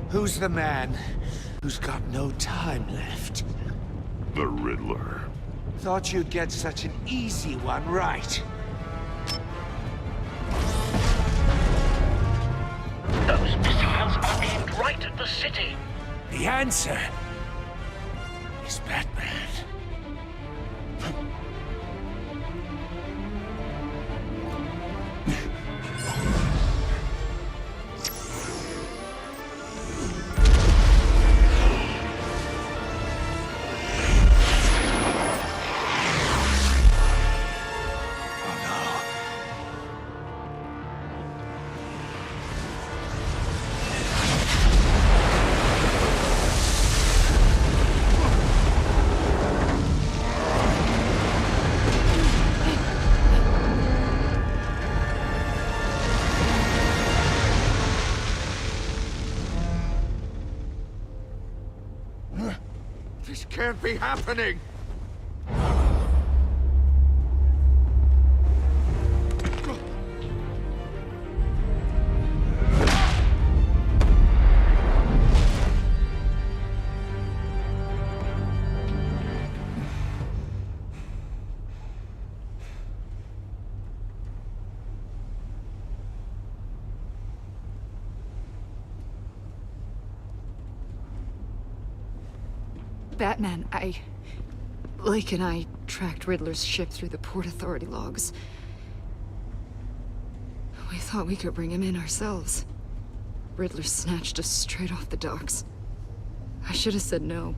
Who's the man who's got no time left? The Riddler. Thought you'd get such an easy one right. Those missiles are aimed right at the city. The answer is Batman. can't be happening! Batman, Blake and I tracked Riddler's ship through the Port Authority logs. We thought we could bring him in ourselves. Riddler snatched us straight off the docks. I should have said no.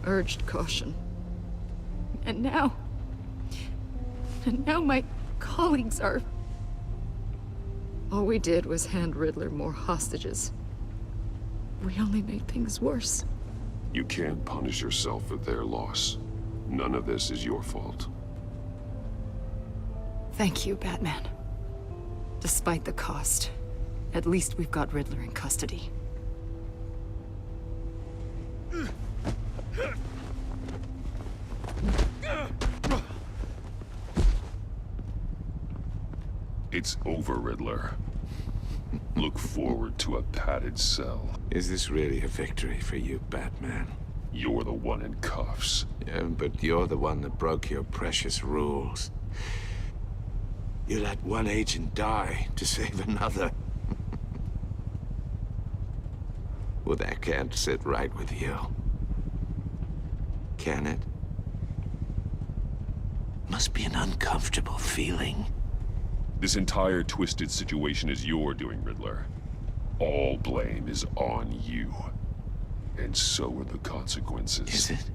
Urged caution. And now my colleagues are... All we did was hand Riddler more hostages. We only made things worse. You can't punish yourself for their loss. None of this is your fault. Thank you, Batman. Despite the cost, at least we've got Riddler in custody. It's over, Riddler. Look forward to a padded cell. Is this really a victory for you, Batman? You're the one in cuffs. Yeah, but you're the one that broke your precious rules. You let one agent die to save another. Well, that can't sit right with you. Can it? Must be an uncomfortable feeling. This entire twisted situation is your doing, Riddler. All blame is on you. And so are the consequences. Is it?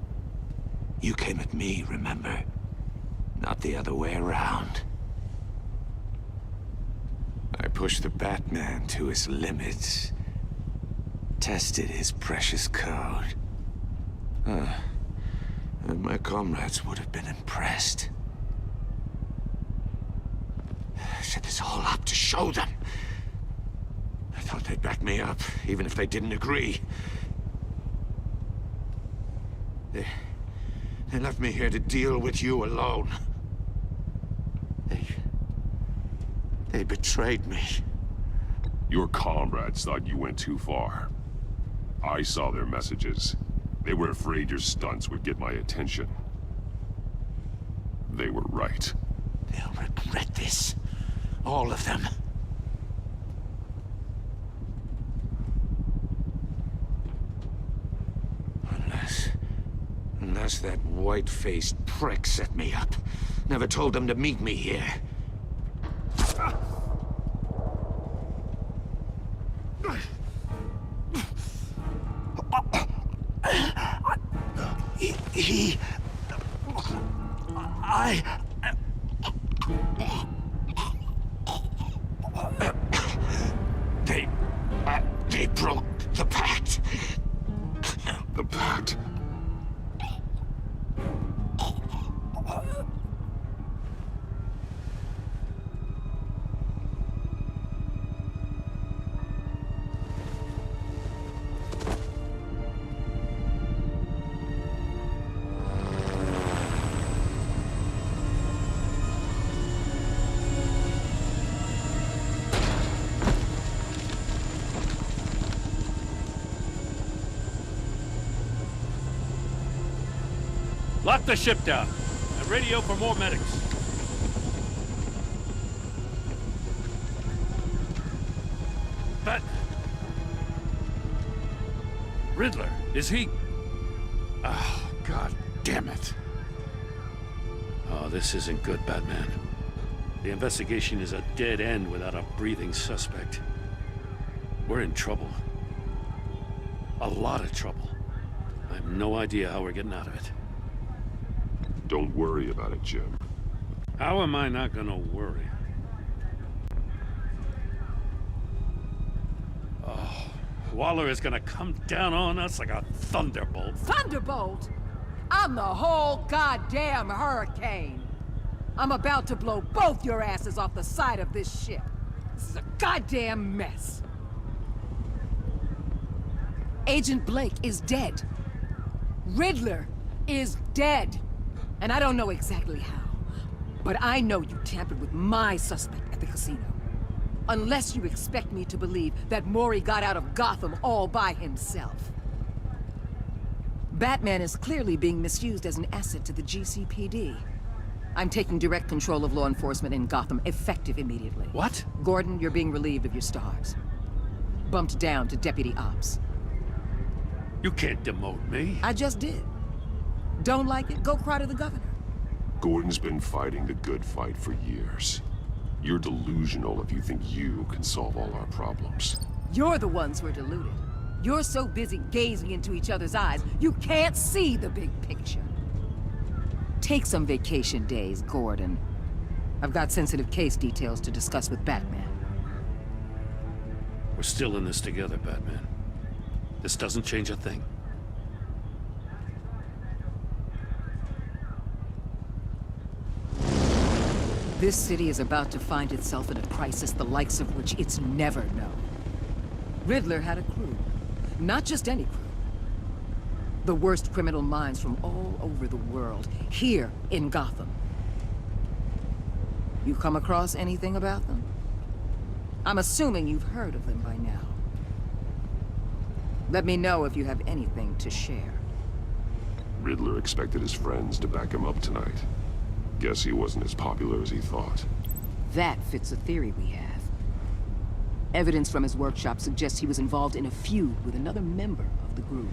You came at me, remember? Not the other way around. I pushed the Batman to his limits. Tested his precious code. And my comrades would have been impressed. I set this all up to show them. I thought they'd back me up, even if they didn't agree. They left me here to deal with you alone. They betrayed me. Your comrades thought you went too far. I saw their messages. They were afraid your stunts would get my attention. They were right. They'll regret this. All of them. Unless that white-faced prick set me up. Never told them to meet me here. They broke the pact. The pact? Lock the ship down and radio for more medics. But... Riddler, is he... Oh, God damn it. Oh, this isn't good, Batman. The investigation is a dead end without a breathing suspect. We're in trouble. A lot of trouble. I have no idea how we're getting out of it. Don't worry about it, Jim. How am I not gonna worry? Oh, Waller is gonna come down on us like a thunderbolt. Thunderbolt? I'm the whole goddamn hurricane. I'm about to blow both your asses off the side of this ship. This is a goddamn mess. Agent Blake is dead. Riddler is dead. And I don't know exactly how. But I know you tampered with my suspect at the casino. Unless you expect me to believe that Maury got out of Gotham all by himself. Batman is clearly being misused as an asset to the GCPD. I'm taking direct control of law enforcement in Gotham, effective immediately. What? Gordon, you're being relieved of your stars. Bumped down to Deputy Ops. You can't demote me. I just did. Don't like it? Go cry to the governor. Gordon's been fighting the good fight for years. You're delusional if you think you can solve all our problems. You're the ones who are deluded. You're so busy gazing into each other's eyes, you can't see the big picture. Take some vacation days, Gordon. I've got sensitive case details to discuss with Batman. We're still in this together, Batman. This doesn't change a thing. This city is about to find itself in a crisis the likes of which it's never known. Riddler had a crew. Not just any crew. The worst criminal minds from all over the world, here in Gotham. You come across anything about them? I'm assuming you've heard of them by now. Let me know if you have anything to share. Riddler expected his friends to back him up tonight. Guess he wasn't as popular as he thought. That fits a theory we have. Evidence from his workshop suggests he was involved in a feud with another member of the group.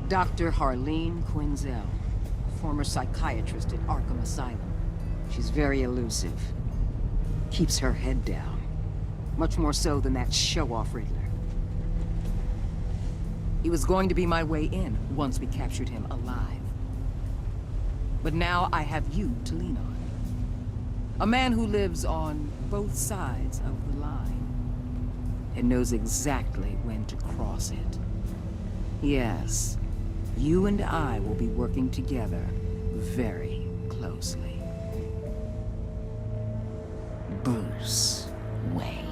Dr. Harleen Quinzel, former psychiatrist at Arkham Asylum. She's very elusive. Keeps her head down. Much more so than that show-off Riddler. He was going to be my way in once we captured him alive. But now I have you to lean on. A man who lives on both sides of the line and knows exactly when to cross it. Yes, you and I will be working together very closely. Bruce Wayne.